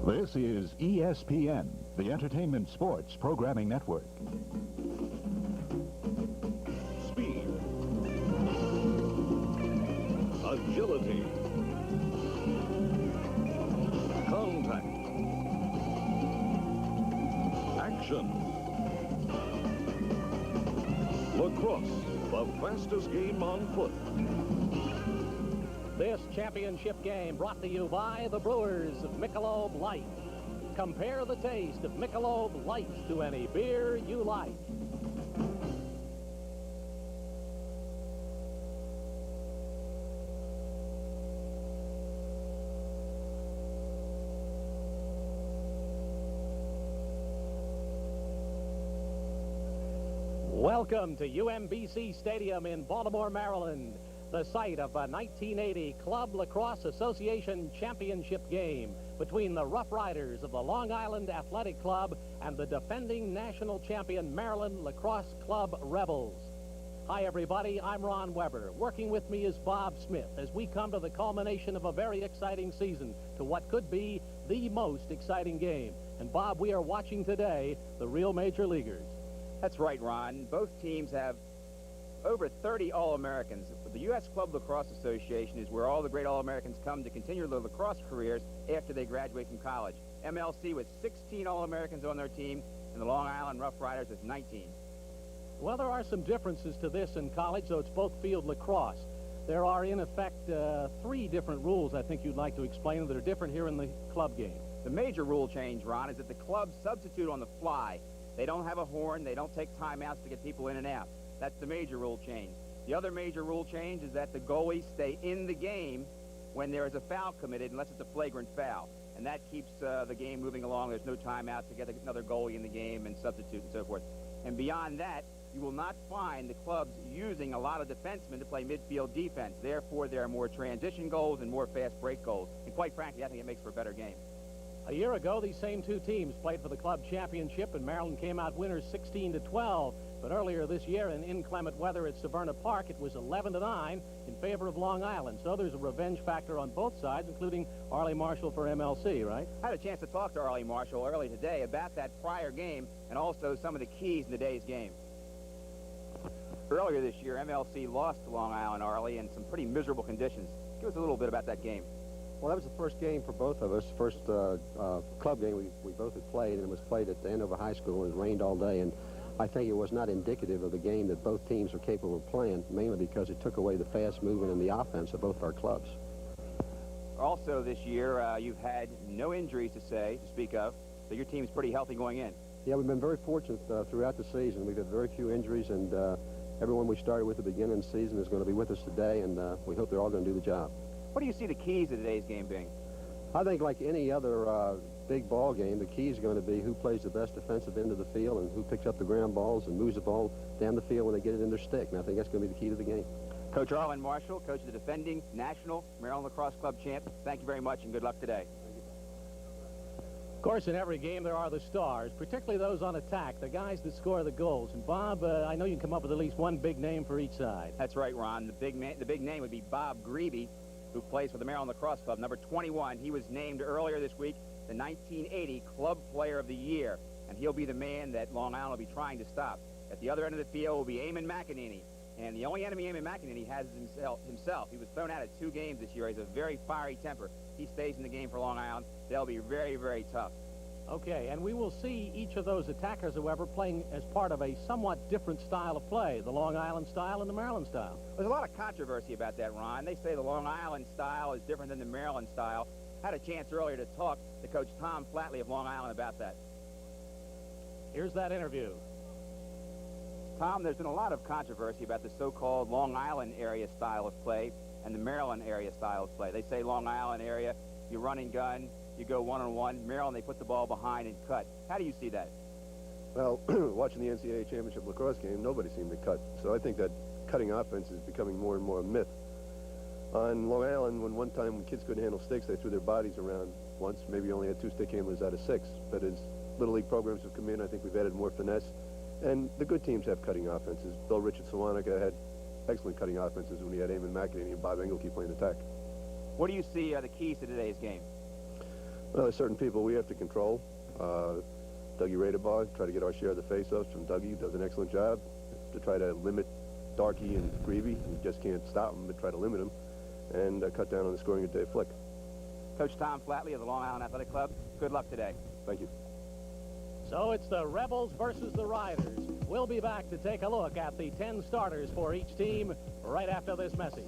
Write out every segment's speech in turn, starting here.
This is ESPN, the Entertainment Sports Programming Network. Speed. Agility. Contact. Action. Lacrosse, the fastest game on foot. This championship game brought to you by the brewers of Michelob Light. Compare the taste of Michelob Light to any beer you like. Welcome to UMBC Stadium in Baltimore, Maryland, the site of a 1980 Club Lacrosse Association championship game between the Rough Riders of the Long Island Athletic Club and the defending national champion Maryland Lacrosse Club Rebels. Hi, everybody. I'm Ron Weber. Working with me is Bob Smith as we come to the culmination of a very exciting season to what could be the most exciting game. And, Bob, we are watching today the real major leaguers. That's right, Ron. Both teams have over 30 All-Americans. The U.S. Club Lacrosse Association is where all the great All-Americans come to continue their lacrosse careers after they graduate from college. MLC with 16 All-Americans on their team, and the Long Island Rough Riders with 19. Well, there are some differences to this in college, though it's both field lacrosse. There are, in effect, 3 different rules I think you'd like to explain that are different here in the club game. The major rule change, Ron, is that the clubs substitute on the fly. They don't have a horn. They don't take timeouts to get people in and out. That's the major rule change. The other major rule change is that the goalies stay in the game when there is a foul committed, unless it's a flagrant foul. And that keeps the game moving along. There's no timeouts to get another goalie in the game and substitute and so forth. And beyond that, you will not find the clubs using a lot of defensemen to play midfield defense. Therefore, there are more transition goals and more fast break goals. And quite frankly, I think it makes for a better game. A year ago, these same 2 teams played for the club championship, and Maryland came out winners 16-12. But earlier this year, in inclement weather at Severna Park, it was 11-9 in favor of Long Island. So there's a revenge factor on both sides, including Arlie Marshall for MLC, right? I had a chance to talk to Arlie Marshall early today about that prior game and also some of the keys in today's game. Earlier this year, MLC lost to Long Island, Arlie, in some pretty miserable conditions. Give us a little bit about that game. Well, that was the first game for both of us, first club game we both had played, and it was played at the end of a high school, and it rained all day, and I think it was not indicative of the game that both teams are capable of playing, mainly because it took away the fast movement and the offense of both our clubs. Also this year, you've had no injuries to speak of, so your team's pretty healthy going in. Yeah, we've been very fortunate throughout the season. We've had very few injuries, and everyone we started with at the beginning of the season is going to be with us today, and we hope they're all going to do the job. What do you see the keys of today's game being? I think like any other big ball game, the key is going to be who plays the best defensive end of the field and who picks up the ground balls and moves the ball down the field when they get it in their stick. And I think that's going to be the key to the game. Coach Arlen Marshall, coach of the defending national Maryland Lacrosse Club champ, thank you very much and good luck today. Of course, in every game there are the stars, particularly those on attack, the guys that score the goals. And Bob, I know you can come up with at least one big name for each side. That's right, Ron. The big name would be Bob Grebe, who plays for the Maryland Lacrosse Club, number 21. He was named earlier this week the 1980 Club Player of the Year, and he'll be the man that Long Island will be trying to stop. At the other end of the field will be Eamon McEnany, and the only enemy Eamon McEnany has is himself. He was thrown out at 2 games this year. He has a very fiery temper. He stays in the game for Long Island. They'll be very, very tough. Okay, and we will see each of those attackers, however, playing as part of a somewhat different style of play, the Long Island style and the Maryland style. There's a lot of controversy about that, Ron. They say the Long Island style is different than the Maryland style. I had a chance earlier to talk to Coach Tom Flatley of Long Island about that. Here's that interview. Tom, there's been a lot of controversy about the so-called Long Island area style of play and the Maryland area style of play. They say Long Island area, you run and gun, you go one-on-one. Maryland, they put the ball behind and cut. How do you see that? Well, watching the NCAA championship lacrosse game, nobody seemed to cut. So I think that cutting offense is becoming more and more a myth. On Long Island, one time when kids couldn't handle sticks, they threw their bodies around once. Maybe only had 2 stick handlers out of 6. But as Little League programs have come in, I think we've added more finesse. And the good teams have cutting offenses. Bill Richard-Sawanica had excellent cutting offenses when he had Eamon McEnany and Bob Engelke playing attack. What do you see are the keys to today's game? Well, there's certain people we have to control. Dougie Radebaugh, try to get our share of the face-offs from Dougie, does an excellent job to try to limit Darkey and Greavy. You just can't stop them, but try to limit them and cut down on the scoring of Dave Flick. Coach Tom Flatley of the Long Island Athletic Club, good luck today. Thank you. So it's the Rebels versus the Riders. We'll be back to take a look at the 10 starters for each team right after this message.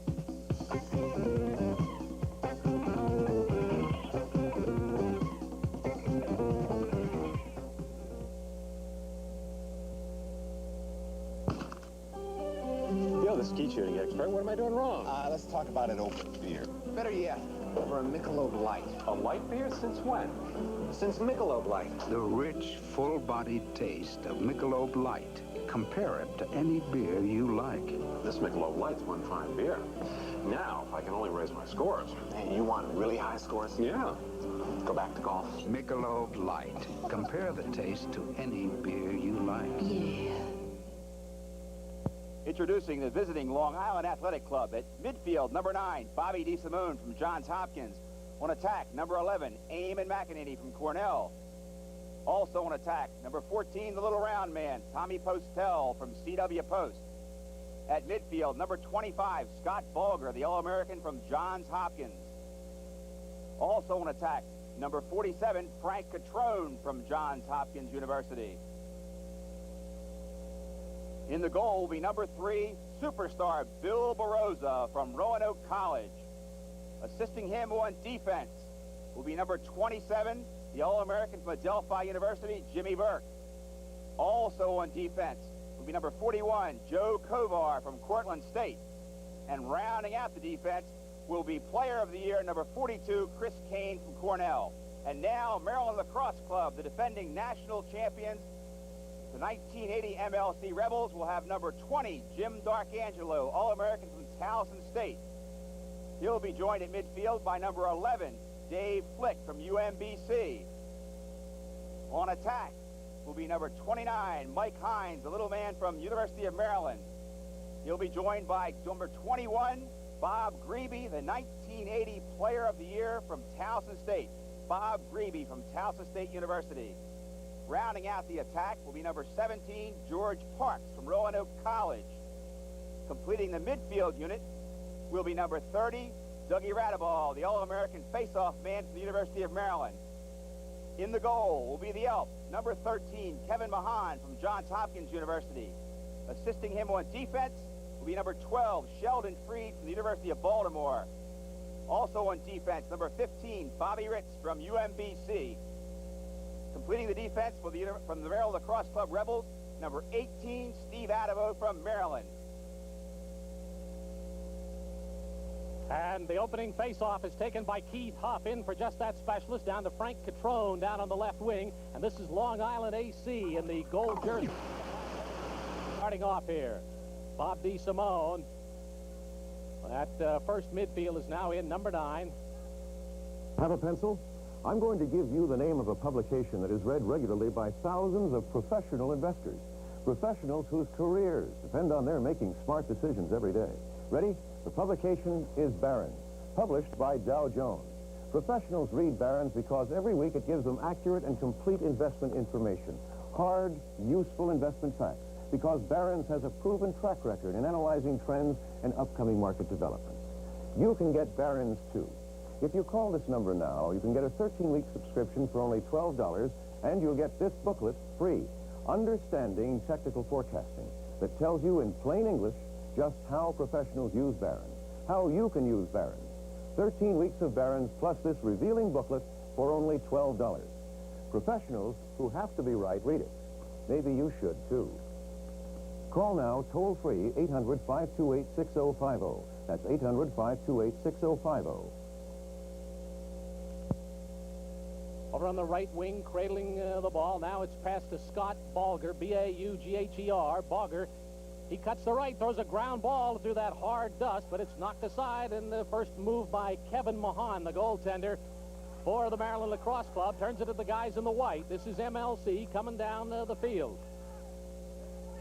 You're the skeet shooting expert. What am I doing wrong? Let's talk about an open beer. Better yet, over a Michelob Light. A light beer? Since when? Since Michelob Light. The rich, full-bodied taste of Michelob Light. Compare it to any beer you like. This Michelob Light's one fine beer. Now, if I can only raise my scores. Hey, you want really high scores? Yeah. Go back to golf. Michelob Light. Compare the taste to any beer you like. Introducing the visiting Long Island Athletic Club at midfield, number 9, Bobby DeSimone from Johns Hopkins. On attack, number 11, Eamon McEnany from Cornell. Also on attack, number 14, the little round man, Tommy Postel from C.W. Post. At midfield, number 25, Scott Bulger, the All-American from Johns Hopkins. Also on attack, number 47, Frank Catrone from Johns Hopkins University. In the goal will be number 3, superstar Bill Baroza from Roanoke College. Assisting him on defense will be number 27, the All-American from Adelphi University, Jimmy Burke. Also on defense will be number 41, Joe Kovar from Cortland State. And rounding out the defense will be Player of the Year, number 42, Chris Kane from Cornell. And now, Maryland Lacrosse Club, the defending national champions, the 1980 MLC Rebels, will have number 20, Jim Darkangelo, All-American from Towson State. He'll be joined at midfield by number 11, Dave Flick from UMBC. On attack will be number 29, Mike Hines, the little man from University of Maryland. He'll be joined by number 21, Bob Greavy, the 1980 Player of the Year from Towson State. Bob Greavy from Towson State University. Rounding out the attack will be number 17, George Parks from Roanoke College. Completing the midfield unit will be number 30, Dougie Radebaugh, the All-American face-off man from the University of Maryland. In the goal will be the Elf, number 13, Kevin Mahan from Johns Hopkins University. Assisting him on defense will be number 12, Sheldon Freed from the University of Baltimore. Also on defense, number 15, Bobby Ritz from UMBC. Completing the defense for from the Maryland Lacrosse Club Rebels, number 18, Steve Adamo from Maryland. And the opening face-off is taken by Keith Huff, in for just that specialist, down to Frank Catrone down on the left wing. And this is Long Island AC in the gold jersey. Starting off here, Bob DeSimone. That first midfield is now in, number 9. Have a pencil? I'm going to give you the name of a publication that is read regularly by thousands of professional investors. Professionals whose careers depend on their making smart decisions every day. Ready? The publication is Barron's, published by Dow Jones. Professionals read Barron's because every week it gives them accurate and complete investment information. Hard, useful investment facts. Because Barron's has a proven track record in analyzing trends and upcoming market developments. You can get Barron's too. If you call this number now, you can get a 13-week subscription for only $12, and you'll get this booklet free, Understanding Technical Forecasting, that tells you in plain English just how professionals use Barron's, how you can use Barron's. 13 weeks of Barron's plus this revealing booklet for only $12. Professionals who have to be right read it. Maybe you should, too. Call now, toll-free, 800-528-6050. That's 800-528-6050. Over on the right wing, cradling the ball. Now it's passed to Scott Bulger, B-A-U-G-H-E-R. Bulger, he cuts the right, throws a ground ball through that hard dust, but it's knocked aside in the first move by Kevin Mahan, the goaltender for the Maryland Lacrosse Club. Turns it to the guys in the white. This is MLC coming down the field.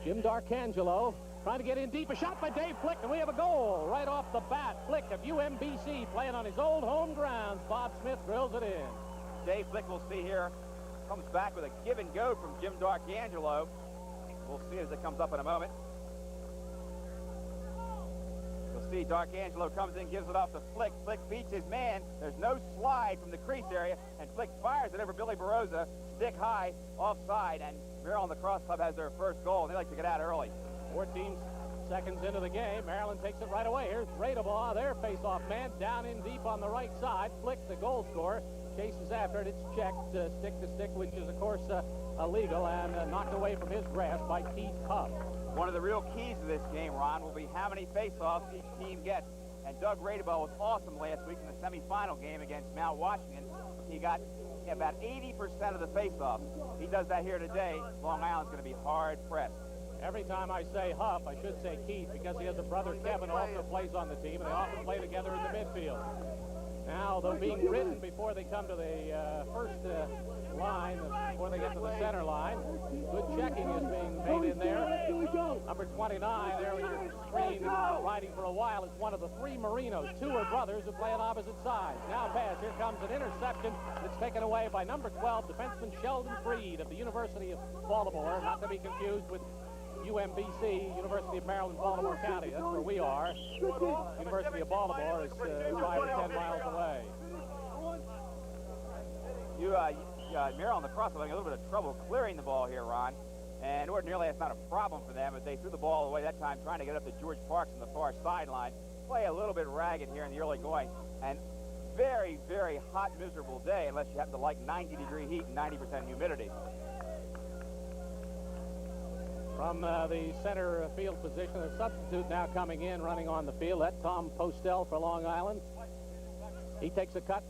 Jim Darkangelo trying to get in deep. A shot by Dave Flick, and we have a goal right off the bat. Flick of UMBC playing on his old home grounds. Bob Smith drills it in. Dave Flick, we'll see here, comes back with a give and go from Jim D'Arcangelo. We'll see as it comes up in a moment. You'll see D'Arcangelo comes in, gives it off to Flick. Flick beats his man. There's no slide from the crease area, and Flick fires it over Billy Barroza, stick high, offside, and Maryland Lacrosse Club has their first goal. They like to get out early. 14 seconds into the game, Maryland takes it right away. Here's Radebaugh, their face-off man, down in deep on the right side. Flick, the goal scorer, chases after it. It's checked stick to stick, which is, of course, illegal, and knocked away from his grasp by Keith Huff. One of the real keys to this game, Ron, will be how many face-offs each team gets. And Doug Radebaugh was awesome last week in the semifinal game against Mount Washington. He got about 80% of the face-offs. He does that here today. Long Island's going to be hard-pressed. Every time I say Huff, I should say Keith, because he has a brother, Kevin, who also plays on the team, and they often play together in the midfield. Now, they're being ridden before they come to the first line, before they get to the center line. Good checking is being made in there. Number 29, there on your screen, riding for a while, is one of the three Marinos. Two are brothers who play on opposite sides. Now pass. Here comes an interception that's taken away by number 12, defenseman Sheldon Freed of the University of Baltimore, not to be confused with UMBC, University of Maryland, Baltimore County. That's where we are. University of Baltimore is 5 or 10 miles away. Maryland Lacrosse having a little bit of trouble clearing the ball here, Ron. And ordinarily that's not a problem for them, but they threw the ball away that time trying to get up to George Parks on the far sideline. Play a little bit ragged here in the early going. And very, very hot, miserable day, unless you happen to like 90-degree heat and 90% humidity. From the center field position, a substitute now coming in, running on the field. That's Tom Postel for Long Island. He takes a cut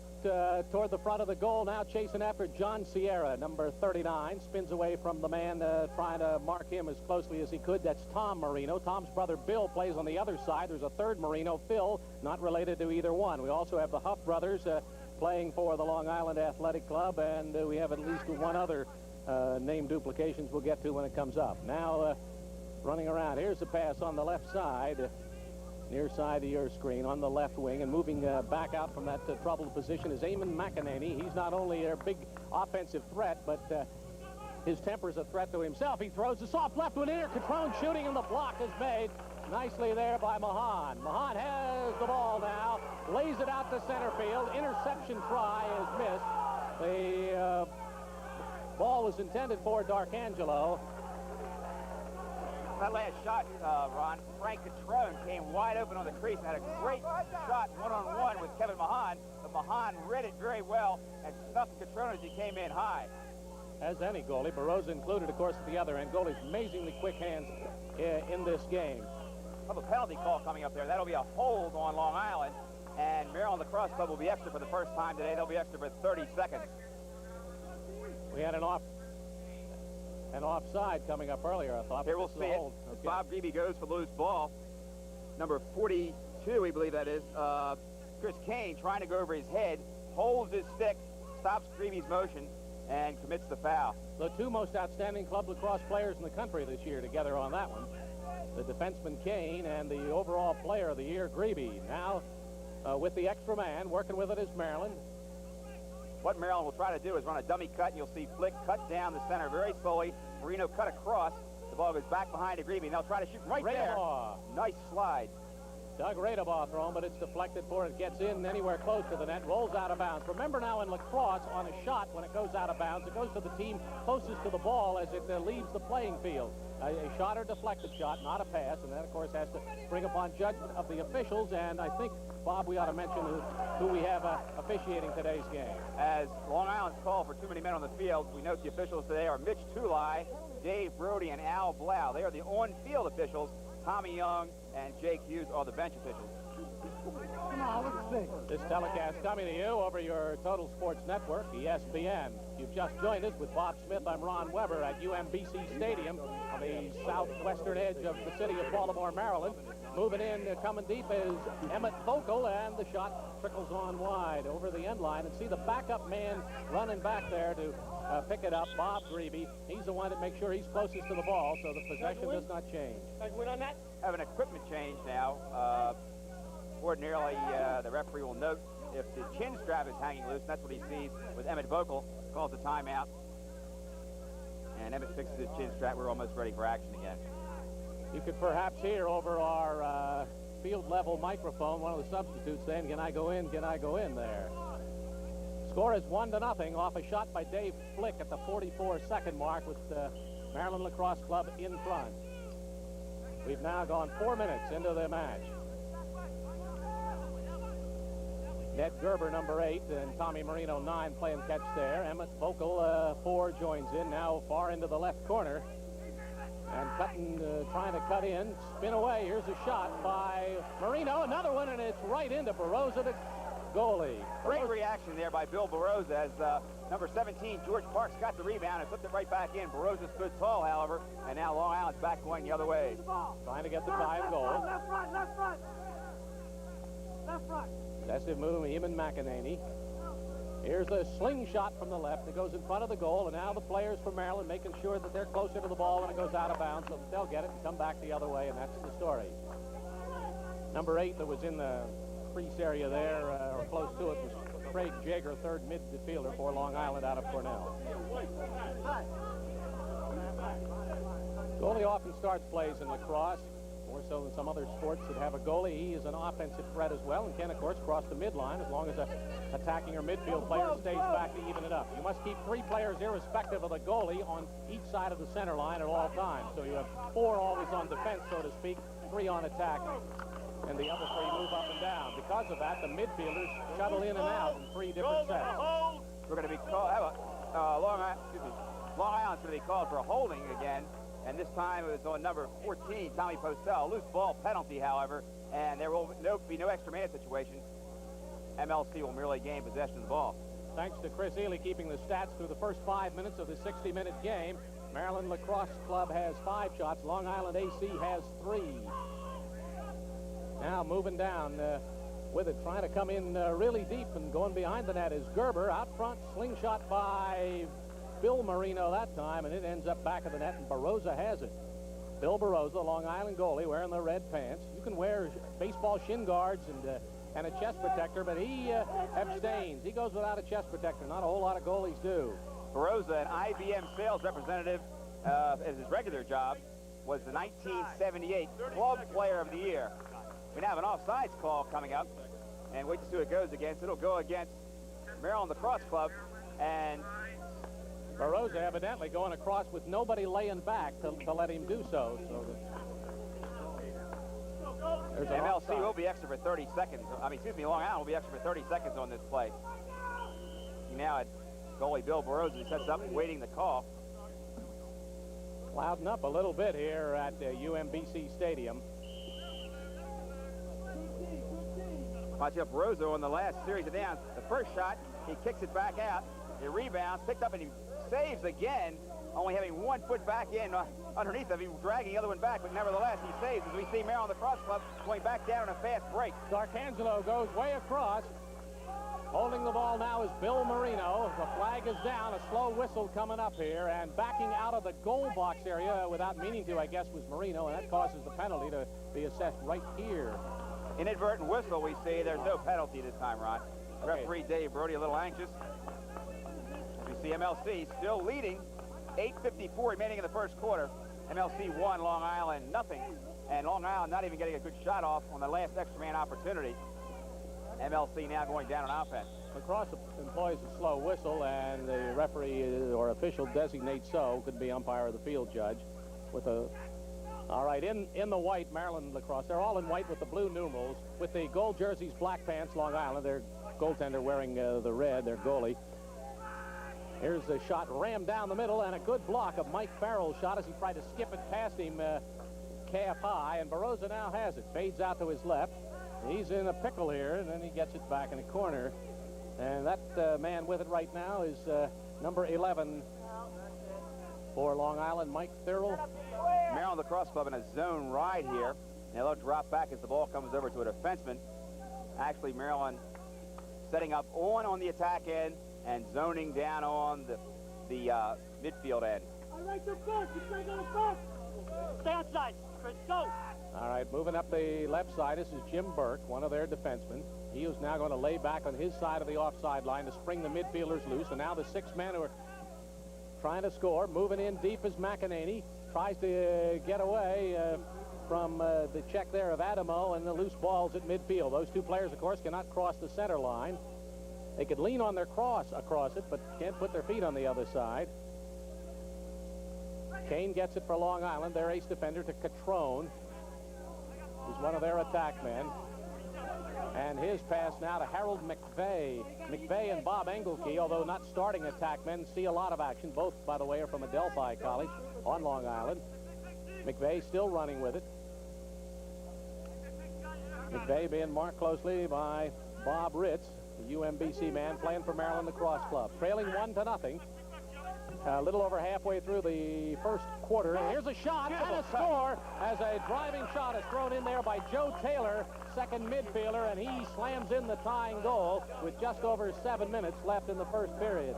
toward the front of the goal, now chasing after John Sierra, number 39. Spins away from the man trying to mark him as closely as he could. That's Tom Marino. Tom's brother Bill plays on the other side. There's a third Marino, Phil, not related to either one. We also have the Huff brothers playing for the Long Island Athletic Club, and we have at least one other name duplications we'll get to when it comes up. Now running around. Here's the pass on the left side, near side of your screen on the left wing, and moving back out from that troubled position is Eamon McEnany. He's not only their big offensive threat, but his temper's a threat to himself. He throws the soft left one in. Catrone shooting, and the block is made nicely there by Mahan. Mahan has the ball now, lays it out to center field. Interception try is missed. The ball was intended for D'Arcangelo. That last shot, Ron, Frank Catrone came wide open on the crease and had a great shot one-on-one with Kevin Mahan. But Mahan read it very well and snuffed Catrone as he came in high. As any goalie, Barroza included, of course, at the other end. Goalies amazingly quick hands in this game. Well, a penalty call coming up there. That'll be a hold on Long Island, and Maryland Lacrosse Club will be extra for the first time today. They'll be extra for 30 seconds. We had an offside coming up earlier, I thought. Here we'll see it. Okay. Bob Grebe goes for loose ball. Number 42, we believe that is. Chris Kane trying to go over his head, holds his stick, stops Grebe's motion, and commits the foul. The two most outstanding club lacrosse players in the country this year together on that one. The defenseman Kane and the overall player of the year, Grebe. Now, with the extra man, working with it is Maryland. What Maryland will try to do is run a dummy cut, and you'll see Flick cut down the center very slowly. Marino cut across. The ball goes back behind to Grebe, and they'll try to shoot right there. Nice slide. Doug Radebaugh thrown, but it's deflected before it gets in anywhere close to the net, rolls out of bounds. Remember now in lacrosse, on a shot, when it goes out of bounds, it goes to the team closest to the ball as it leaves the playing field. A shot or deflected shot, not a pass, and that, of course, has to bring upon judgment of the officials. And I think, Bob, we ought to mention who we have officiating today's game. As Long Island's call for too many men on the field, we note the officials today are Mitch Tulai, Dave Brody, and Al Blau. They are the on-field officials. Tommy Young and Jake Hughes are the bench officials. Come on, let's see. This telecast coming to you over your Total Sports Network, ESPN. You've just joined us with Bob Smith. I'm Ron Weber at UMBC Stadium on the southwestern edge of the city of Baltimore, Maryland. Moving in, coming deep is Emmett Focal, and the shot trickles on wide over the end line. And see the backup man running back there to pick it up, Bob Grebe. He's the one that makes sure he's closest to the ball, so the possession does not change. Have an equipment change now. Ordinarily, the referee will note if the chin strap is hanging loose, and that's what he sees with Emmett Vocal, calls the timeout. And Emmett fixes his chin strap. We're almost ready for action again. You could perhaps hear over our field level microphone one of the substitutes saying, "Can I go in? Can I go in?" there. Score is 1-0 off a shot by Dave Flick at the 44-second mark with the Maryland Lacrosse Club in front. We've now gone 4 minutes into the match. Ned Gerber, number 8, and Tommy Marino, 9, playing catch there. Emmett Vocal, 4, joins in, now far into the left corner. And trying to cut in, spin away. Here's a shot by Marino, another one, and it's right into Barroza, the goalie. Great reaction there by Bill Barroza as number 17, George Parks, got the rebound and flipped it right back in. Barroza stood tall, however, and now Long Island's back going the other way. Trying to get the tie and goal. Left front, left front. Left front. Possessive move, Eamon McEnany. Here's a slingshot from the left that goes in front of the goal, and now the players from Maryland making sure that they're closer to the ball when it goes out of bounds, so that they'll get it and come back the other way, and that's the story. Number 8 that was in the crease area there, or close to it, was Craig Jager, third midfielder for Long Island out of Cornell. Goalie often starts plays in lacrosse, more so than some other sports that have a goalie. He is an offensive threat as well and can, of course, cross the midline as long as a attacking or midfield player stays back to even it up. You must keep 3 players irrespective of the goalie on each side of the center line at all times. So you have 4 always on defense, so to speak, 3 on attack, and the other 3 move up and down. Because of that, the midfielders shuttle in and out in 3 different sets. We're going to be called, Long Island's going to be called for a holding again. And this time it was on number 14, Tommy Postel. Loose ball penalty, however, and there will be no extra man situation. MLC will merely gain possession of the ball. Thanks to Chris Ely keeping the stats through the first 5 minutes of the 60-minute game. Maryland Lacrosse Club has 5 shots. Long Island AC has 3. Now moving down with it, trying to come in really deep and going behind the net is Gerber. Out front, slingshot by Bill Marino that time, and it ends up back of the net, and Barroza has it. Bill Barroza, Long Island goalie, wearing the red pants. You can wear baseball shin guards and a chest protector, but he abstains. He goes without a chest protector. Not a whole lot of goalies do. Barroza, an IBM sales representative, as his regular job, was the 1978 Club Player of the Year. We now have an offsides call coming up, and wait to see who it goes against. It'll go against Maryland Lacrosse Club, and Barroza evidently going across with nobody laying back to let him do so. There's MLC will be extra for 30 seconds. Long Island will be extra for 30 seconds on this play. Now at goalie Bill Barroza, he sets up waiting the call. Clouding up a little bit here at UMBC Stadium. Watch out, Barroza on the last series of downs. The first shot, he kicks it back out. It rebounds, picked up, and he saves again, only having 1 foot back in underneath of him, dragging the other one back, but nevertheless he saves as we see Maryland Lacrosse Club going back down on a fast break. D'Arcangelo goes way across. Holding the ball now is Bill Marino. The flag is down, a slow whistle coming up here, and backing out of the goal box area without meaning to, I guess, was Marino, and that causes the penalty to be assessed right here. Inadvertent whistle, we see. There's no penalty this time, Ron. Okay. Referee Dave Brody a little anxious. We see MLC still leading, 8:54 remaining in the first quarter. MLC 1, Long Island nothing, and Long Island not even getting a good shot off on the last extra man opportunity. MLC now going down on offense. Lacrosse employs a slow whistle, and the referee or official designates so, could be umpire or the field judge, with a... All right, in the white, Maryland Lacrosse, they're all in white with the blue numerals, with the gold jerseys, black pants, Long Island, their goaltender wearing the red, their goalie. Here's the shot rammed down the middle, and a good block of Mike Farrell's shot as he tried to skip it past him calf high, and Barroza now has it. Fades out to his left. He's in a pickle here, and then he gets it back in the corner. And that man with it right now is number 11 for Long Island, Mike Farrell. Maryland Lacrosse Club in a zone ride here. Now they'll drop back as the ball comes over to a defenseman. Actually, Maryland setting up on the attack end and zoning down on the midfield end. All right, the front. You stay on the front. Stay outside. Chris, go! All right, moving up the left side, this is Jim Burke, one of their defensemen. He is now going to lay back on his side of the offside line to spring the midfielders loose. And now the 6 men who are trying to score. Moving in deep is McEnany. Tries to get away from the check there of Adamo and the loose balls at midfield. Those two players, of course, cannot cross the center line. They could lean on their cross across it, but can't put their feet on the other side. Kane gets it for Long Island, their ace defender, to Catrone, who's one of their attack men. And his pass now to Harold McVeigh. McVeigh and Bob Engelke, although not starting attack men, see a lot of action. Both, by the way, are from Adelphi College on Long Island. McVeigh still running with it. McVeigh being marked closely by Bob Ritz, the UMBC man playing for Maryland Lacrosse Club. Trailing 1-0. A little over halfway through the first quarter. And here's a shot and a score as a driving shot is thrown in there by Joe Taylor, second midfielder, and he slams in the tying goal with just over 7 minutes left in the first period.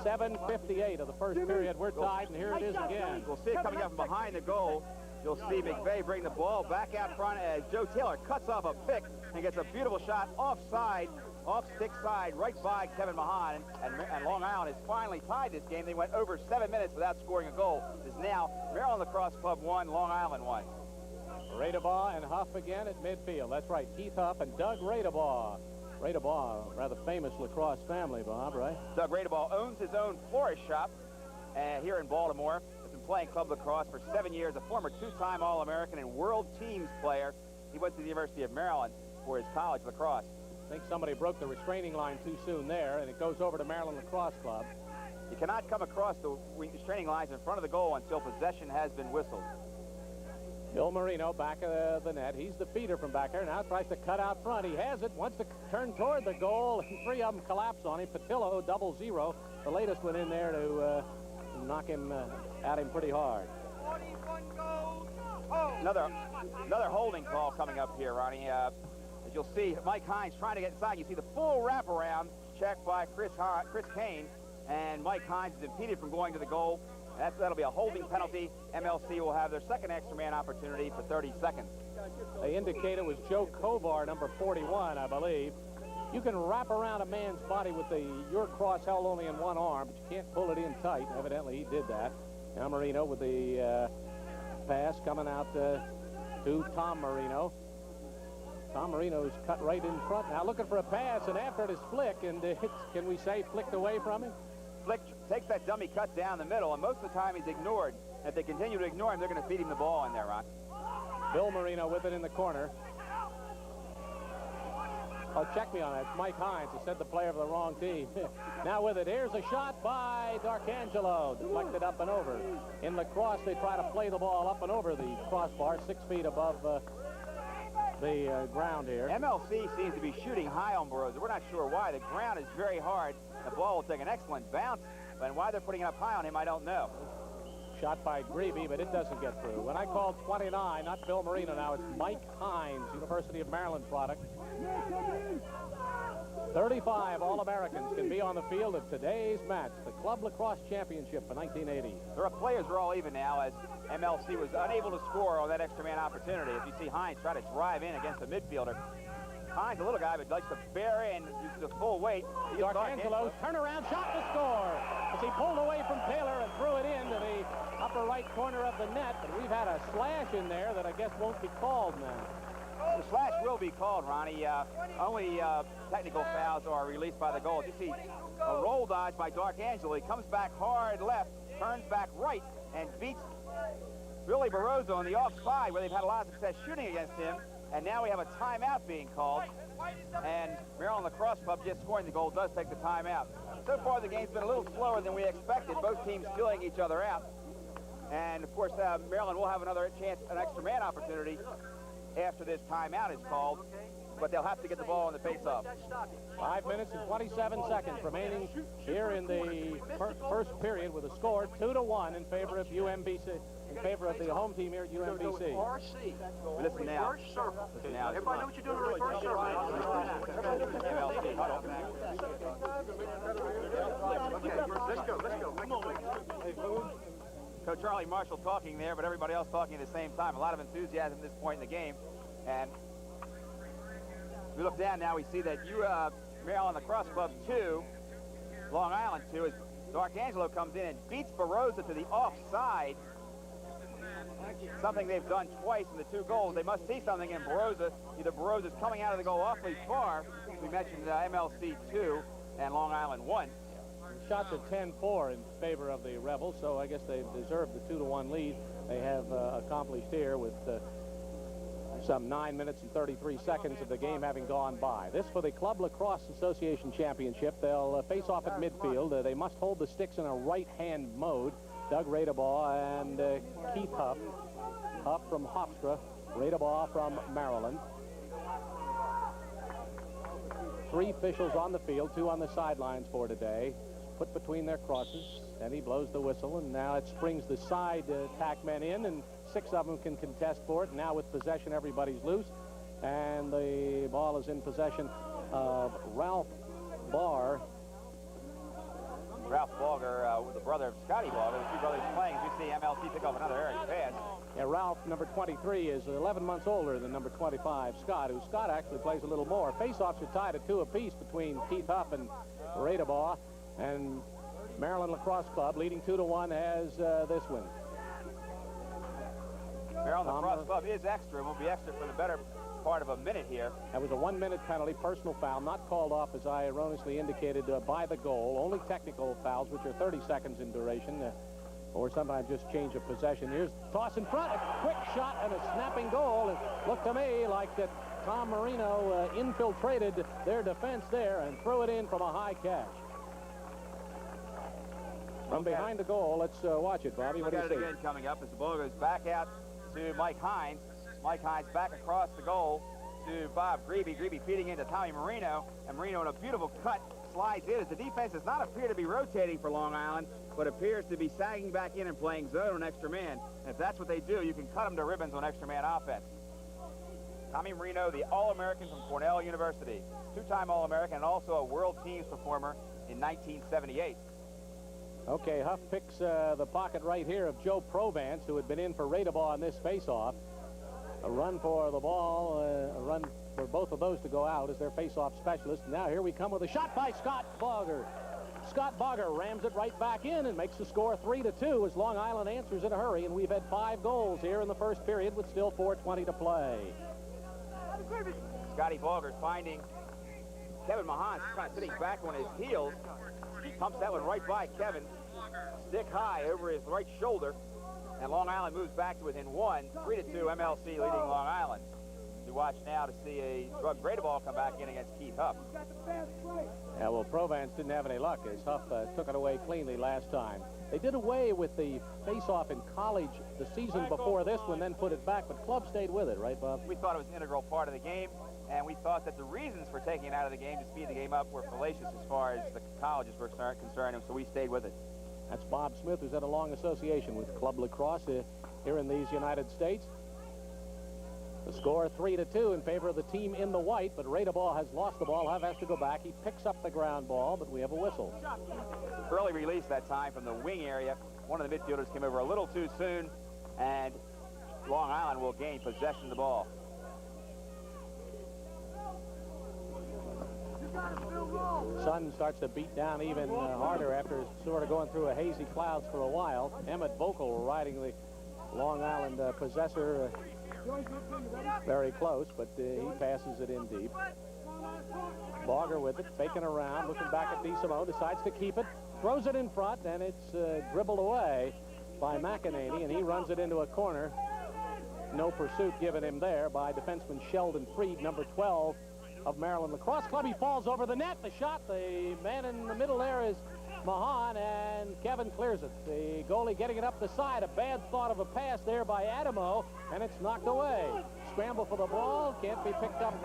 7:58 of the first period. We're tied, and here it is again. We'll see it coming up from behind the goal. You'll see McVeigh bring the ball back out front as Joe Taylor cuts off a pick and gets a beautiful shot offside, off stick side, right by Kevin Mahan. And Long Island has finally tied this game. They went over 7 minutes without scoring a goal. It's now Maryland Lacrosse Club 1, Long Island 1. Radebaugh and Huff again at midfield. That's right, Keith Huff and Doug Radebaugh. Radebaugh, rather famous lacrosse family, Bob, right? Doug Radebaugh owns his own florist shop here in Baltimore. Has been playing club lacrosse for 7 years, a former 2-time All-American and World Teams player. He went to the University of Maryland for his college lacrosse. I think somebody broke the restraining line too soon there, and it goes over to Maryland Lacrosse Club. You cannot come across the restraining lines in front of the goal until possession has been whistled. Bill Marino back of the net. He's the feeder from back there. Now tries to cut out front. He has it. Wants to turn toward the goal, and 3 of them collapse on him. Patillo, 0-0. The latest one in there to knock him at him pretty hard. 41 goals. Another holding call coming up here, Ronnie. As you'll see, Mike Hines trying to get inside. You see the full wraparound check by Chris Kane, and Mike Hines is impeded from going to the goal. That'll be a holding penalty. MLC will have their second extra man opportunity for 30 seconds. They indicate it was Joe Kovar, number 41, I believe. You can wrap around a man's body with your cross held only in one arm, but you can't pull it in tight. Evidently, he did that. Now Marino with the pass coming out to Tom Marino. Tom Marino's cut right in front now, looking for a pass, and after it is Flick, and can we say flicked away from him? Flick takes that dummy cut down the middle, and most of the time he's ignored. If they continue to ignore him, they're going to feed him the ball in there, Ron. Bill Marino with it in the corner. Oh, check me on that. It's Mike Hines who said the player of the wrong team. Now with it, here's a shot by D'Arcangelo, deflected up and over. In lacrosse, they try to play the ball up and over the crossbar, 6 feet above the ground here. MLC seems to be shooting high on Burroughs. We're not sure why. The ground is very hard. The ball will take an excellent bounce, but why they're putting it up high on him, I don't know. Shot by Greavy, but it doesn't get through. When I called 29, not Bill Marino now, it's Mike Hines, University of Maryland product. 35 All-Americans can be on the field of today's match, the Club Lacrosse Championship for 1980. Their players are all even now as MLC was unable to score on that extra man opportunity. As you see Hines try to drive in against the midfielder. Hines, a little guy, but likes to bear in, uses the full weight. D'Arcangelo's turnaround shot to score as he pulled away from Taylor and threw it into the upper right corner of the net. But we've had a slash in there that I guess won't be called now. The slash will be called, Ronnie. Only technical fouls are released by the goal. You see a roll dodge by D'Arcangelo. He comes back hard left, turns back right, and beats Billy Barroso on the offside, where they've had a lot of success shooting against him. And now we have a timeout being called. And Maryland Lacrosse Club just scoring the goal does take the timeout. So far, the game's been a little slower than we expected. Both teams filling each other out. And, of course, Maryland will have another chance, an extra man opportunity after this timeout is called. But they'll have to get the ball in the face-off. 5 minutes and 27 seconds remaining here in the first period with a score 2-1 in favor of UMBC, in favor of the home team here at UMBC. Listen now. Listen now. Everybody know what you're doing in reverse serve. MLC huddle. Okay, let's go. Come on. Coach Charlie Marshall talking there, but everybody else talking at the same time. A lot of enthusiasm at this point in the game. And we look down now, we see that Maryland Lacrosse Club 2, Long Island 2, as D'Arcangelo comes in and beats Barossa to the offside. Something they've done twice in the 2 goals. They must see something in Barossa. Either Barossa's coming out of the goal awfully far. We mentioned MLC 2 and Long Island 1. Shots at 10-4 in favor of the Rebels, so I guess they've deserved the 2-1 lead they have accomplished here with some 9 minutes and 33 seconds of the game having gone by. This for the Club Lacrosse Association Championship. They'll face off at midfield. They must hold the sticks in a right-hand mode. Doug Radebaugh and Keith Huff. Huff from Hofstra, Radebaugh from Maryland. 3 officials on the field, 2 on the sidelines for today. Put between their crosses, and he blows the whistle, and now it springs the side tack men in, and 6 of them can contest for it. Now with possession, everybody's loose, and the ball is in possession of Ralph Barr. Ralph Balger, the brother of Scotty Balger, the 2 brothers playing. As you see MLC pick up another errant pass. Yeah, Ralph, number 23, is 11 months older than number 25, Scott, who Scott actually plays a little more. Face-offs are tied at 2 apiece between Keith Huff and Radebaugh, and Maryland Lacrosse Club, leading 2-1, has this win. Maryland Lacrosse Club is extra and will be extra for the better part of a minute here. That was a 1-minute penalty, personal foul, not called off, as I erroneously indicated, by the goal. Only technical fouls, which are 30 seconds in duration, or sometimes just change of possession. Here's toss in front, a quick shot and a snapping goal. It looked to me like that Tom Marino infiltrated their defense there and threw it in from a high catch. From behind the goal, let's watch it, Bobby. What do you see? Look at it again coming up as the ball goes back out to Mike Hines. Mike Hines back across the goal to Bob Grebe. Grebe feeding into Tommy Marino, and Marino in a beautiful cut slides in as the defense does not appear to be rotating for Long Island, but appears to be sagging back in and playing zone on extra man. And if that's what they do, you can cut them to ribbons on extra man offense. Tommy Marino, the All-American from Cornell University, 2-time All-American and also a World Teams performer in 1978. Okay, Huff picks the pocket right here of Joe Provance, who had been in for Radebaugh in this face-off. A run for the ball, a run for both of those to go out as their face-off specialist. Now here we come with a shot by Scott Bogger. Scott Bogger rams it right back in and makes the score 3-2 as Long Island answers in a hurry, and we've had 5 goals here in the first period with still 4:20 to play. Scotty Bogger finding Kevin Mahan kind of sitting back on his heels. He pumps that one right by Kevin, stick high over his right shoulder, and Long Island moves back to within 1, 3-2, MLC leading Long Island. We watch now to see a Doug Radebaugh come back in against Keith Huff. Yeah, well, Provance didn't have any luck as Huff took it away cleanly last time. They did away with the face-off in college the season before this one, then put it back, but Club stayed with it, right, Bob? We thought it was an integral part of the game, and we thought that the reasons for taking it out of the game to speed the game up were fallacious as far as the colleges were concerned, so we stayed with it. That's Bob Smith, who's had a long association with Club Lacrosse here in these United States. The score 3-2 in favor of the team in the white, but Radebaugh has lost the ball. Huff has to go back. He picks up the ground ball, but we have a whistle. Early release that time from the wing area. One of the midfielders came over a little too soon, and Long Island will gain possession of the ball. Sun starts to beat down even harder after sort of going through a hazy clouds for a while. Emmett Vocal riding the Long Island possessor very close, but he passes it in deep. Bogger with it, faking around, looking back at DeSimo, decides to keep it, throws it in front, and it's dribbled away by McEnany, and he runs it into a corner. No pursuit given him there by defenseman Sheldon Freed, number 12 of Maryland Lacrosse Club. He falls over the net. The shot, the man in the middle there is Mahan, and Kevin clears it. The goalie getting it up the side. A bad thought of a pass there by Adamo, and it's knocked away. Scramble for the ball. Can't be picked up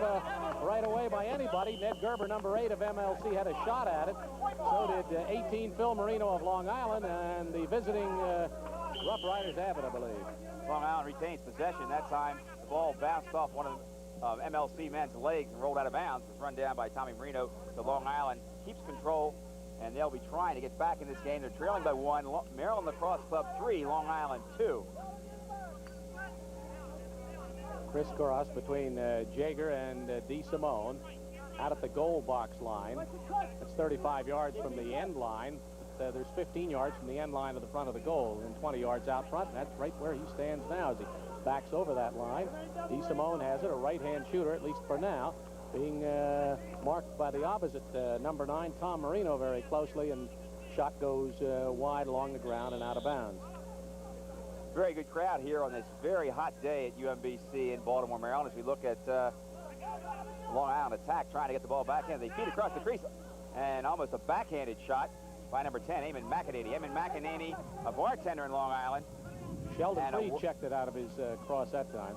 right away by anybody. Ned Gerber, number 8 of MLC, had a shot at it. So did 18 Phil Marino of Long Island, and the visiting Rough Riders have it, I believe. Long Island retains possession. That time, the ball bounced off one of MLC men's legs and rolled out of bounds. It was run down by Tommy Marino. So Long Island keeps control and they'll be trying to get back in this game. They're trailing by 1. Maryland Lacrosse Club 3, Long Island 2. Crisscross between Jaeger and DeSimone out at the goal box line. That's 35 yards from the end line. There's 15 yards from the end line of the front of the goal and 20 yards out front. And that's right where he stands now as he backs over that line. DeSimone has it, a right-hand shooter, at least for now, being marked by the opposite number 9, Tom Marino, very closely, and shot goes wide along the ground and out of bounds. Very good crowd here on this very hot day at UMBC in Baltimore, Maryland, as we look at Long Island attack, trying to get the ball back in. They feed across the crease, and almost a backhanded shot by number 10, Eamon McEnany. Eamon McEnany, a bartender in Long Island. Sheldon Freed checked it out of his cross that time.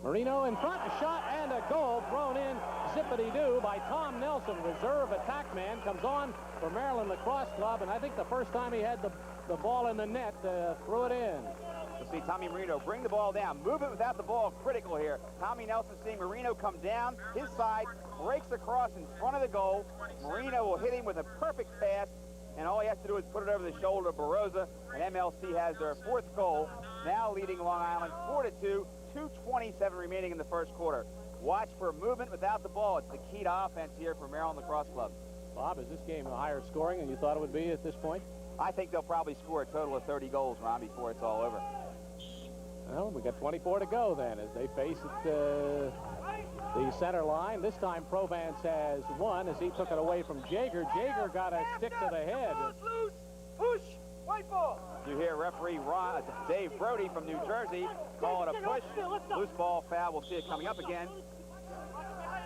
Marino in front, a shot and a goal thrown in zippity-doo by Tom Nelson, reserve attack man, comes on for Maryland Lacrosse Club, and I think the first time he had the ball in the net, threw it in. We'll see Tommy Marino bring the ball down. Movement without the ball critical here. Tommy Nelson seeing Marino come down his side, breaks across in front of the goal. Marino will hit him with a perfect pass, and all he has to do is put it over the shoulder of Baroza, and MLC has their 4th goal, now leading Long Island 4-2, 2:27 remaining in the first quarter. Watch for movement without the ball. It's the key to offense here for Maryland Lacrosse Club. Bob, is this game higher scoring than you thought it would be at this point? I think they'll probably score a total of 30 goals, Ron, before it's all over. Well, we got 24 to go then as they face it, the center line. This time Provence has won as he took it away from Jaeger. Jaeger got a stick to the head. Loose, push, white ball. You hear referee Dave Brody from New Jersey calling a push. Loose ball foul. We'll see it coming up again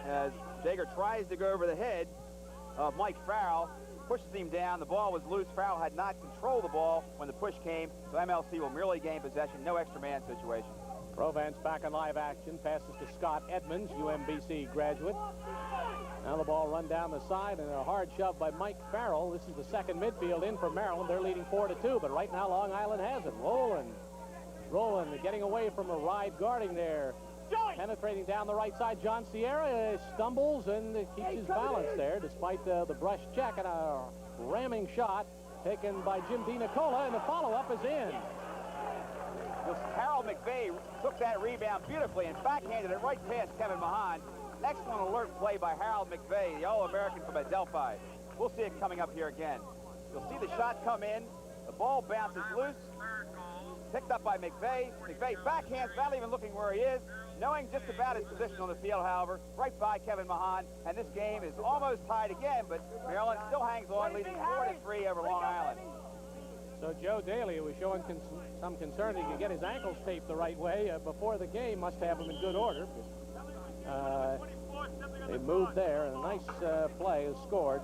as Jaeger tries to go over the head of Mike Farrell. Pushes him down. The ball was loose. Farrell had not controlled the ball when the push came, so MLC will merely gain possession. No extra man situation. Provence back in live action. Passes to Scott Edmonds, UMBC graduate. Now the ball run down the side and a hard shove by Mike Farrell. This is the second midfield in for Maryland. They're leading 4-2, but right now Long Island has it. Rolling, getting away from a ride guarding there. Penetrating down the right side, John Sierra stumbles and keeps his balance there despite the brush check, and a ramming shot taken by Jim DiNicola, and the follow-up is in. Harold McVeigh took that rebound beautifully and backhanded it right past Kevin Mahan. Excellent alert play by Harold McVeigh, the All-American from Adelphi. We'll see it coming up here again. You'll see the shot come in. The ball bounces loose. Picked up by McVeigh. McVeigh backhands without even looking where he is, knowing just about his position on the field, however, right by Kevin Mahan. And this game is almost tied again, but Maryland still hangs on, leading 4-3 over Long Island. So Joe Daly, who was showing some concern he could get his ankles taped the right way before the game, must have them in good order. They moved there, and a nice play is scored.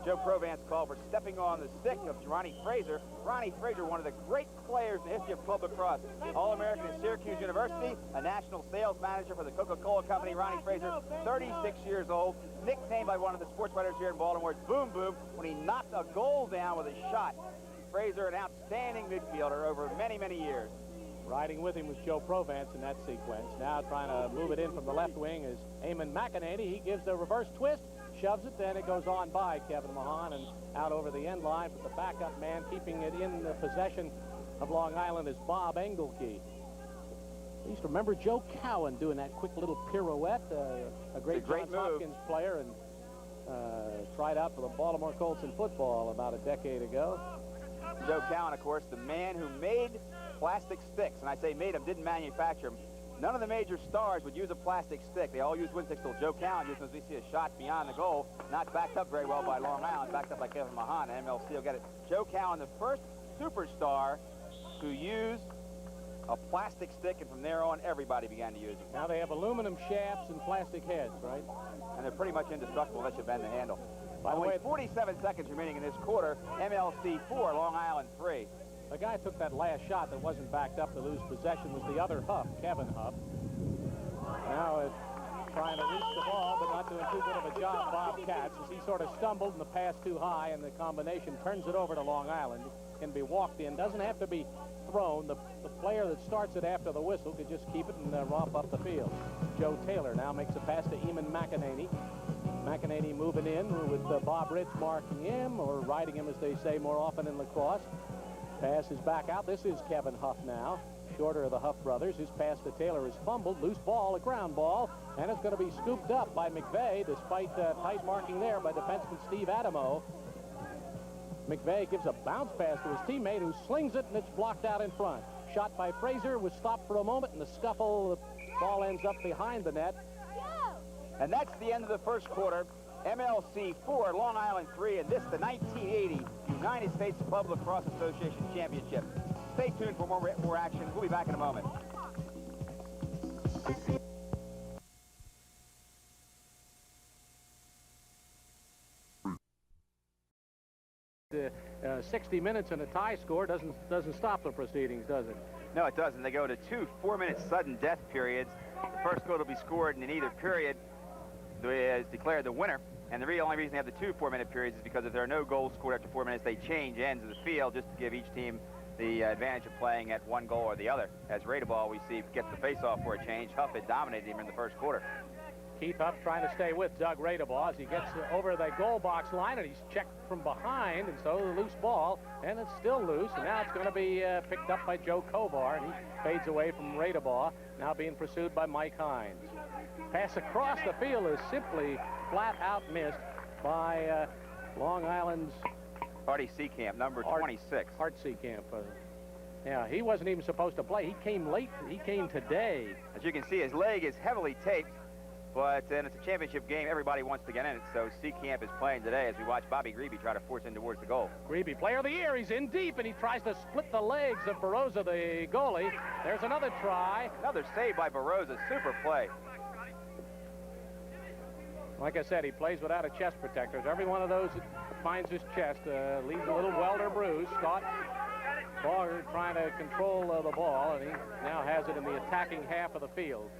Joe Provence called for stepping on the stick of Ronnie Fraser. Ronnie Fraser, one of the great players in the history of club lacrosse. All-American at Syracuse University, a national sales manager for the Coca-Cola Company. Ronnie Fraser, 36 years old, nicknamed by one of the sports writers here in Baltimore, Boom Boom, when he knocked a goal down with a shot. Fraser, an outstanding midfielder over many, many years. Riding with him was Joe Provence in that sequence. Now trying to move it in from the left wing is Eamon McEnany. He gives the reverse twist, shoves it, then it goes on by Kevin Mahan and out over the end line. But the backup man keeping it in the possession of Long Island is Bob Engelke. I used to remember Joe Cowan doing that quick little pirouette, a great Johns Hopkins player, and tried out for the Baltimore Colts in football about a decade ago. Joe Cowan, of course, the man who made plastic sticks, and I say made them, didn't manufacture them. None of the major stars would use a plastic stick. They all use wind sticks till Joe Cowan used them as we see a shot beyond the goal, not backed up very well by Long Island, backed up by Kevin Mahan, and MLC will get it. Joe Cowan, the first superstar to use a plastic stick, and from there on, everybody began to use it. Now they have aluminum shafts and plastic heads, right? And they're pretty much indestructible unless you bend the handle. By the way, 47 seconds remaining in this quarter. MLC 4, Long Island 3. The guy took that last shot that wasn't backed up to lose possession was the other Huff, Kevin Huff. Now it's trying to reach the ball, but not doing too good of a job, Bob Katz, as he sort of stumbled and the pass too high, and the combination turns it over to Long Island. It can be walked in, doesn't have to be thrown. The player that starts it after the whistle could just keep it and romp up the field. Joe Taylor now makes a pass to Eamon McEnany. second inning moving in with Bob Rich marking him, or riding him, as they say more often in lacrosse. Pass is back out. This is Kevin Huff now, shorter of the Huff brothers. His pass to Taylor is fumbled. Loose ball, a ground ball, and it's going to be scooped up by McVeigh, despite tight marking there by defenseman Steve Adamo. McVeigh gives a bounce pass to his teammate, who slings it, and it's blocked out in front. Shot by Fraser was stopped for a moment. In the scuffle, the ball ends up behind the net. And that's the end of the first quarter. MLC 4, Long Island 3, and this the 1980 United States Club Lacrosse Association Championship. Stay tuned for more action. We'll be back in a moment. 60 minutes and a tie score doesn't stop the proceedings, does it? No, it doesn't. They go to 2 4-minute sudden death periods. The first goal will be scored in either period is declared the winner. And the only reason they have the 2 4-minute periods is because if there are no goals scored after 4 minutes, they change ends of the field just to give each team the advantage of playing at one goal or the other. As Radeball, we see, gets the face-off for a change. Huff had dominated him in the first quarter. Keith Huff trying to stay with Doug Radeball as he gets over the goal box line, and he's checked from behind, and so the loose ball, and it's still loose, and now it's going to be picked up by Joe Kovar, and he fades away from Radeball, now being pursued by Mike Hines. Pass across the field is simply flat out missed by Long Island's Artie Seacamp, number 26. Art Seacamp. Yeah, he wasn't even supposed to play. He came late. He came today. As you can see, his leg is heavily taped, but then it's a championship game. Everybody wants to get in it, so Seacamp is playing today as we watch Bobby Grebe try to force in towards the goal. Grebe, player of the year. He's in deep, and he tries to split the legs of Baroza, the goalie. There's another try. Another save by Baroza. Super play. Like I said, he plays without a chest protector. Every one of those that finds his chest leaves a little welt or bruise. Scott Bogger trying to control the ball, and he now has it in the attacking half of the field.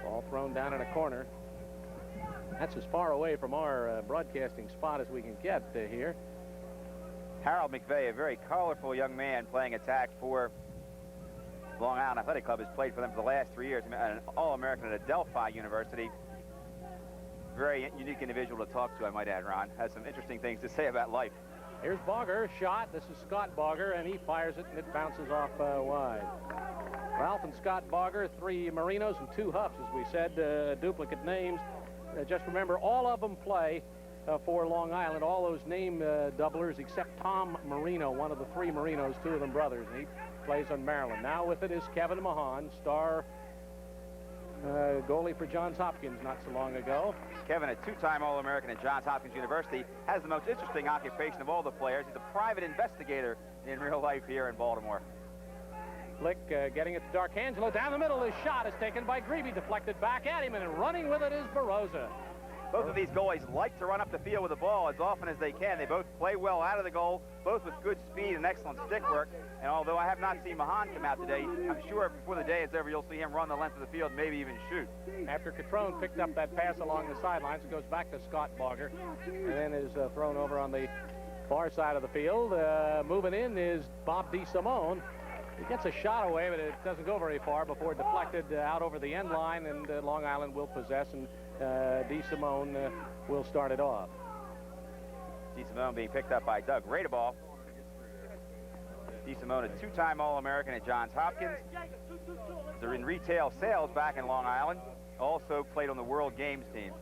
Ball thrown down in a corner. That's as far away from our broadcasting spot as we can get here. Harold McVeigh, a very colorful young man playing attack for Long Island Athletic Club, has played for them for the last 3 years, an All-American at Adelphi University. Very unique individual to talk to, I might add, Ron. Has some interesting things to say about life. Here's Bogger, shot. This is Scott Bogger, and he fires it, and it bounces off wide. Ralph and Scott Bogger, 3 Marinos and 2 Huffs, as we said, duplicate names. Just remember, all of them play for Long Island, all those name doublers except Tom Marino, one of the 3 Marinos, 2 of them brothers, and he plays on Maryland. Now with it is Kevin Mahan, star goalie for Johns Hopkins not so long ago. Kevin, a 2-time All-American at Johns Hopkins University, has the most interesting occupation of all the players. He's a private investigator in real life here in Baltimore. Flick getting it to Darkangelo. Down the middle, his shot is taken by Grebe, deflected back at him, and running with it is Baroza. Both of these goalies like to run up the field with the ball as often as they can. They both play well out of the goal, both with good speed and excellent stick work. And although I have not seen Mahan come out today, I'm sure before the day is over, you'll see him run the length of the field, maybe even shoot. After Catrone picked up that pass along the sidelines, it goes back to Scott Bogger, and then is thrown over on the far side of the field. Moving in is Bob DeSimone. He gets a shot away, but it doesn't go very far before deflected out over the end line, and Long Island will possess, and DeSimone will start it off. DeSimone being picked up by Doug Radeball. DeSimone, a 2-time All-American at Johns Hopkins. They're in retail sales back in Long Island. Also played on the World Games team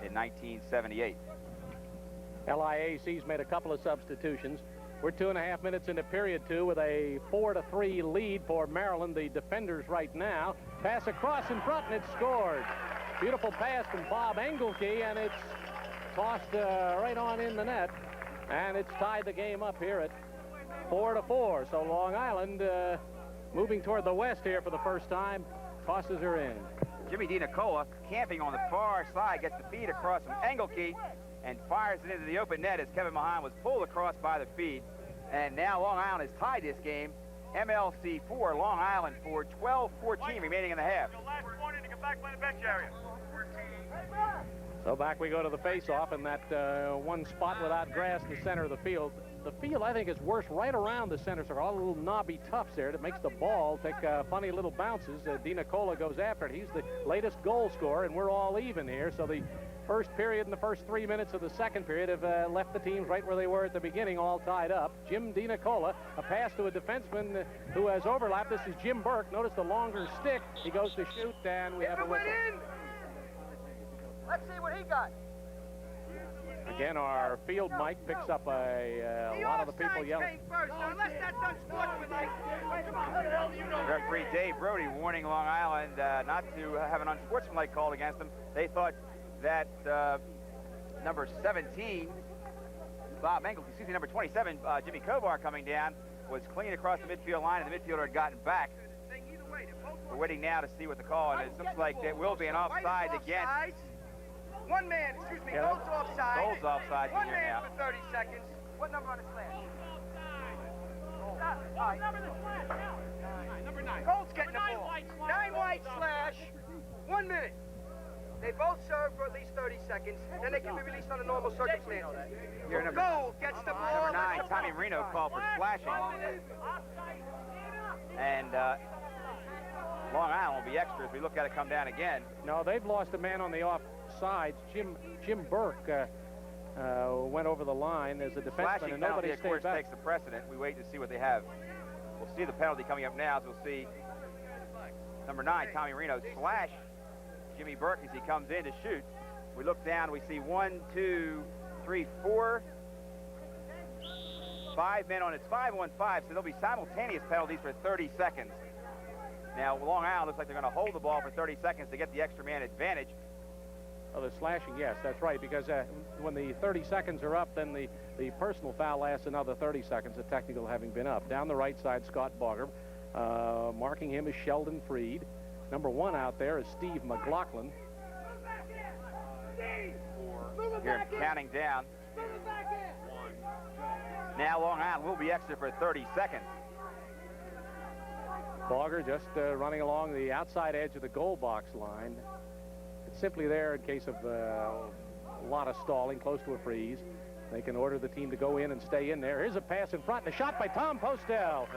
in 1978. LIAC's made a couple of substitutions. We're 2.5 minutes into period 2 with a 4-3 lead for Maryland, the defenders right now. Pass across in front, and it's scored. Beautiful pass from Bob Engelke, and it's tossed right on in the net. And it's tied the game up here at 4-4. So Long Island moving toward the west here for the first time. Tosses her in. Jimmy DiNicola camping on the far side, gets the feed across from Engelke and fires it into the open net as Kevin Mahan was pulled across by the feed. And now Long Island has tied this game. MLC 4, Long Island 4, 12-14 remaining in the half. So back we go to the face-off in that one spot without grass in the center of the field. the field, I think, is worse right around the center circle. All the little knobby tufts there that makes the ball take funny little bounces. DiNicola goes after it. He's the latest goal scorer, and we're all even here. So the first period and the first 3 minutes of the second period have left the teams right where they were at the beginning, all tied up. Jim DiNicola, a pass to a defenseman who has overlapped. This is Jim Burke. Notice the longer stick. He goes to shoot, and we have a whistle. Let's see what he got. Again, our field mic picks up a lot of the people yelling. Referee Dave Brody warning Long Island not to have an unsportsmanlike call against them. They thought that number 17, Bob Engel, excuse me, number 27, Jimmy Kovar coming down, was clean across the midfield line, and the midfielder had gotten back. We're waiting now to see what the call, and it looks like there will be an offside again. One man, excuse me, Gold's offside. Gold's offside One here man now. for 30 seconds. What number on the slash? Number 9. Gold's getting the ball. 9 white slash. 1 minute. They both serve for at least 30 seconds. Then they can be released under normal circumstances. Here, Gold gets the ball. Number 9, Tommy Marino called for slashing. And Long Island will be extra as we look at it come down again. No, they've lost a man on the offsides. Jim Burke went over the line as a defenseman, Slashing and penalty, nobody of stayed course, back. takes the precedent. We wait to see what they have. We'll see the penalty coming up now, as we'll see number 9, Tommy Marino, slash Jimmy Burke as he comes in to shoot. We look down, we see 1, 2, 3, 4, 5 men on it. It's 5-on-5, so there'll be simultaneous penalties for 30 seconds. Now, Long Island looks like they're going to hold the ball for 30 seconds to get the extra man advantage. Oh, the slashing, yes, that's right, because when the 30 seconds are up, then the personal foul lasts another 30 seconds, the technical having been up. Down the right side, Scott Bogger. Marking him is Sheldon Freed. Number 1 out there is Steve McLaughlin. Here, counting down. Now Long Island will be extra for 30 seconds. Bogger just running along the outside edge of the goal box line. It's simply there in case of a lot of stalling, close to a freeze. They can order the team to go in and stay in there. Here's a pass in front and a shot by Tom Postel.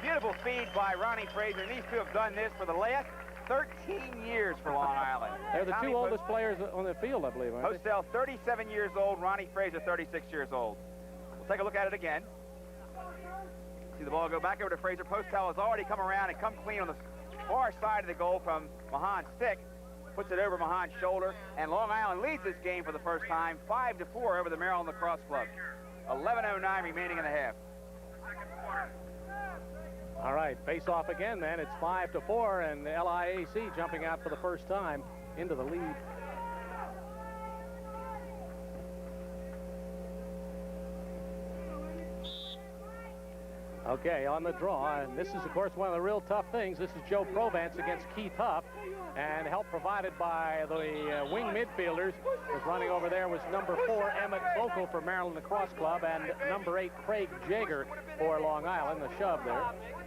Beautiful feed by Ronnie Fraser, and these two have done this for the last 13 years for Long Island. They're the two oldest players on the field, I believe, aren't they? Postel, 37 years old. Ronnie Fraser, 36 years old. We'll take a look at it again. See the ball go back over to Fraser. Postel has already come around and come clean on the far side of the goal from Mahan's stick. Puts it over Mahan's shoulder, and Long Island leads this game for the first time, 5-4 over the Maryland Lacrosse Club. 11:09 remaining in the half. All right, face off again then. It's 5-4, and the LIAC jumping out for the first time into the lead. Okay, on the draw, and this is, of course, one of the real tough things. This is Joe Provance against Keith Huff, and help provided by the wing midfielders. Was running over there was number 4, Emmett Vocal for Maryland Lacrosse Club, and number 8, Craig Jager for Long Island, the shove there.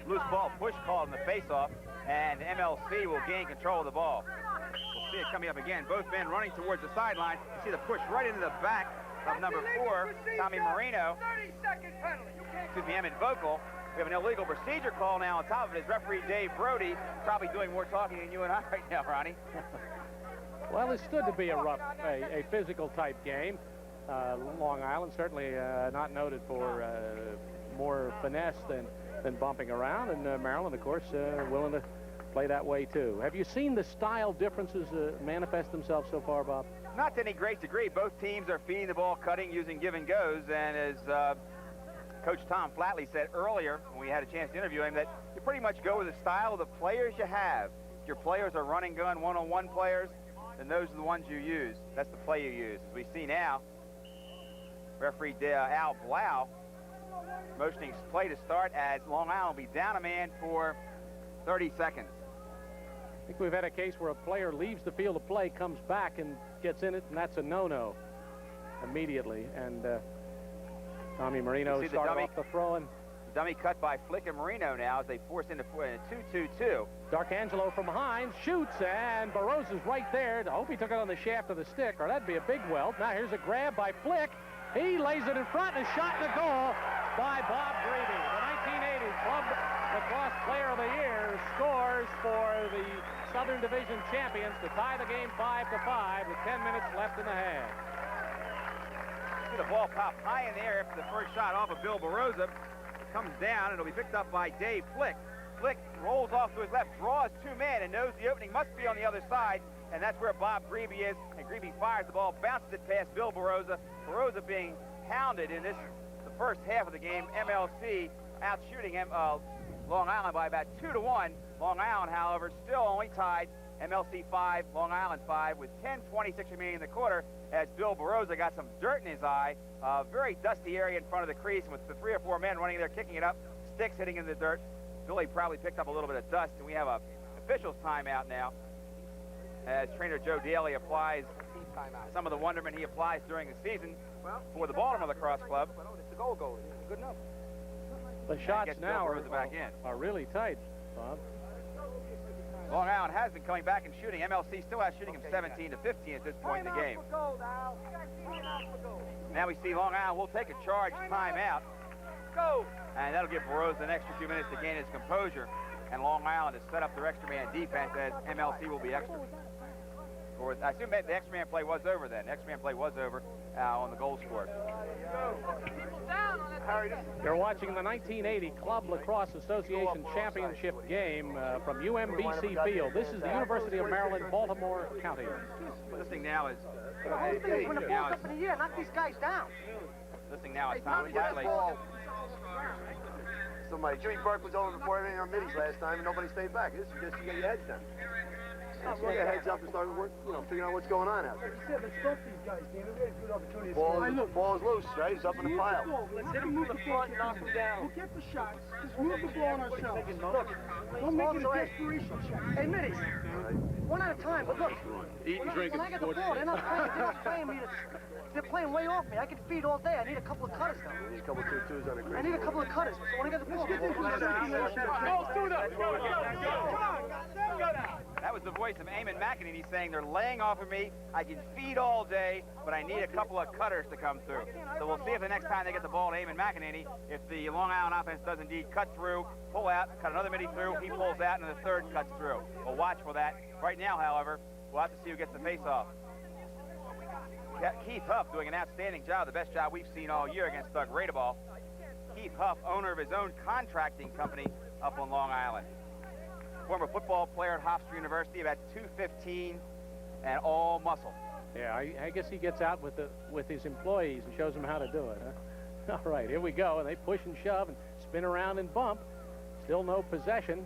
Loose ball push called in the face-off, and MLC will gain control of the ball. We'll see it coming up again. Both men running towards the sideline. You see the push right into the back of number 4, Tommy Marino. 30-second penalty. Excuse me, Emmett Vocal. We have an illegal procedure call now on top of it. His referee, Dave Brody, probably doing more talking than you and I right now, Ronnie. Well, it stood to be a physical type game. Long Island certainly not noted for more finesse than bumping around, and Maryland, of course, willing to play that way too. Have you seen the style differences manifest themselves so far, Bob? Not to any great degree. Both teams are feeding the ball, cutting, using give and goes, and as Coach Tom Flatley said earlier when we had a chance to interview him, that you pretty much go with the style of the players you have. If your players are running gun one-on-one players, then those are the ones you use. That's the play you use. As we see now, referee Al Blau motioning play to start as Long Island will be down a man for 30 seconds. I think we've had a case where a player leaves the field of play, comes back and gets in it, and that's a no-no immediately. And Tommy Marino started off the throw-in. Dummy cut by Flick and Marino now as they force into a 2-2-2. D'Arcangelo from behind shoots, and Barroza's right there. I hope he took it on the shaft of the stick, or that'd be a big welt. Now here's a grab by Flick, He lays it in front and a shot in the goal by Bob Greavy. The 1980 Club Lacrosse Player of the Year scores for the Southern Division champions to tie the game 5-5 with 10 minutes left in the half. See the ball pop high in the air after the first shot off of Bill Baroza. It comes down, and it'll be picked up by Dave Flick. Flick rolls off to his left, draws two men, and knows the opening must be on the other side, and that's where Bob Greavy is, and Greavy fires the ball, bounces it past Bill Baroza. Baroza being hounded in the first half of the game. MLC out shooting him, Long Island by about 2-1. Long Island, however, still only tied. MLC 5, Long Island 5, with 10:26 remaining in the quarter, as Bill Baroza got some dirt in his eye. Very dusty area in front of the crease, and with the 3 or 4 men running there, kicking it up, sticks hitting in the dirt. Billy probably picked up a little bit of dust, and we have a official's timeout now, as trainer Joe Daly applies some of the wonderment he applies during the season for the Baltimore Lacrosse Club. It's a goal goal. Good enough. The shots now are really tight, Bob. Long Island has been coming back and shooting. MLC still has shooting him 17-15 at this point in the game. Now we see Long Island will take a charge timeout. Go! And that'll give Baroza an extra 2 minutes to gain his composure. And Long Island has set up their extra man defense, as MLC will be extra. I assume that the extra man play was over then. Extra man play was over on the goal scored. You're watching the 1980 Club Lacrosse Association Championship game from UMBC Field. This is the University of Maryland, Baltimore County. Listening now is... When the ball's up in the air, knock these guys down. Listening now is Tom Flatley. Somebody, Jimmy Burke was over before everything on middies last time, and nobody stayed back. This is just to get your heads down. Get your heads up and start work, figuring out what's going on out there. Let's stop these guys, David. We had a good opportunity. Ball's loose, right? It's up in the pile. Let's hit him move the front and knock him down. We'll get the shots. Just move the ball on ourselves. Look, don't make it a desperation shot. Hey, middies. One at a time, but look. When I get the ball, they're not playing me. They're playing way off me. I can feed all day. I need a couple of cutters, though. You need a couple of 2-2s on the crease. I need a couple of cutters. So when I get the ball, That was the voice of Eamon McEnany saying they're laying off of me. I can feed all day, but I need a couple of cutters to come through. So we'll see if the next time they get the ball to Eamon McEnany, if the Long Island offense does indeed cut through, pull out, cut another midi through, he pulls out, and the third cuts through. We'll watch for that. Right now, however, we'll have to see who gets the face-off. Keith Huff doing an outstanding job, the best job we've seen all year against Doug Radeball. Keith Huff, owner of his own contracting company up on Long Island. Former football player at Hofstra University, about 215 and all muscle. Yeah, I guess he gets out with his employees and shows them how to do it, huh? All right, here we go, and they push and shove and spin around and bump. Still no possession.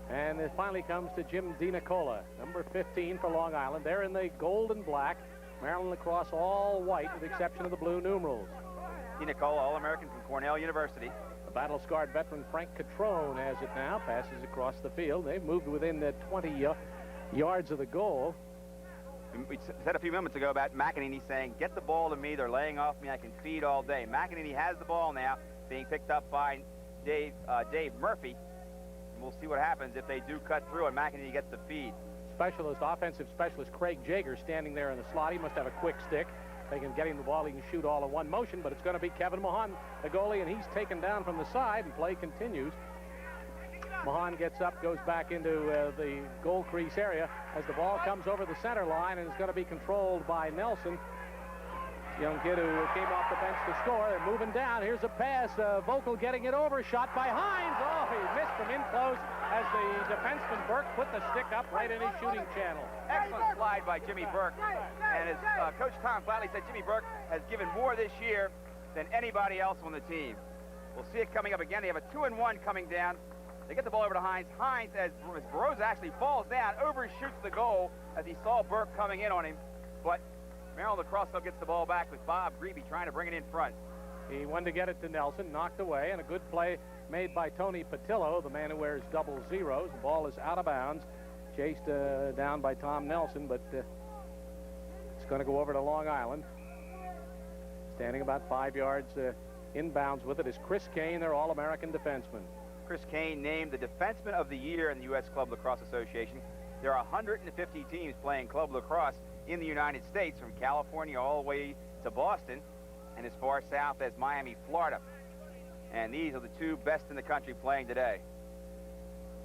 And it finally comes to Jim DiNicola, number 15 for Long Island. They're in the gold and black. Maryland Lacrosse all white with the exception of the blue numerals. DiNicola, All-American from Cornell University. The battle-scarred veteran Frank Catrone has it now, passes across the field. They've moved within 20 yards of the goal. We said a few moments ago about McEnany saying, get the ball to me, they're laying off me, I can feed all day. McEnany has the ball now, being picked up by Dave Murphy. And we'll see what happens if they do cut through and McEnany gets the feed. Offensive specialist Craig Jager standing there in the slot. He must have a quick stick. They can get him the ball. He can shoot all in one motion, but it's going to be Kevin Mahan, the goalie, and he's taken down from the side, and play continues. Mahan gets up, goes back into the goal crease area as the ball comes over the center line, and it's going to be controlled by Nelson. Young kid who came off the bench to score. They're moving down. Here's a pass. Vogel getting it over. Shot by Hines. Oh, he missed from in close as the defenseman Burke put the stick up right in his shooting channel. Excellent slide by Jimmy Burke. And as Coach Tom Flatley said, Jimmy Burke has given more this year than anybody else on the team. We'll see it coming up again. They have a 2-and-1 coming down. They get the ball over to Hines. Hines, as Baroza actually falls down, overshoots the goal as he saw Burke coming in on him. But Maryland Lacrosse Club gets the ball back with Bob Greavy trying to bring it in front. He wanted to get it to Nelson, knocked away, and a good play made by Tony Patillo, the man who wears double zeros. The ball is out of bounds, chased down by Tom Nelson, but it's going to go over to Long Island. Standing about 5 yards inbounds with it is Chris Kane, their All-American defenseman. Chris Kane named the Defenseman of the Year in the U.S. Club Lacrosse Association. There are 150 teams playing club lacrosse in the United States, from California all the way to Boston. and as far south as Miami, Florida. And these are the two best in the country playing today.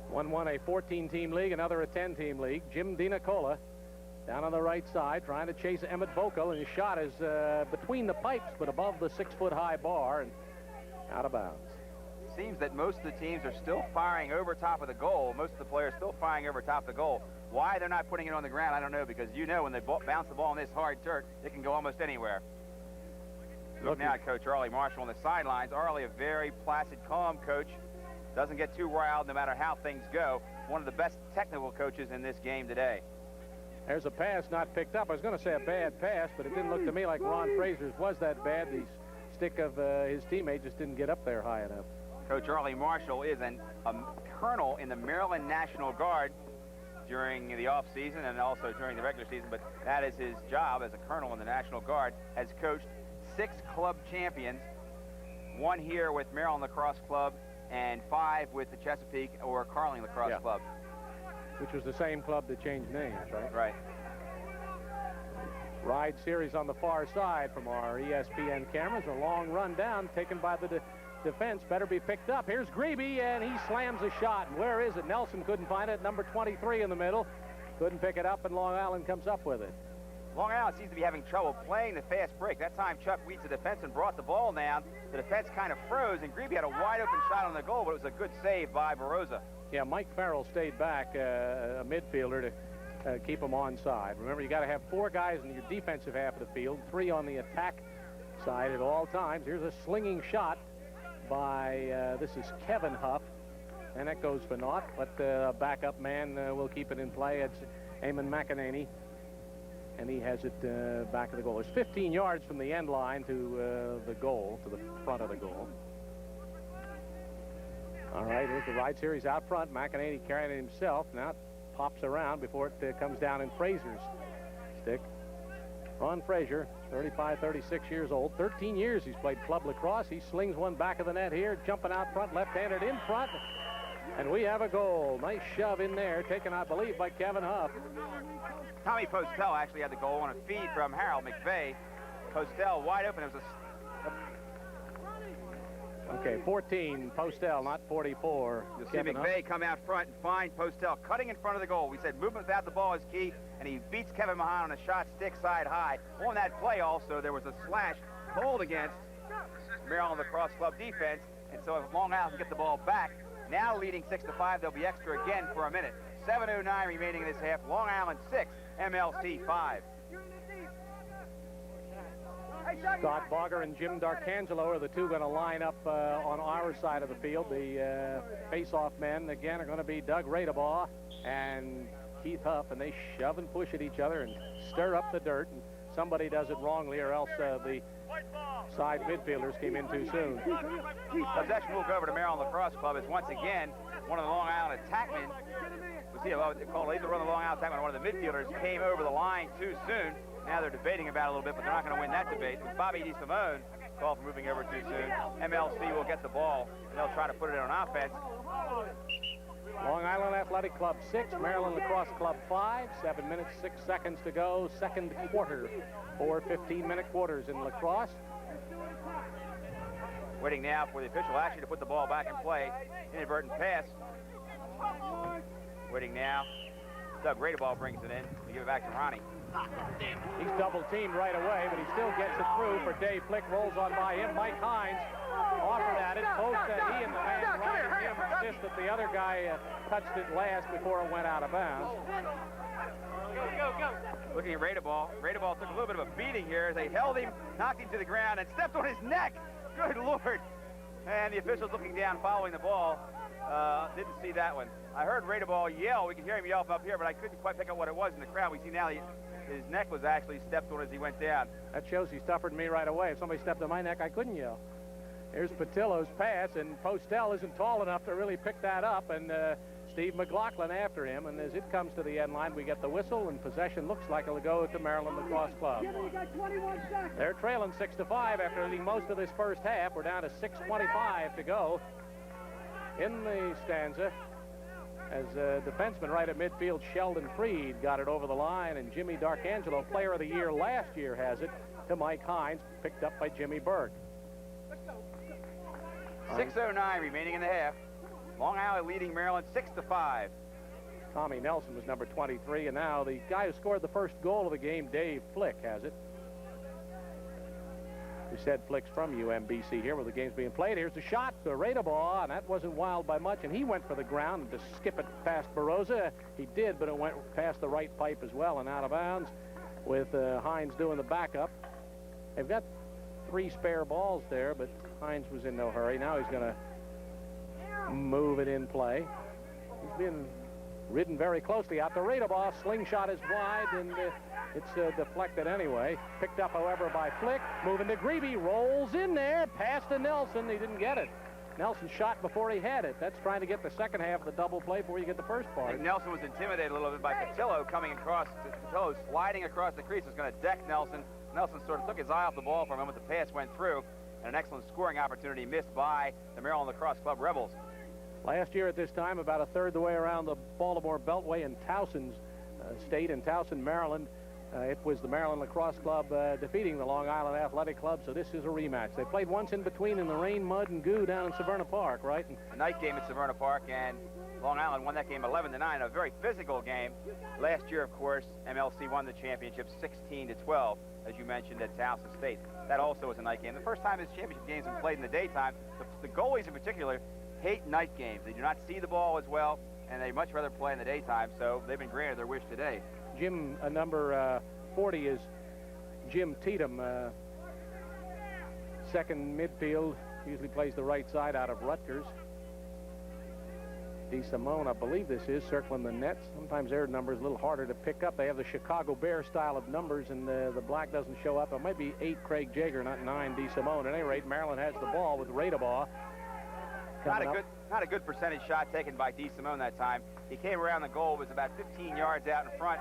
One won a 14-team league, another a 10-team league. Jim DiNicola down on the right side trying to chase Emmett Bokel, and his shot is between the pipes but above the 6-foot-high bar and out of bounds. Seems that most of the teams are still firing over top of the goal. Most of the players still firing over top of the goal. Why they're not putting it on the ground, I don't know, because you know when they bounce the ball on this hard dirt, it can go almost anywhere. Look now at Coach Arlie Marshall on the sidelines. Arlie, a very placid, calm coach. Doesn't get too riled no matter how things go. One of the best technical coaches in this game today. There's a pass not picked up. I was going to say a bad pass, but it didn't look to me like Ron Fraser's was that bad. The stick of his teammate just didn't get up there high enough. Coach Arlie Marshall is a colonel in the Maryland National Guard during the off-season and also during the regular season, but that is his job as a colonel in the National Guard. Has coached 6 club champions, 1 here with Maryland Lacrosse Club and 5 with the Chesapeake or Carling Lacrosse Club. Which was the same club that changed names, right? Right. Ride series on the far side from our ESPN cameras. A long run down taken by the defense. Better be picked up. Here's Grebe, and he slams a shot. And where is it? Nelson couldn't find it. Number 23 in the middle. Couldn't pick it up, and Long Island comes up with it. Long Island seems to be having trouble playing the fast break. That time Chuck Wheats, the defenseman, brought the ball down. The defense kind of froze, and Grebe had a wide-open shot on the goal, but it was a good save by Baroza. Yeah, Mike Farrell stayed back, a midfielder, to keep him onside. Remember, you got to have 4 guys in your defensive half of the field, 3 on the attack side at all times. Here's a slinging shot by, this is Kevin Huff, and that goes for naught, but the backup man will keep it in play. It's Eamon McEnany, and he has it back of the goal. It's 15 yards from the end line to the goal, to the front of the goal. All right, here's the ride series out front. McEnany carrying it himself. Now it pops around before it comes down in Fraser's stick. Ron Fraser, 35, 36 years old. 13 years he's played club lacrosse. He slings one back of the net here, jumping out front, left-handed in front. And we have a goal. Nice shove in there, taken, I believe, by Kevin Huff. Tommy Postel actually had the goal on a feed from Harold McVeigh. Postel wide open. It was Okay, 14, Postel, not 44. You'll see McVeigh come out front and find Postel cutting in front of the goal. We said movement without the ball is key, and he beats Kevin Mahan on a shot stick side high. On that play also, there was a slash pulled against Maryland Lacrosse Club defense, and so if Long Island can get the ball back, now leading 6-5, they'll be extra again for a minute. 7:09 remaining in this half. Long Island 6, MLC 5. Scott Bogger and Jim D'Arcangelo are the two going to line up on our side of the field. The face-off men, again, are going to be Doug Radebaugh and Keith Huff, and they shove and push at each other and stir up the dirt, and somebody does it wrongly, or else the side midfielders came in too soon. Possession will go over to Maryland Lacrosse Club as once again one of the Long Island attackmen, called either one of the Long Island attackmen or one of the midfielders, came over the line too soon. Now they're debating about it a little bit, but they're not going to win that debate. With Bobby DeSimone called for moving over too soon, MLC will get the ball, and they'll try to put it on offense. Long Island Athletic Club 6, Maryland Lacrosse Club 5, 7 minutes, 6 seconds to go, second quarter, 4 15-minute quarters in lacrosse. Waiting now for the official actually to put the ball back in play. Inadvertent pass. Waiting now. Doug Radebaugh brings it in to give it back to Ronnie. He's double-teamed right away, but he still gets it through for Dave Flick. Rolls on by him. Mike Hines offered at it. Both he and the man right him insist that the other guy touched it last before it went out of bounds. Looking at Radebaugh. Radebaugh took a little bit of a beating here. They held him, knocked him to the ground, and stepped on his neck. Good Lord. And the officials looking down following the ball. Didn't see that one. I heard Radebaugh yell. We could hear him yell from up here, but I couldn't quite pick up what it was in the crowd. We see now his neck was actually stepped on as he went down. That shows he's tougher than me right away. If somebody stepped on my neck, I couldn't yell. Here's Patillo's pass, and Postel isn't tall enough to really pick that up, and Steve McLaughlin after him. And as it comes to the end line, we get the whistle, and possession looks like it'll go to Maryland Lacrosse Club. They're trailing 6-5 after leading most of this first half. We're down to 6:25 to go in the stanza. as a defenseman right at midfield. Sheldon Freed got it over the line, and Jimmy D'Arcangelo, Player of the Year last year, has it to Mike Hines, picked up by Jimmy Burke. 6:09 remaining in the half. Long Island leading Maryland 6-5. Tommy Nelson was number 23, and now the guy who scored the first goal of the game, Dave Flick, has it. We said Flick's from UMBC here where the game's being played. Here's the shot to Radebaugh, and that wasn't wild by much, and he went for the ground and to skip it past Barossa. He did, but it went past the right pipe as well and out of bounds with Hines doing the backup. They've got 3 spare balls there, but Hines was in no hurry. Now he's going to move it in play. He's been ridden very closely out to Radebaugh. Slingshot is wide, and it's deflected anyway. Picked up, however, by Flick. Moving to Grebe. Rolls in there. Pass to Nelson. He didn't get it. Nelson shot before he had it. That's trying to get the second half of the double play before you get the first part. I think Nelson was intimidated a little bit by Patillo coming across. Patillo sliding across the crease was going to deck Nelson. Nelson sort of took his eye off the ball for a moment. The pass went through, and an excellent scoring opportunity missed by the Maryland Lacrosse Club Rebels. Last year at this time, about a third the way around the Baltimore Beltway in Towson State in Towson, Maryland, it was the Maryland Lacrosse Club defeating the Long Island Athletic Club, so this is a rematch. They played once in between in the rain, mud, and goo down in Severna Park, right? A night game at Severna Park, and Long Island won that game 11-9, a very physical game. Last year, of course, MLC won the championship 16-12, as you mentioned, at Towson State. That also was a night game. The first time this championship game's been played in the daytime, the goalies in particular hate night games. They do not see the ball as well, and they much rather play in the daytime, so they've been granted their wish today. Jim, number 40 is Jim Tatum, second midfield, usually plays the right side out of Rutgers. DeSimone, I believe this is, circling the nets. Sometimes their number is a little harder to pick up. They have the Chicago Bear style of numbers, and the black doesn't show up. It might be 8 Craig Jager, not 9 DeSimone. At any rate, Maryland has the ball with Radebaugh. Not a good percentage shot taken by DeSimone that time. He came around the goal, was about 15 yards out in front,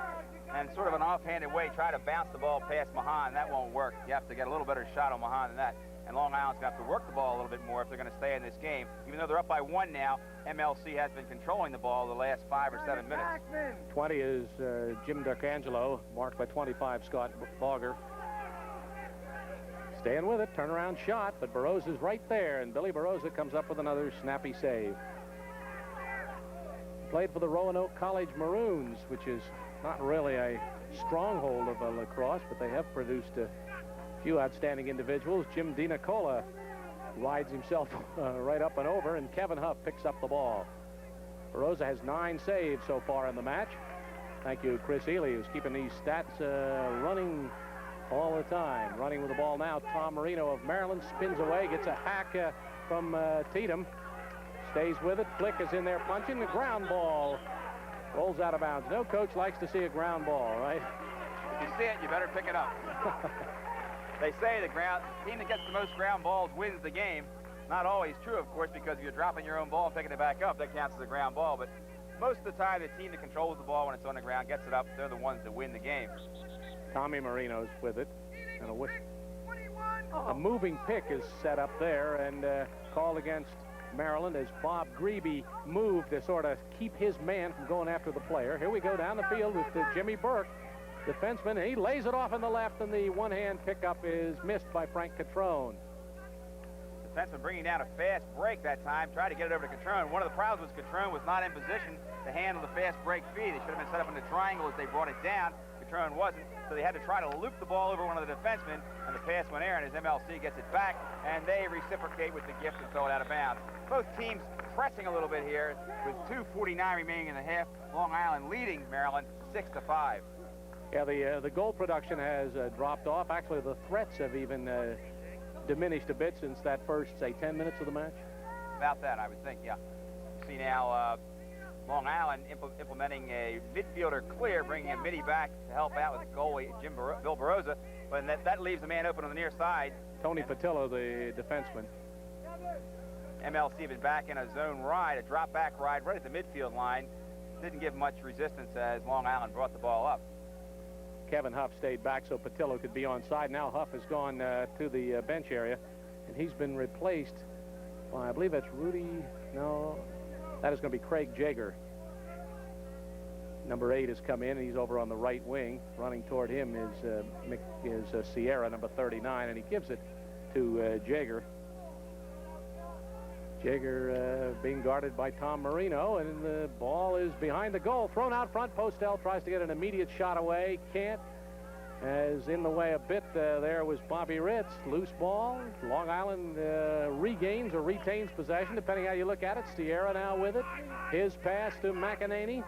and sort of an offhanded way, try to bounce the ball past Mahan. That won't work. You have to get a little better shot on Mahan than that. And Long Island's going to have to work the ball a little bit more if they're going to stay in this game. Even though they're up by 1 now, MLC has been controlling the ball the last 5 or 7 minutes. 20 is Jim D'Arcangelo, marked by 25 Scott Bogger. Staying with it, turnaround shot, but Barossa's right there, and Billy Barossa comes up with another snappy save. Played for the Roanoke College Maroons, which is not really a stronghold of lacrosse, but they have produced a few outstanding individuals. Jim DiNicola rides himself right up and over, and Kevin Huff picks up the ball. Barossa has 9 saves so far in the match. Thank you, Chris Ely, who's keeping these stats running all the time. Running with the ball now, Tom Marino of Maryland spins away, gets a hack from Tatum. Stays with it. Flick is in there punching. The ground ball rolls out of bounds. No coach likes to see a ground ball, right? If you see it, you better pick it up. They say the team that gets the most ground balls wins the game. Not always true, of course, because if you're dropping your own ball and picking it back up, that counts as a ground ball. But most of the time, the team that controls the ball when it's on the ground, gets it up, they're the ones that win the game. Tommy Marino's with it. And a moving pick is set up there and called against Maryland as Bob Grebe moved to sort of keep his man from going after the player. Here we go down the field with Jimmy Burke, defenseman. He lays it off in the left, and the one-hand pickup is missed by Frank Catrone. Defenseman bringing down a fast break that time, tried to get it over to Catrone. One of the problems was Catrone was not in position to handle the fast break feed. It should have been set up in a triangle as they brought it down. Catrone wasn't, so they had to try to loop the ball over one of the defensemen, and the pass went air, and as MLC gets it back, and they reciprocate with the gift and throw it out of bounds. Both teams pressing a little bit here with 2:49 remaining in the half. Long Island leading Maryland 6-5. Yeah, the goal production has dropped off. Actually, the threats have even diminished a bit since that first, say, 10 minutes of the match. About that, I would think, yeah. You see now Long Island implementing a midfielder clear, bringing a midi back to help out with goalie Bill Barossa, but that leaves the man open on the near side. Tony Patillo, the defenseman. MLC had been back in a zone ride, a drop-back ride right at the midfield line. Didn't give much resistance as Long Island brought the ball up. Kevin Huff stayed back so Patillo could be on side. Now Huff has gone to the bench area, and he's been replaced by, I believe that's Rudy, no, that is going to be Craig Jager. Number 8 has come in, and he's over on the right wing. Running toward him is Sierra, number 39, and he gives it to Jaeger. Jaeger being guarded by Tom Marino, and the ball is behind the goal. Thrown out front. Postel tries to get an immediate shot away. Can't. As in the way a bit there was Bobby Ritz. Loose ball. Long Island regains or retains possession, depending how you look at it. Sierra now with it. His pass to McEnany.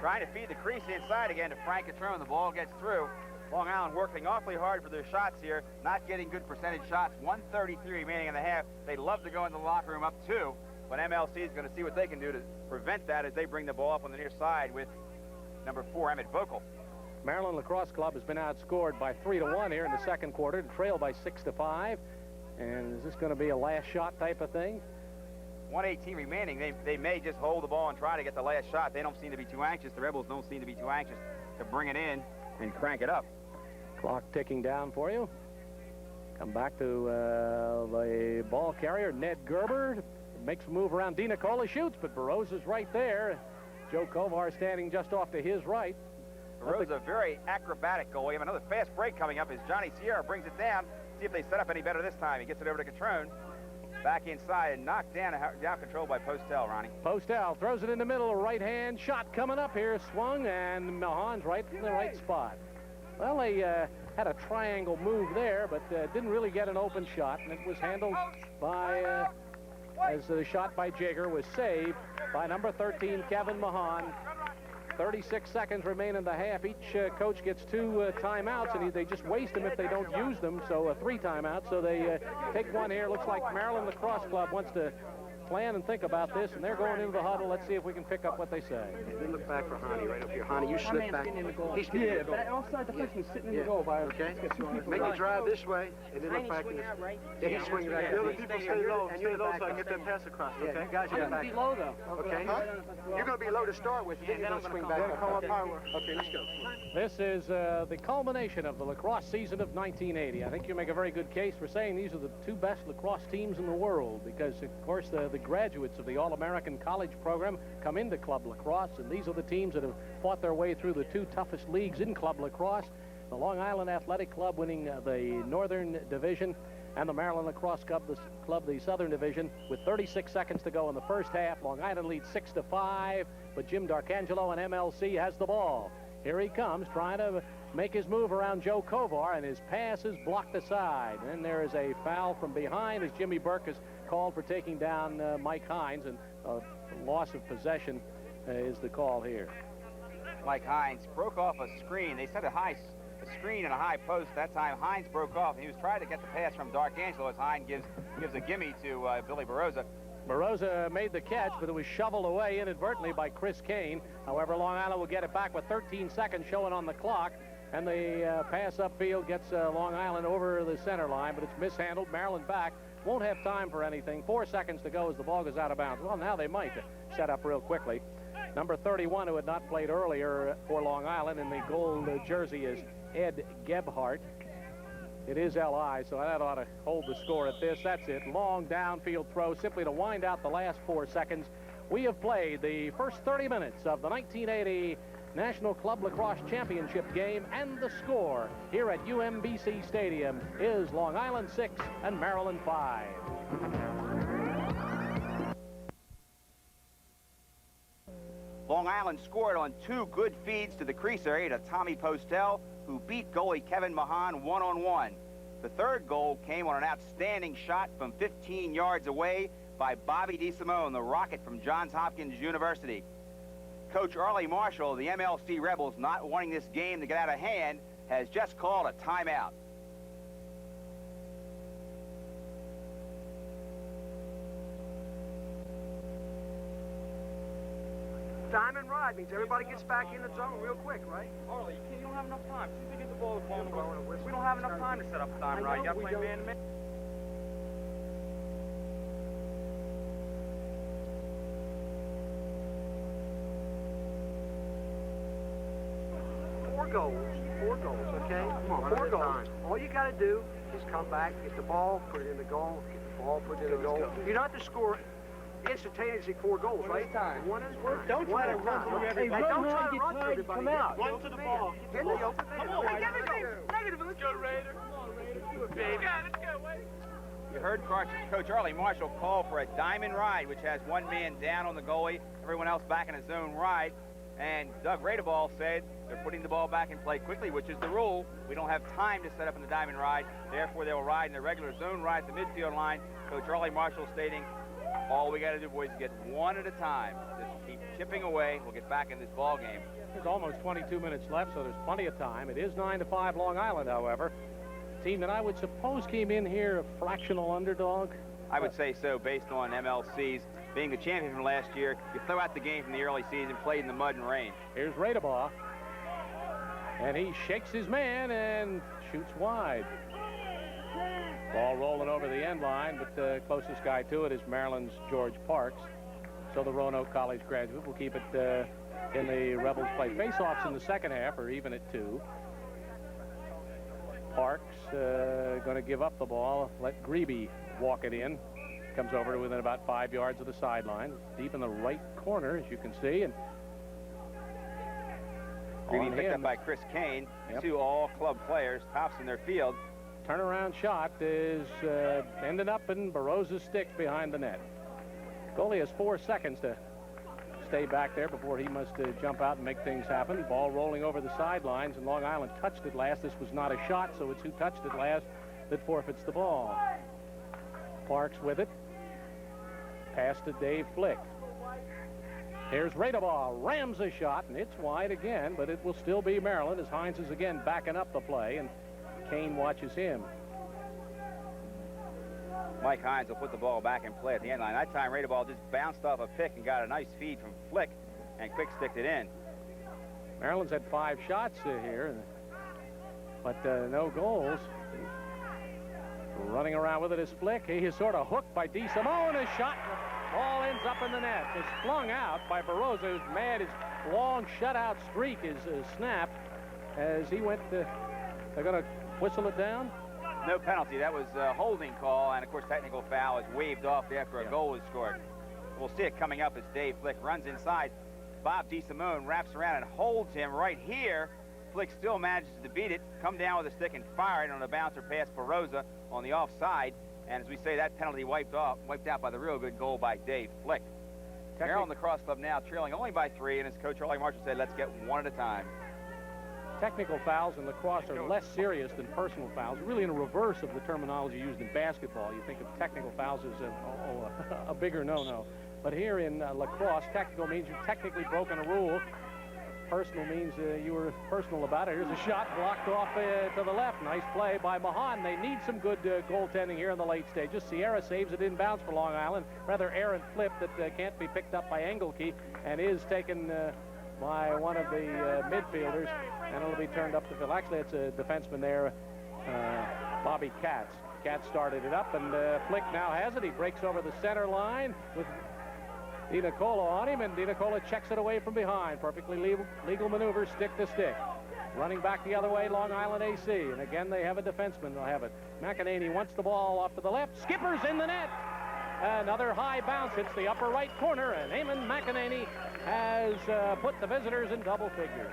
Trying to feed the crease inside again to Frank Catrone. The ball gets through. Long Island working awfully hard for their shots here. Not getting good percentage shots. 1:33 remaining in the half. They'd love to go into the locker room up 2, but MLC is going to see what they can do to prevent that as they bring the ball up on the near side with number 4, Emmett Vocal. Maryland Lacrosse Club has been outscored by 3-1 here in the second quarter to trail by 6-5. And is this going to be a last shot type of thing? 1:18 remaining. They may just hold the ball and try to get the last shot. They don't seem to be too anxious. The Rebels don't seem to be too anxious to bring it in and crank it up. Clock ticking down for you. Come back to the ball carrier, Ned Gerber. Makes a move around. Di Nicola shoots, but Barroza's right there. Joe Kovar standing just off to his right. Barroza, very acrobatic goalie. We have another fast break coming up as Johnny Sierra brings it down. See if they set up any better this time. He gets it over to Catrone. Back inside and knocked down control by Postel, Ronnie. Postel throws it in the middle. Right hand shot coming up here. Swung, and Mahan's right in the right spot. Well, they had a triangle move there, but didn't really get an open shot, and it was handled by, as the shot by Jaeger was saved by number 13, Kevin Mahan. 36 seconds remain in the half. Each coach gets 2 timeouts, and they just waste them if they don't use them, so 3 timeouts. So they take one here. Looks like Maryland Lacrosse Club wants to plan and think about this, and they're going into the huddle. Let's see if we can pick up what they say. Then look back for Hani right up here. Hani, you slip back. He's sitting in the goal. Outside the person sitting in the goal. Okay. Make the drive this way, and then look back. Yeah, he's swinging right there. The other people stay low so I can get that pass across, okay? Guys, you're back. Be low, though. Okay. You're going to be low to start with, and then you're going to swing back. Okay, let's go. This is the culmination of the lacrosse season of 1980. I think you make a very good case for saying these are the 2 best lacrosse teams in the world because, of course, the graduates of the All-American College program come into club lacrosse, and these are the teams that have fought their way through the 2 toughest leagues in club lacrosse. The Long Island Athletic Club winning the Northern Division, and the Maryland Lacrosse Club, the Southern Division, with 36 seconds to go in the first half. Long Island leads 6-5, but Jim D'Arcangelo and MLC has the ball. Here he comes, trying to make his move around Joe Kovar, and his pass is blocked aside. And there is a foul from behind as Jimmy Burke is called for taking down Mike Hines, and loss of possession is the call here. Mike Hines broke off a screen. They set a screen and a high post. That time Hines broke off, and he was trying to get the pass from D'Arcangelo as Hines gives a gimme to Billy Barroza. Barroza made the catch, but it was shoveled away inadvertently by Chris Kane. However, Long Island will get it back with 13 seconds showing on the clock, and the pass upfield gets Long Island over the center line, but it's mishandled. Maryland back. Won't have time for anything. 4 seconds to go as the ball goes out of bounds. Well, now they might set up real quickly. Number 31, who had not played earlier for Long Island in the gold jersey, is Ed Gebhardt. It is LI, so that ought to hold the score at this. That's it. Long downfield throw, simply to wind out the last 4 seconds. We have played the first 30 minutes of the 1980 National Club Lacrosse Championship game, and the score here at UMBC Stadium is Long Island 6 and Maryland 5. Long Island scored on 2 good feeds to the crease area to Tommy Postel, who beat goalie Kevin Mahan 1-on-1. The 3rd goal came on an outstanding shot from 15 yards away by Bobby DeSimone, the Rocket from Johns Hopkins University. Coach Arlie Marshall of the MLC Rebels, not wanting this game to get out of hand, has just called a timeout. Diamond ride means everybody gets back in the zone real quick, right? Arlie, you don't have enough time. Since we get the ball, we don't have enough time to set up a diamond ride. You got to play man-to-man. Four goals, okay? Come on, 4 goals. All you got to do is come back, get the ball, put it in the goal, get the ball, put it in the goal. You don't have to score instantaneously 4 goals, right? One at a time. Don't try to run through everybody. Hey, don't try to run through everybody. Come out. Run to the ball. Get the open man. Hey, get it. Negative. Let's go, Raider. Let's go, Wade. You heard Coach Charlie Marshall call for a diamond ride, which has one man down on the goalie, everyone else back in his zone ride. And Doug Radeball said they're putting the ball back in play quickly, which is the rule. We don't have time to set up in the diamond ride. Therefore, they will ride in the regular zone ride at the midfield line. Coach Charlie Marshall stating, all we got to do, boys, is get one at a time. Just keep chipping away. We'll get back in this ball game. There's almost 22 minutes left, so there's plenty of time. It is 9-5 Long Island, however. A team that I would suppose came in here a fractional underdog. I would say so, based on MLC's being the champion from last year. You throw out the game from the early season, played in the mud and rain. Here's Radebaugh. And he shakes his man and shoots wide. Ball rolling over the end line, but the closest guy to it is Maryland's George Parks. So the Roanoke College graduate will keep it in the Rebels play. Face-offs in the second half are even at 2. Parks going to give up the ball, let Grebe walk it in. Comes over to within about 5 yards of the sideline. Deep in the right corner, as you can see. And Grebe picked up by Chris Kane. Yep. 2 all-club players, tops in their field. Turnaround shot is ending up in Barroza's stick behind the net. Goalie has 4 seconds to stay back there before he must jump out and make things happen. Ball rolling over the sidelines, and Long Island touched it last. This was not a shot, so it's who touched it last that forfeits the ball. Parks with it. Pass to Dave Flick. Here's Radebaugh, rams a shot, and it's wide again, but it will still be Maryland as Hines is again backing up the play, and Kane watches him. Mike Hines will put the ball back in play at the end line. That time, Radebaugh just bounced off a pick and got a nice feed from Flick and quick sticked it in. Maryland's had 5 shots here, but no goals. Running around with it is Flick. He is sort of hooked by DeSimone. A shot. Ball ends up in the net. It's flung out by Barroza, who's mad. His long shutout streak is snapped as he went to... They're going to whistle it down? No penalty. That was a holding call, and, of course, technical foul is waved off after a goal is scored. We'll see it coming up as Dave Flick runs inside. Bob DeSimone wraps around and holds him right here. Flick still manages to beat it, come down with a stick and fire it on a bouncer past Barroza on the offside. And as we say, that penalty wiped out by the real good goal by Dave Flick. Maryland Lacrosse Club now trailing only by 3, and as Coach Charlie Marshall said, let's get one at a time. Technical fouls in lacrosse are less serious than personal fouls, really in a reverse of the terminology used in basketball. You think of technical fouls as a bigger no-no. But here in lacrosse, technical means you've technically broken a rule. Personal means you were personal about it. Here's a shot blocked off to the left. Nice play by Mahan. They need some good goaltending here in the late stages. Sierra saves it inbounds for Long Island. Rather errant flip that can't be picked up by Engelke and is taken by one of the midfielders, and it'll be turned up to Phil. Actually, it's a defenseman there, Bobby Katz. Katz started it up, and Flick now has it. He breaks over the center line with DiNicola on him, and DiNicola checks it away from behind. Perfectly legal maneuver, stick to stick. Running back the other way, Long Island AC, and again they have a defenseman. They'll have it. McEnany wants the ball off to the left. Skipper's in the net. Another high bounce hits the upper right corner, and Eamon McEnany has put the visitors in double figures.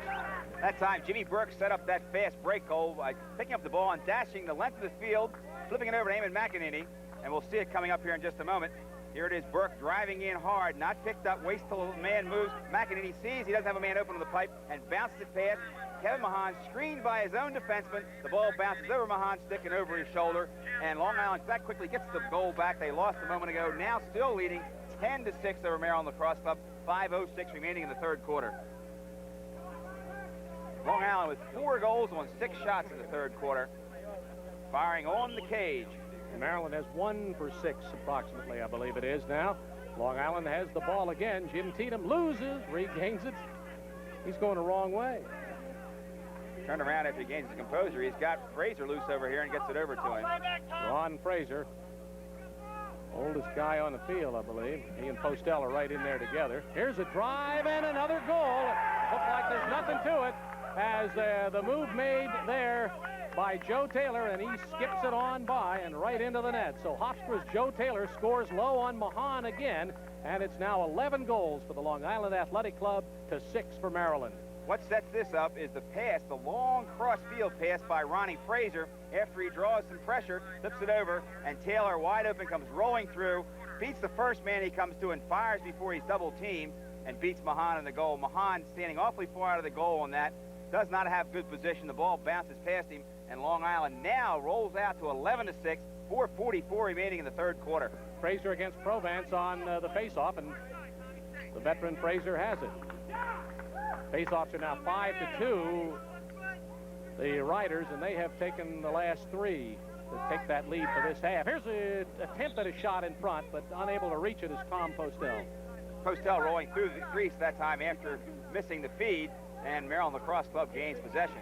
That time, Jimmy Burke set up that fast break goal by picking up the ball and dashing the length of the field, flipping it over to Eamon McEnany, and we'll see it coming up here in just a moment. Here it is, Burke driving in hard, not picked up, waits till the man moves. McEnany sees he doesn't have a man open to the pipe and bounces it past Kevin Mahan, screened by his own defenseman. The ball bounces over Mahan's stick and over his shoulder, and Long Island that quickly gets the goal back. They lost a moment ago, now still leading 10-6 over Maryland Lacrosse Club. 5:06 remaining in the third quarter. Long Island with 4 goals on 6 shots in the third quarter, firing on the cage. Maryland has 1 for 6 approximately, I believe it is now. Long Island has the ball again. Jim Tatum loses, regains it. He's going the wrong way. Turned around after he gains his composure. He's got Fraser loose over here and gets it over to him. Ron Fraser, oldest guy on the field, I believe. He and Postel are right in there together. Here's a drive and another goal. Looks like there's nothing to it. as the move made there by Joe Taylor, and he skips it on by and right into the net. So Hofstra's Joe Taylor scores low on Mahan again, and it's now 11 goals for the Long Island Athletic Club to 6 for Maryland. What sets this up is the pass, the long cross-field pass by Ronnie Fraser. After he draws some pressure, flips it over, and Taylor, wide open, comes rolling through, beats the first man he comes to and fires before he's double-teamed, and beats Mahan in the goal. Mahan standing awfully far out of the goal on that, does not have good position. The ball bounces past him, and Long Island now rolls out to 11-6, 4:44 remaining in the third quarter. Fraser against Provence on the face-off, and the veteran Fraser has it. Face-offs are now 5-2. The Riders, and they have taken the last 3 to take that lead for this half. Here's an attempt at a shot in front, but unable to reach it is Tom Postel. Postel rolling through the crease that time after missing the feed, and Maryland Lacrosse Club gains possession.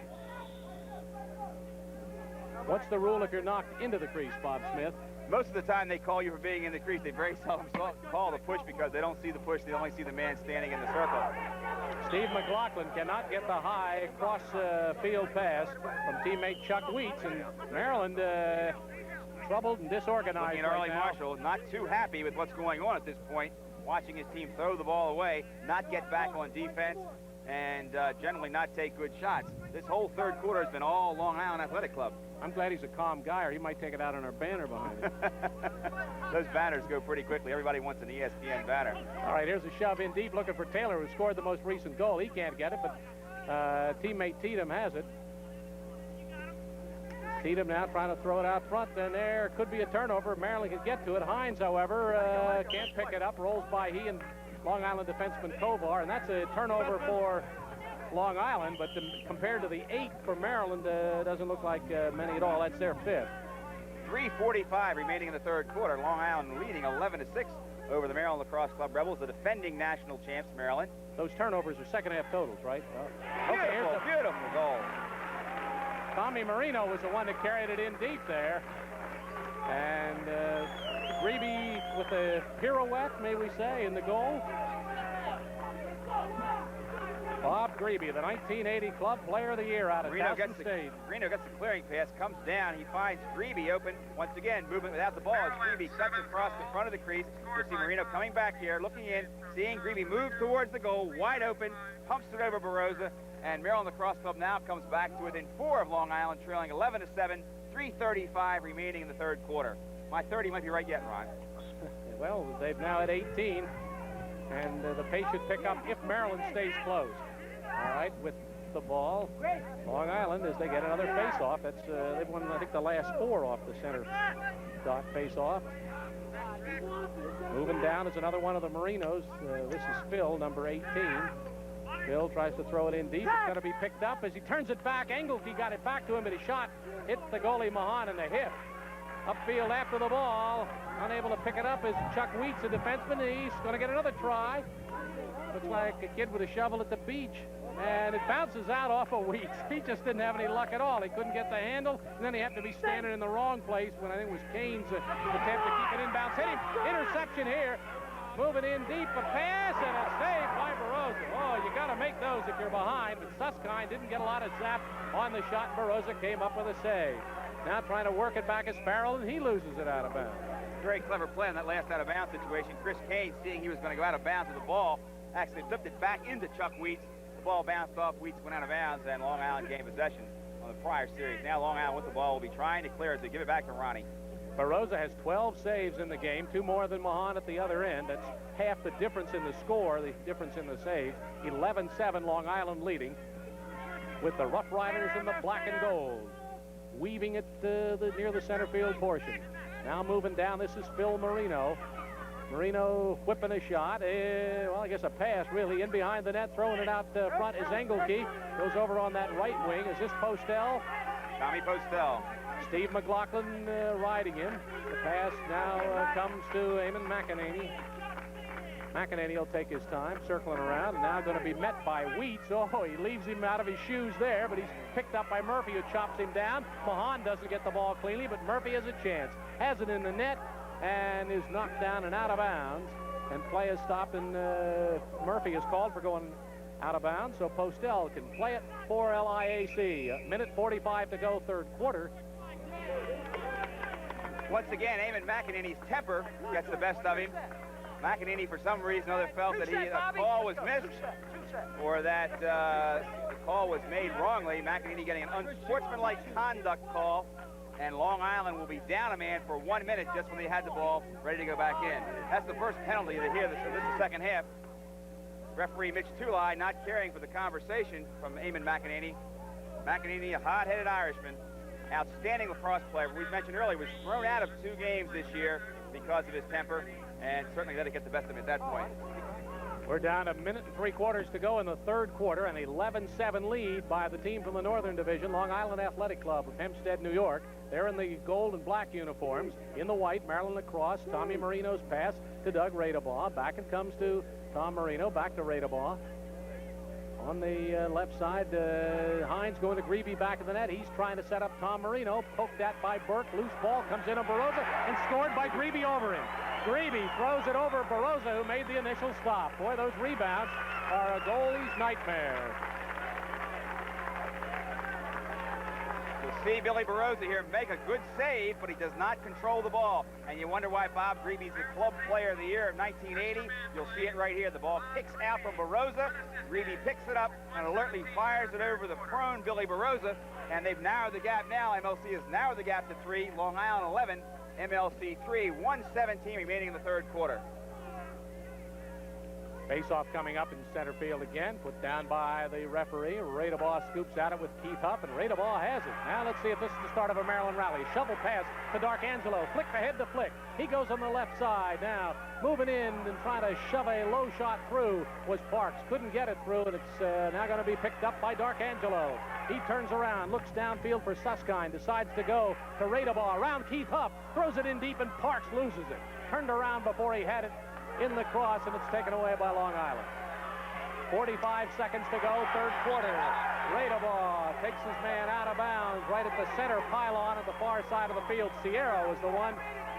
What's the rule if you're knocked into the crease, Bob Smith? Most of the time they call you for being in the crease. They very seldom call the push because they don't see the push. They only see the man standing in the circle. Steve McLaughlin cannot get the high cross-field pass from teammate Chuck Wheats, and Maryland troubled and disorganized Looking at right Early now. Marshall, not too happy with what's going on at this point, watching his team throw the ball away, not get back on defense, and generally not take good shots. This whole third quarter has been all Long Island Athletic Club. I'm glad he's a calm guy, or he might take it out on our banner behind him. Those banners go pretty quickly. Everybody wants an ESPN banner. All right, here's a shove in deep, looking for Taylor, who scored the most recent goal. He can't get it, but teammate Tatum has it. Tatum now trying to throw it out front, and there could be a turnover. Maryland can get to it. Hines, however, can't pick it up. Rolls by he and Long Island defenseman Kovar, and that's a turnover for Long Island, but compared to the 8 for Maryland, doesn't look like many at all. That's their 5th. 3:45 remaining in the third quarter. Long Island leading 11-6 over the Maryland Lacrosse Club Rebels, the defending national champs, Maryland. Those turnovers are second half totals, right? Beautiful, beautiful goal. Tommy Marino was the one that carried it in deep there. And Grebe with a pirouette, may we say, in the goal. Bob Grebe, the 1980 Club Player of the Year out of Towson State. Marino gets the clearing pass, comes down, he finds Grebe open. Once again, movement without the ball as Grebe cuts across the front of the crease. You'll see Marino coming back here, looking in, seeing Grebe move towards the goal, wide open, pumps it over Barossa, and Maryland Lacrosse Club now comes back to within 4 of Long Island, trailing 11-7, 3:35 remaining in the third quarter. My 30 might be right yet, Ron. Well, they've now at 18, and the pace should pick up if Maryland stays close. All right, with the ball, Long Island, as they get another face-off. That's they've won, I think, the last 4 off the center dot face-off. Moving down is another one of the Marinos. This is Phil, number 18. Phil tries to throw it in deep. It's going to be picked up as he turns it back. Engelke got it back to him, but his shot hit the goalie Mahan in the hip. Upfield after the ball, unable to pick it up is Chuck Wheats, the defenseman. He's going to get another try. Looks like a kid with a shovel at the beach. And it bounces out off of Wheats. He just didn't have any luck at all. He couldn't get the handle, and then he happened to be standing in the wrong place when I think it was Kane's attempt to keep it inbounds. Hit him. Interception here. Moving in deep, a pass, and a save by Barossa. Oh, you got to make those if you're behind, but Susskind didn't get a lot of zap on the shot. Barossa came up with a save. Now trying to work it back as Farrell, and he loses it out of bounds. Very clever play in that last out-of-bounds situation. Chris Kane, seeing he was going to go out of bounds with the ball, actually flipped it back into Chuck Wheats. The ball bounced off, Wheats went out of bounds, and Long Island gained possession on the prior series. Now Long Island with the ball will be trying to clear as they give it back to Ronnie. Barossa has 12 saves in the game, 2 more than Mahan at the other end. That's half the difference in the score, the difference in the saves. 11-7, Long Island leading, with the Rough Riders in the black and gold, weaving it near the center field portion. Now moving down, this is Phil Marino. Marino whipping a shot. Well, I guess a pass, really. In behind the net, throwing it out front is Engelke. Goes over on that right wing. Is this Postel? Tommy Postel. Steve McLaughlin riding him. The pass now comes to Eamon McEnany. McEnany will take his time, circling around, and now going to be met by Wheats. Oh, he leaves him out of his shoes there, but he's picked up by Murphy, who chops him down. Mahan doesn't get the ball cleanly, but Murphy has a chance. Has it in the net, and is knocked down and out of bounds. And play is stopped, and Murphy is called for going out of bounds, so Postel can play it for LIAC. A minute 45 to go, third quarter. Once again, Eamon McEnany's temper gets the best of him. McEnany, for some reason or other, felt that the call was missed or that the call was made wrongly. McEnany getting an unsportsmanlike conduct call, and Long Island will be down a man for 1 minute just when they had the ball ready to go back in. That's the first penalty they hear. This is the second half. Referee Mitch Tulai not caring for the conversation from Eamon McEnany. McEnany, a hot-headed Irishman, outstanding lacrosse player. We mentioned earlier, was thrown out of 2 games this year because of his temper, and certainly let it get the best of him at that point. We're down a minute and 3/4 to go in the third quarter, an 11-7 lead by the team from the Northern Division, Long Island Athletic Club of Hempstead, New York. They're in the gold and black uniforms. In the white, Maryland Lacrosse. Tommy Marino's pass to Doug Radebaugh. Back it comes to Tom Marino, back to Radebaugh. On the left side, Hines going to Grebe back of the net. He's trying to set up Tom Marino. Poked at by Burke. Loose ball comes in on Baroza and scored by Grebe over him. Grebe throws it over Baroza, who made the initial stop. Boy, those rebounds are a goalie's nightmare. You'll see Billy Baroza here make a good save, but he does not control the ball. And you wonder why Bob Grebe's the club player of the year of 1980. You'll see it right here. The ball kicks out from Baroza. Grebe picks it up and alertly fires it over the prone Billy Baroza. And they've narrowed the gap now. MLC has narrowed the gap to 3. Long Island 11. MLC 3, 1:17 remaining in the third quarter. Face-off coming up in center field again, put down by the referee. Radebaugh scoops at it with Keith Huff, and Radebaugh has it. Now let's see if this is the start of a Maryland rally. Shovel pass to Darkangelo. Flick ahead to Flick. He goes on the left side now. Moving in and trying to shove a low shot through was Parks. Couldn't get it through, and it's now going to be picked up by Darkangelo. He turns around, looks downfield for Susskind, decides to go to Radebaugh. Around Keith Huff, throws it in deep, and Parks loses it. Turned around before he had it in Lacrosse, and it's taken away by Long Island. 45 seconds to go, third quarter. Radebaugh takes his man out of bounds right at the center pylon at the far side of the field. Sierra was the one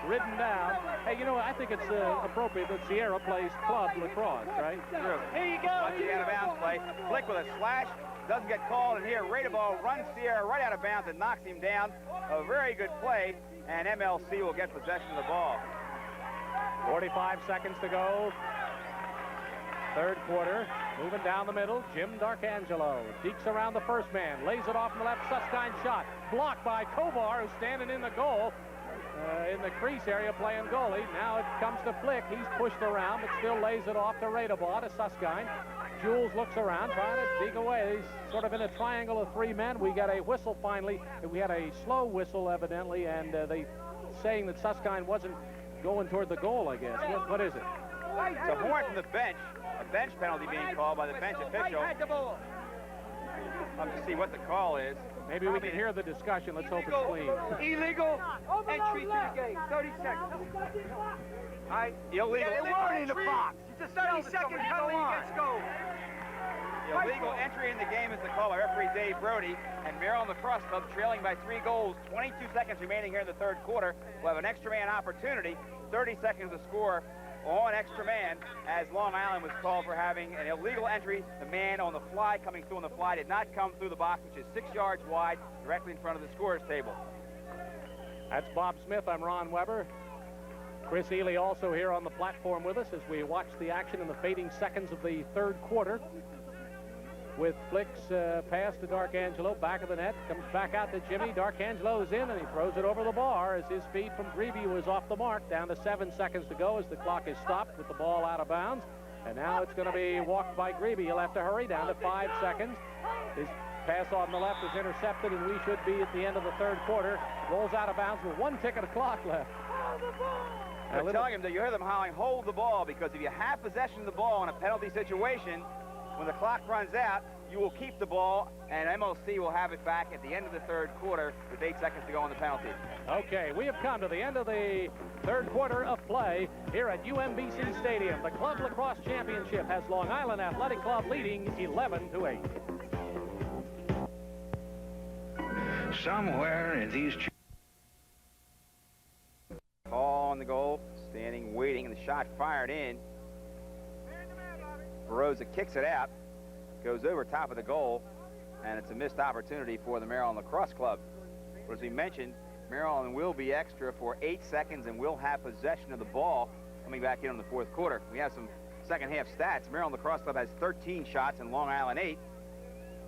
ridden down. Hey, you know, I think it's appropriate that Sierra plays club lacrosse, right? True. Here you go. Watch the out-of-bounds play. Flick with a slash. Doesn't get called, and here Radebaugh runs Sierra right out of bounds and knocks him down. A very good play, and MLC will get possession of the ball. 45 seconds to go. Third quarter. Moving down the middle, Jim Darkangelo. Deeks around the first man. Lays it off in the left. Susskind shot. Blocked by Kovar, who's standing in the goal. In the crease area playing goalie. Now it comes to Flick. He's pushed around, but still lays it off to Radebaugh, to Susskind. Jules looks around, trying to dig away. He's sort of in a triangle of 3 men. We got a whistle finally. We had a slow whistle, evidently, and they saying that Susskind wasn't going toward the goal, I guess. What is it? It's a horn from the bench. A bench penalty being called by the bench official. I'll just see what the call is. Maybe we can hear the discussion. Let's hope it's clean. Illegal entry to the game. 30 seconds. Illegal. They weren't in the box. It's a 30-second penalty against goal. Illegal entry in the game is the call by referee Dave Brody, and Maryland Lacrosse Club trailing by 3 goals. 22 seconds remaining here in the third quarter. We'll have an extra man opportunity. 30 seconds to score on extra man, as Long Island was called for having an illegal entry. The man on the fly, coming through on the fly, did not come through the box, which is 6 yards wide, directly in front of the scorer's table. That's Bob Smith. I'm Ron Weber. Chris Ely also here on the platform with us as we watch the action in the fading seconds of the third quarter. With Flick's pass to Darkangelo, back of the net, comes back out to Jimmy. Darkangelo is in, and he throws it over the bar as his feed from Grebe was off the mark. Down to 7 seconds to go as the clock is stopped with the ball out of bounds. And now it's going to be walked by Grebe. He'll have to hurry. Down to 5 seconds. His pass on the left is intercepted, and we should be at the end of the third quarter. Rolls out of bounds with 1 tick of the clock left. They're telling him that you hear them howling, hold the ball, because if you have possession of the ball in a penalty situation, when the clock runs out, you will keep the ball, and MLC will have it back at the end of the third quarter with 8 seconds to go on the penalty. Okay, we have come to the end of the third quarter of play here at UMBC Stadium. The Club Lacrosse Championship has Long Island Athletic Club leading 11-8. Somewhere in these... Ball on the goal, standing, waiting, and the shot fired in. Baroza kicks it out. goes over top of the goal, and it's a missed opportunity for the Maryland Lacrosse Club. But as we mentioned, Maryland will be extra for 8 seconds and will have possession of the ball coming back in the fourth quarter. We have some second half stats. Maryland Lacrosse Club has 13 shots and Long Island 8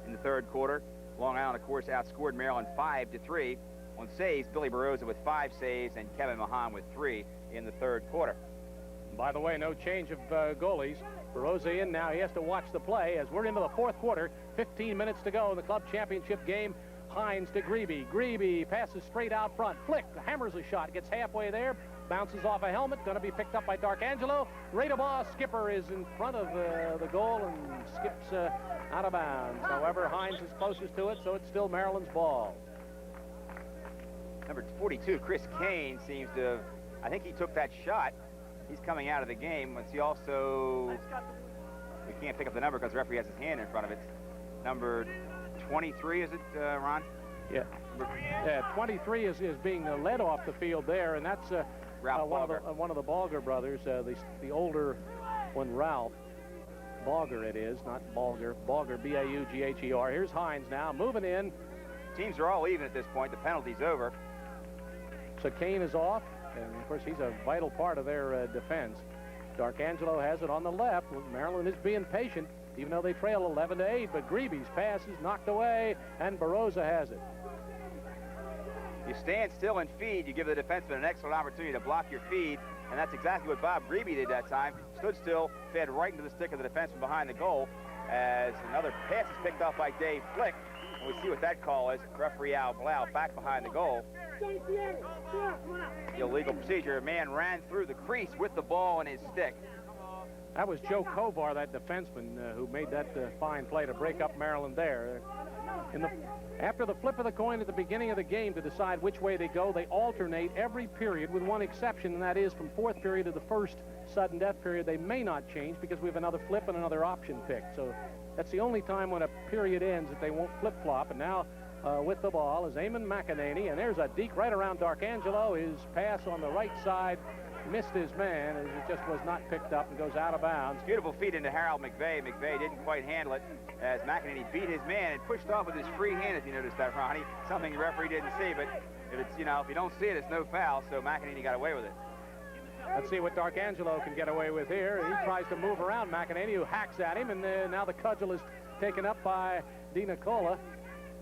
in the third quarter. Long Island, of course, outscored Maryland 5-3. On saves, Billy Barroza with 5 saves and Kevin Mahan with 3 in the third quarter. By the way, no change of goalies. Barroza in now. He has to watch the play as we're into the fourth quarter. 15 minutes to go in the club championship game. Hines to Grebe. Grebe passes straight out front. Flick hammers a shot. Gets halfway there. Bounces off a helmet. Going to be picked up by Darkangelo. Radabaugh, skipper, is in front of the goal and skips out of bounds. However, Hines is closest to it, so it's still Maryland's ball. Number 42, Chris Kane, seems to, I think he took that shot. He's coming out of the game. Let's see also, we can't pick up the number because the referee has his hand in front of it. Number 23, is it, Ron? Yeah. Yeah, 23 is being led off the field there, and that's one of the Balger brothers, the older one, Ralph. Balger it is, not Balger. Balger, B-A-U-G-H-E-R. Here's Hines now, moving in. Teams are all even at this point. The penalty's over. So Kane is off, and of course he's a vital part of their defense. Darkangelo has it on the left. Maryland is being patient, even though they trail 11-8, but Grebe's pass is knocked away, and Barroza has it. You stand still and feed. You give the defenseman an excellent opportunity to block your feed, and that's exactly what Bob Grebe did that time. Stood still, fed right into the stick of the defenseman behind the goal, as another pass is picked off by Dave Flick. And we see what that call is. Referee Al Blau back behind the goal. Illegal procedure. A man ran through the crease with the ball in his stick. That was Joe Kovar, that defenseman, who made that fine play to break up Maryland there. After the flip of the coin at the beginning of the game to decide which way they go, they alternate every period with one exception, and that is from fourth period to the first sudden death period. They may not change because we have another flip and another option pick. So that's the only time when a period ends that they won't flip-flop. And now with the ball is Eamon McEnany, and there's a deke right around Darkangelo. His pass on the right side missed his man as it just was not picked up and goes out of bounds. Beautiful feed into Harold McVeigh. McVeigh didn't quite handle it as McEnany beat his man and pushed off with his free hand, if you noticed that, Ronnie. Something the referee didn't see, but if it's, you know, if you don't see it, it's no foul, so McEnany got away with it. Let's see what Darkangelo can get away with here. He tries to move around McEnany, who hacks at him, and now the cudgel is taken up by DiNicola.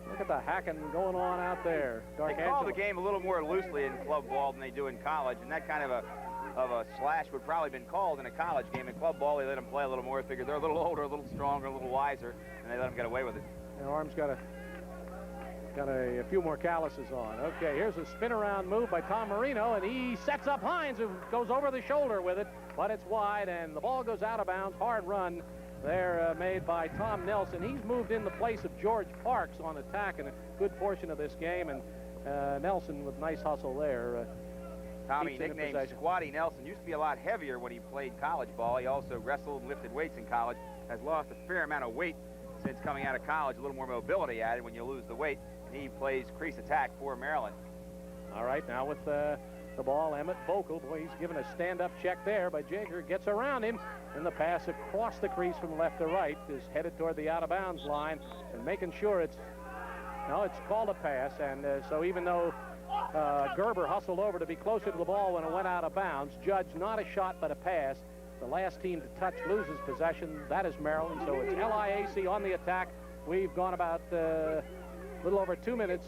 Look at the hacking going on out there. They call the game a little more loosely in club ball than they do in college, and that kind of a slash would probably been called in a college game. In club ball, they let them play a little more. They figure they're a little older, a little stronger, a little wiser, and they let them get away with it. And Arm's got a few more calluses on. Okay, here's a spin-around move by Tom Marino, and he sets up Hines, who goes over the shoulder with it, but it's wide, and the ball goes out of bounds. Hard run there made by Tom Nelson. He's moved in the place of George Parks on attack in a good portion of this game, and Nelson with nice hustle there. Tommy, nicknamed Squatty Nelson, used to be a lot heavier when he played college ball. He also wrestled and lifted weights in college, has lost a fair amount of weight since coming out of college, a little more mobility added when you lose the weight. And he plays crease attack for Maryland. All right, now with the ball, Emmett Vocal. Boy, he's given a stand-up check there by Jager. Gets around him, and the pass across the crease from left to right is headed toward the out-of-bounds line, and making sure it's called a pass. And so even though Gerber hustled over to be closer to the ball when it went out of bounds, judged not a shot but a pass. The last team to touch loses possession. That is Maryland, so it's LIAC on the attack. We've gone about a little over 2 minutes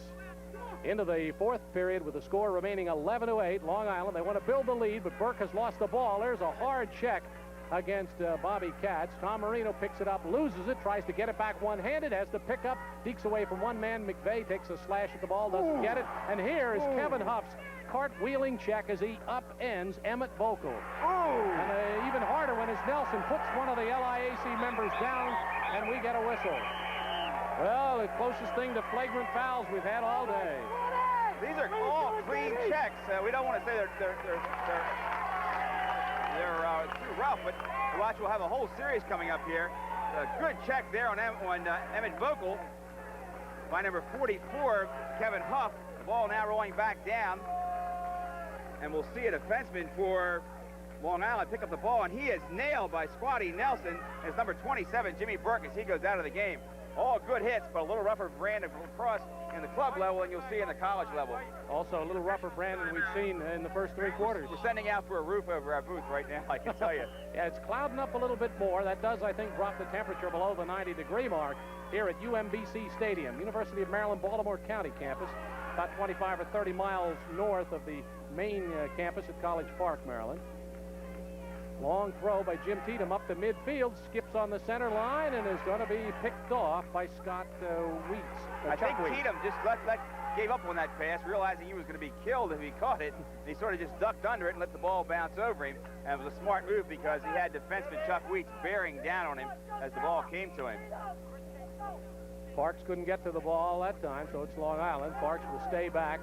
into the fourth period with the score remaining 11-8. Long Island, they want to build the lead, but Burke has lost the ball. There's a hard check against Bobby Katz. Tom Marino picks it up, loses it, tries to get it back one-handed, has to pick up, dekes away from one man. McVeigh takes a slash at the ball, doesn't get it, and here is Kevin Huff's cartwheeling check as he upends Emmett Vocal. And even harder one is Nelson puts one of the LIAC members down, and we get a whistle. Well, the closest thing to flagrant fouls we've had all day. These are all clean checks. We don't want to say they're too rough, but watch, we'll have a whole series coming up here. A good check there on Emmett Vocal by number 44, Kevin Huff. The ball now rolling back down, and we'll see a defenseman for Long Island pick up the ball, and he is nailed by Squatty Nelson as number 27, Jimmy Burke, as he goes out of the game. All good hits, but a little rougher brand of lacrosse in the club level than you'll see in the college level. Also a little rougher brand than we've seen in the first 3 quarters. We're sending out for a roof over our booth right now, I can tell you. Yeah, it's clouding up a little bit more. That does, I think, drop the temperature below the 90-degree mark here at UMBC Stadium, University of Maryland, Baltimore County campus, about 25 or 30 miles north of the main campus at College Park, Maryland. Long throw by Jim Tatum up to midfield, skips on the center line, and is going to be picked off by Scott Weeks. I think Tatum just gave up on that pass, realizing he was going to be killed if he caught it. And he sort of just ducked under it and let the ball bounce over him. And it was a smart move because he had defenseman Chuck Weeks bearing down on him as the ball came to him. Parks couldn't get to the ball that time, so it's Long Island. Parks will stay back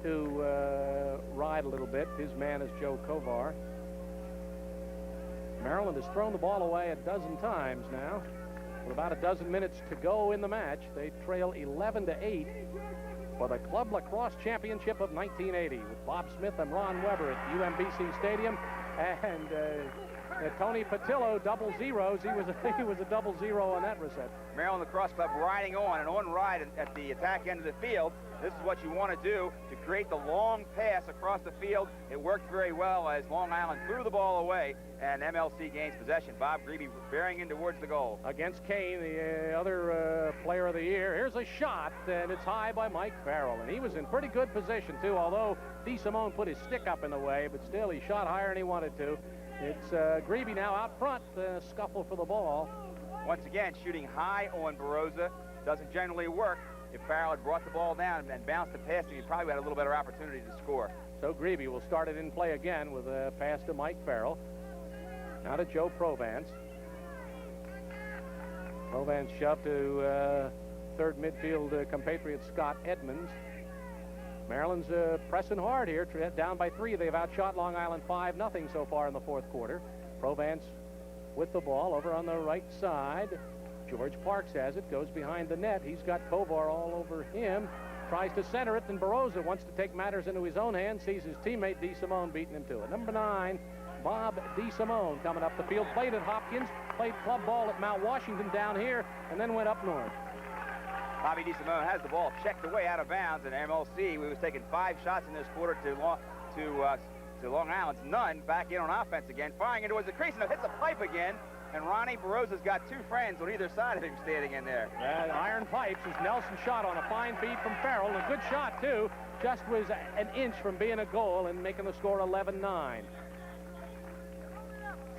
to ride a little bit. His man is Joe Kovar. Maryland has thrown the ball away a dozen times now. With about a dozen minutes to go in the match, they trail 11-8 for the Club Lacrosse Championship of 1980 with Bob Smith and Ron Weber at UMBC Stadium, and Tony Patillo double zeros. He was a double zero on that reception. Maryland Lacrosse Club riding on, an on ride at the attack end of the field. This is what you want to do to create the long pass across the field. It worked very well as Long Island threw the ball away and MLC gains possession. Bob Grebe bearing in towards the goal. Against Kane, the other player of the year. Here's a shot, and it's high by Mike Farrell. And he was in pretty good position, too, although DeSimone put his stick up in the way, but still he shot higher than he wanted to. It's Grebe now out front, scuffle for the ball. Once again, shooting high on Barossa doesn't generally work. If Farrell had brought the ball down and bounced it past him, he probably had a little better opportunity to score. So Grebe will start it in play again with a pass to Mike Farrell. Now to Joe Provance. Provance shoved to third midfield compatriot Scott Edmonds. Maryland's pressing hard here, down by 3. They've outshot Long Island 5-0 so far in the 4th quarter. Provance with the ball over on the right side. George Parks has it, goes behind the net. He's got Kovar all over him. Tries to center it, and Barossa wants to take matters into his own hands. Sees his teammate DeSimone beating him to it. Number 9, Bob DeSimone coming up the field. Played at Hopkins, played club ball at Mount Washington down here, and then went up north. Bobby DeSimone has the ball checked away out of bounds, and MLC, we was taking 5 shots in this quarter to Long Island's none. Back in on offense again, firing it towards the crease, and it hits the pipe again. And Ronnie Barossa's got 2 friends on either side of him standing in there. Iron pipes as Nelson shot on a fine feed from Farrell. And a good shot, too. Just was an inch from being a goal and making the score 11-9.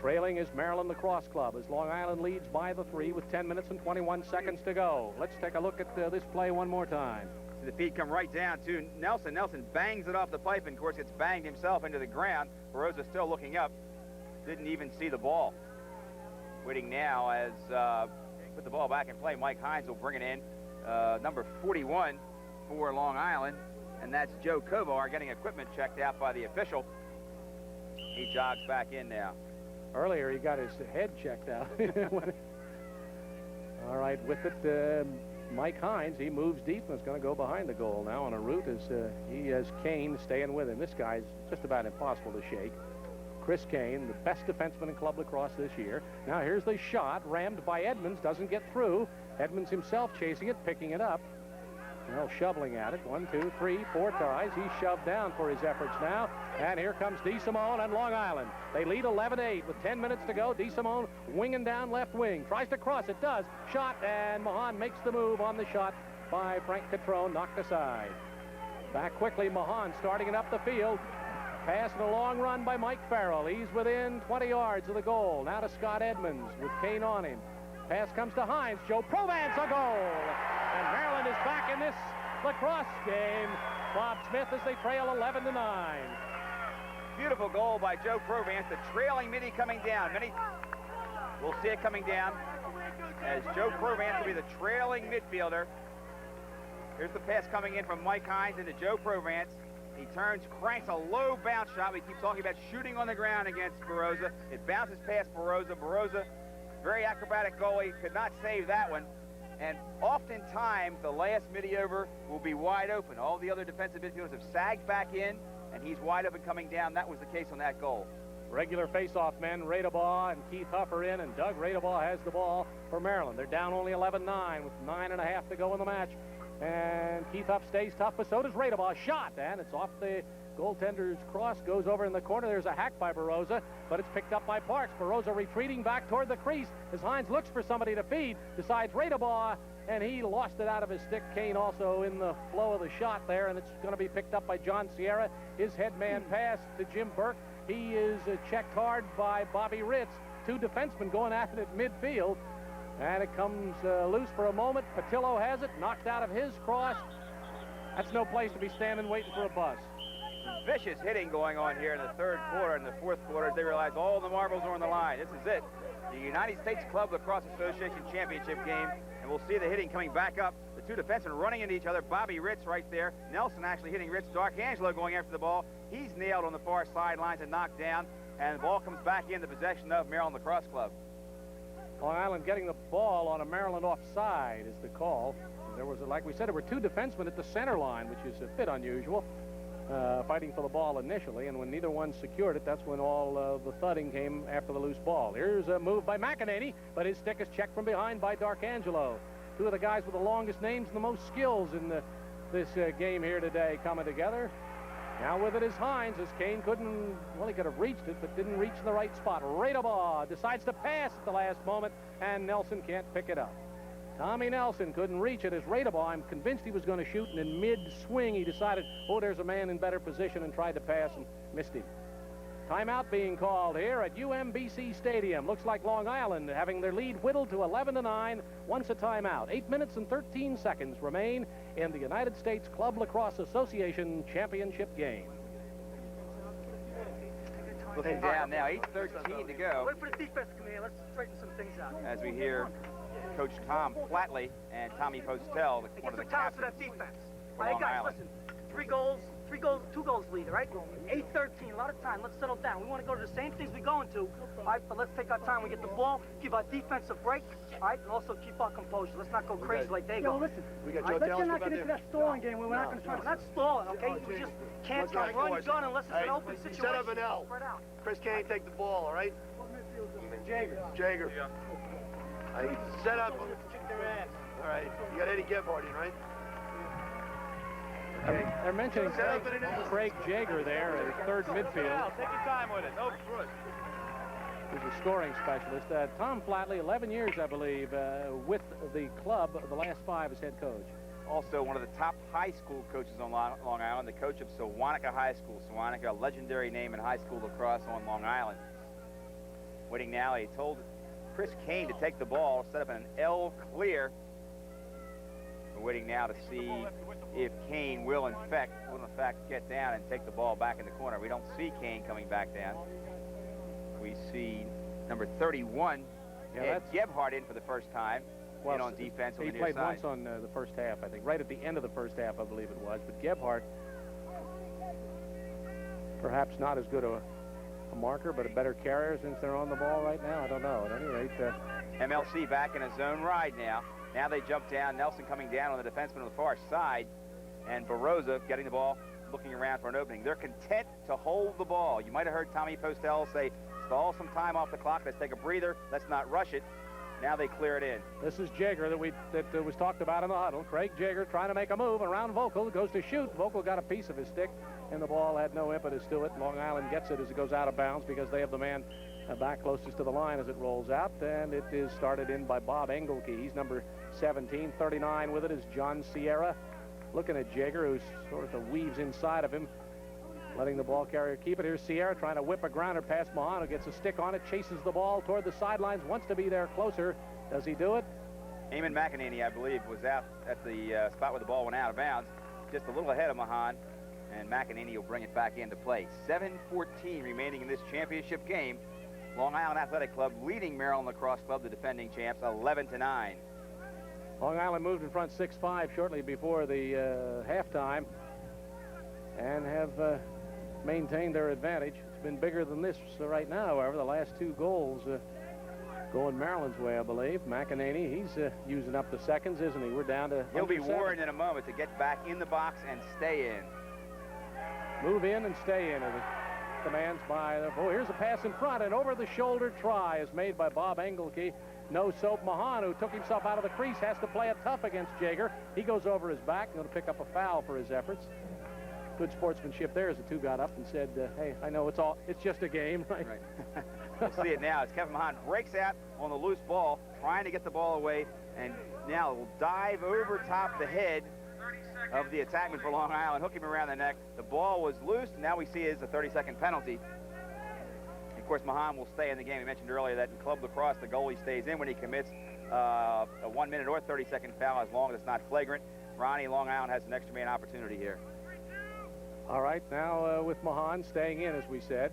Trailing is Maryland Lacrosse Club as Long Island leads by the 3 with 10 minutes and 21 seconds to go. Let's take a look at this play one more time. See the feed come right down to Nelson. Nelson bangs it off the pipe and, of course, gets banged himself into the ground. Barossa still looking up. Didn't even see the ball. Waiting now as put the ball back in play. Mike Hines will bring it in. Number 41 for Long Island, and that's Joe Kovar getting equipment checked out by the official. He jogs back in now. Earlier he got his head checked out. All right, with it, Mike Hines, he moves deep and is going to go behind the goal now on a route as he has Kane staying with him. This guy's just about impossible to shake. Chris Kane, the best defenseman in club lacrosse this year. Now here's the shot, rammed by Edmonds, doesn't get through. Edmonds himself chasing it, picking it up. Now shoveling at it. 1, 2, 3, 4 tries. He's shoved down for his efforts now. And here comes DeSimone and Long Island. They lead 11-8 with 10 minutes to go. DeSimone winging down left wing. Tries to cross it, does. Shot, and Mahan makes the move on the shot by Frank Catrone, knocked aside. Back quickly, Mahan starting it up the field. Pass and a long run by Mike Farrell. He's within 20 yards of the goal. Now to Scott Edmonds with Kane on him. Pass comes to Hines. Joe Provance, a goal. And Maryland is back in this lacrosse game. Bob Smith as they trail 11-9. Beautiful goal by Joe Provance. The trailing midi coming down. We'll see it coming down as Joe Provance will be the trailing midfielder. Here's the pass coming in from Mike Hines into Joe Provance. He turns, cranks a low bounce shot. We keep talking about shooting on the ground against Barossa. It bounces past Barossa. Barossa, very acrobatic goalie, could not save that one. And oftentimes, the last midi over will be wide open. All the other defensive midfielders have sagged back in, and he's wide open coming down. That was the case on that goal. Regular face-off men, Radebaugh and Keith Huff are in, and Doug Radebaugh has the ball for Maryland. They're down only 11-9 with 9.5 to go in the match. And Keith Huff stays tough, but so does Radebaugh. Shot, and it's off the goaltender's cross, goes over in the corner. There's a hack by Barossa, but it's picked up by Parks. Barossa retreating back toward the crease as Hines looks for somebody to feed, decides Radebaugh, and he lost it out of his stick. Kane also in the flow of the shot there, and it's going to be picked up by John Sierra. His head man pass to Jim Burke. He is checked hard by Bobby Ritz. Two defensemen going at it at midfield, and it comes loose for a moment. Patillo has it, knocked out of his cross. That's no place to be standing waiting for a bus. Vicious hitting going on here in the third quarter and the fourth quarter. They realize all the marbles are on the line. This is it. The United States Club Lacrosse Association Championship game, and we'll see the hitting coming back up. The two defensemen running into each other. Bobby Ritz right there. Nelson actually hitting Ritz. D'Arcangelo going after the ball. He's nailed on the far sidelines and knocked down, and the ball comes back into possession of Maryland Lacrosse Club. Long Island getting the ball on a Maryland offside is the call. There was, like we said, there were two defensemen at the center line, which is a bit unusual, fighting for the ball initially, and when neither one secured it, that's when all the thudding came after the loose ball. Here's a move by McEnany, but his stick is checked from behind by D'Arcangelo. Two of the guys with the longest names and the most skills in this game here today coming together. Now with it is Hines, as Kane couldn't, well, he could have reached it, but didn't reach in the right spot. Radebaugh decides to pass at the last moment, and Nelson can't pick it up. Tommy Nelson couldn't reach it as Radebaugh, I'm convinced he was going to shoot, and in mid-swing he decided, oh, there's a man in better position, and tried to pass and missed him. Timeout being called here at UMBC Stadium. Looks like Long Island having their lead whittled to 11-9. Once a timeout. 8 minutes and 13 seconds remain in the United States Club Lacrosse Association Championship game. Looking down now, 8:13 to go. Wait for the defense to come here. Let's straighten some things out. As we hear Coach Tom Flatley and Tommy Postel, one of the captains. captains For that defense. for All right, Long guys, Island. listen. 2 goals lead, right? 8-13, a lot of time. Let's settle down. We want to go to the same things we're going to. All right, but let's take our time. We get the ball, give our defense a break, all right, and also keep our composure. Let's not go crazy like they go. Listen, We got let's not get into that stalling game where we're not going to try We're to... not stalling, okay? We just can't run gun unless it's an open situation. Set up an L. Spread out. Chris Kane, take the ball, all right? Jager. Set up. All right. You got Eddie Gebhardt in, right? Okay. They're mentioning Craig Jager there at third midfield. Take your time with it. No push. Who's a scoring specialist. Tom Flatley, 11 years, I believe, with the club, the last 5 as head coach. Also one of the top high school coaches on Long Island, the coach of Sewanaka High School. Sewanaka, a legendary name in high school lacrosse on Long Island. Waiting now, he told Chris Kane to take the ball, set up an L clear. We're waiting now to see if Kane will in fact get down and take the ball back in the corner. We don't see Kane coming back down. We see number 31, Ed Gebhardt, in for the first time. Well, in on defense on the he near played side. once on the first half, I think, right at the end of the first half, I believe it was. But Gebhardt, perhaps not as good a marker, but a better carrier since they're on the ball right now. I don't know. At any rate, MLC back in a zone ride now. Now they jump down. Nelson coming down on the defenseman on the far side, and Barossa getting the ball, looking around for an opening. They're content to hold the ball. You might have heard Tommy Postel say, stall some time off the clock. Let's take a breather. Let's not rush it. Now they clear it in. this is Jager that was talked about in the huddle. Craig Jager trying to make a move around Vogel. Goes to shoot. Vogel got a piece of his stick, and the ball had no impetus to it. Long Island gets it as it goes out of bounds because they have the man back closest to the line as it rolls out, and it is started in by Bob Engelke. He's number 17. 39 with it is John Sierra. Looking at Jager, who sort of weaves inside of him, letting the ball carrier keep it. Here's Sierra trying to whip a grounder past Mahan, who gets a stick on it, chases the ball toward the sidelines, wants to be there closer. Does he do it? Eamon McEnany, I believe, was out at the spot where the ball went out of bounds, just a little ahead of Mahan, and McEnany will bring it back into play. 7:14 remaining in this championship game. Long Island Athletic Club leading Maryland Lacrosse Club, the defending champs, 11-9. Long Island moved in front 6-5 shortly before the halftime and have maintained their advantage. It's been bigger than this right now, however. The last 2 goals going Maryland's way, I believe. McEnany, he's using up the seconds, isn't he? We're down to He'll be warned in a moment to get back in the box and stay in. move in and stay in. And the commands by, oh, here's a pass in front, and over-the-shoulder try is made by Bob Engelke. No soap. Mahan, who took himself out of the crease, has to play it tough against Jaeger. He goes over his back and going to pick up a foul for his efforts. Good sportsmanship there as the two got up and said, hey, I know it's just a game. Right. We'll see it now as Kevin Mahan breaks out on the loose ball, trying to get the ball away, and now will dive over top the head of the attackman for Long Island, hook him around the neck. The ball was loose, and now we see is a 30-second penalty. Of course, Mahan will stay in the game. We mentioned earlier that in club lacrosse, the goalie stays in when he commits a 1 minute or 30-second foul, as long as it's not flagrant. Ronnie, Long Island has an extra man opportunity here. All right, now with Mahan staying in, as we said.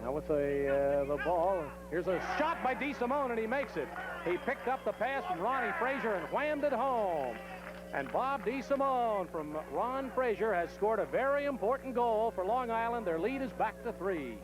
Now with the ball, here's a shot by DeSimone, and he makes it. He picked up the pass from Ronnie Frazier and whammed it home. And Bob DeSimone from Ron Frazier has scored a very important goal for Long Island. Their lead is back to 3.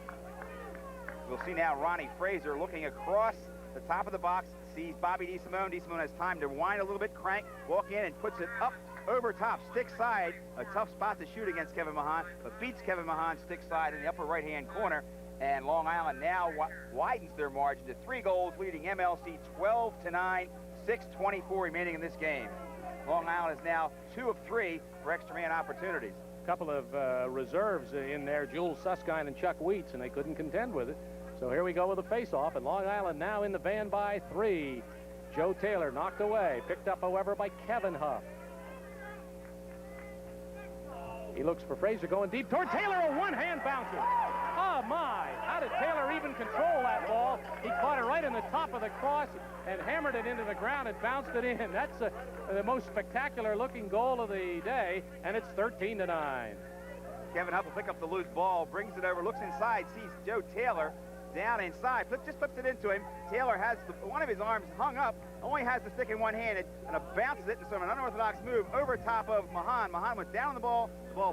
We'll see now Ronnie Frazier looking across the top of the box, sees Bobby DeSimone. DeSimone has time to wind a little bit, crank, walk in, and puts it up over top, stick side. A tough spot to shoot against Kevin Mahan, but beats Kevin Mahan stick side in the upper right-hand corner. And Long Island now widens their margin to 3 goals, leading MLC 12-9, 6:24 remaining in this game. Long Island is now 2 of 3 for extra man opportunities. A couple of reserves in there, Jules Susskind and Chuck Wheats, and they couldn't contend with it. So here we go with a face-off, and Long Island now in the van by 3. Joe Taylor knocked away, picked up, however, by Kevin Huff. He looks for Frazier going deep toward Taylor, a one-hand bouncer. Oh, my. How did Taylor even control that ball? He caught it right in the top of the cross and hammered it into the ground and bounced it in. That's the most spectacular-looking goal of the day, and it's 13-9. Kevin Huff will pick up the loose ball, brings it over, looks inside, sees Joe Taylor down inside, just flips it into him. Taylor has one of his arms hung up, only has the stick in one-handed, and bounces it in sort of an unorthodox move over top of Mahan. Mahan went down on the ball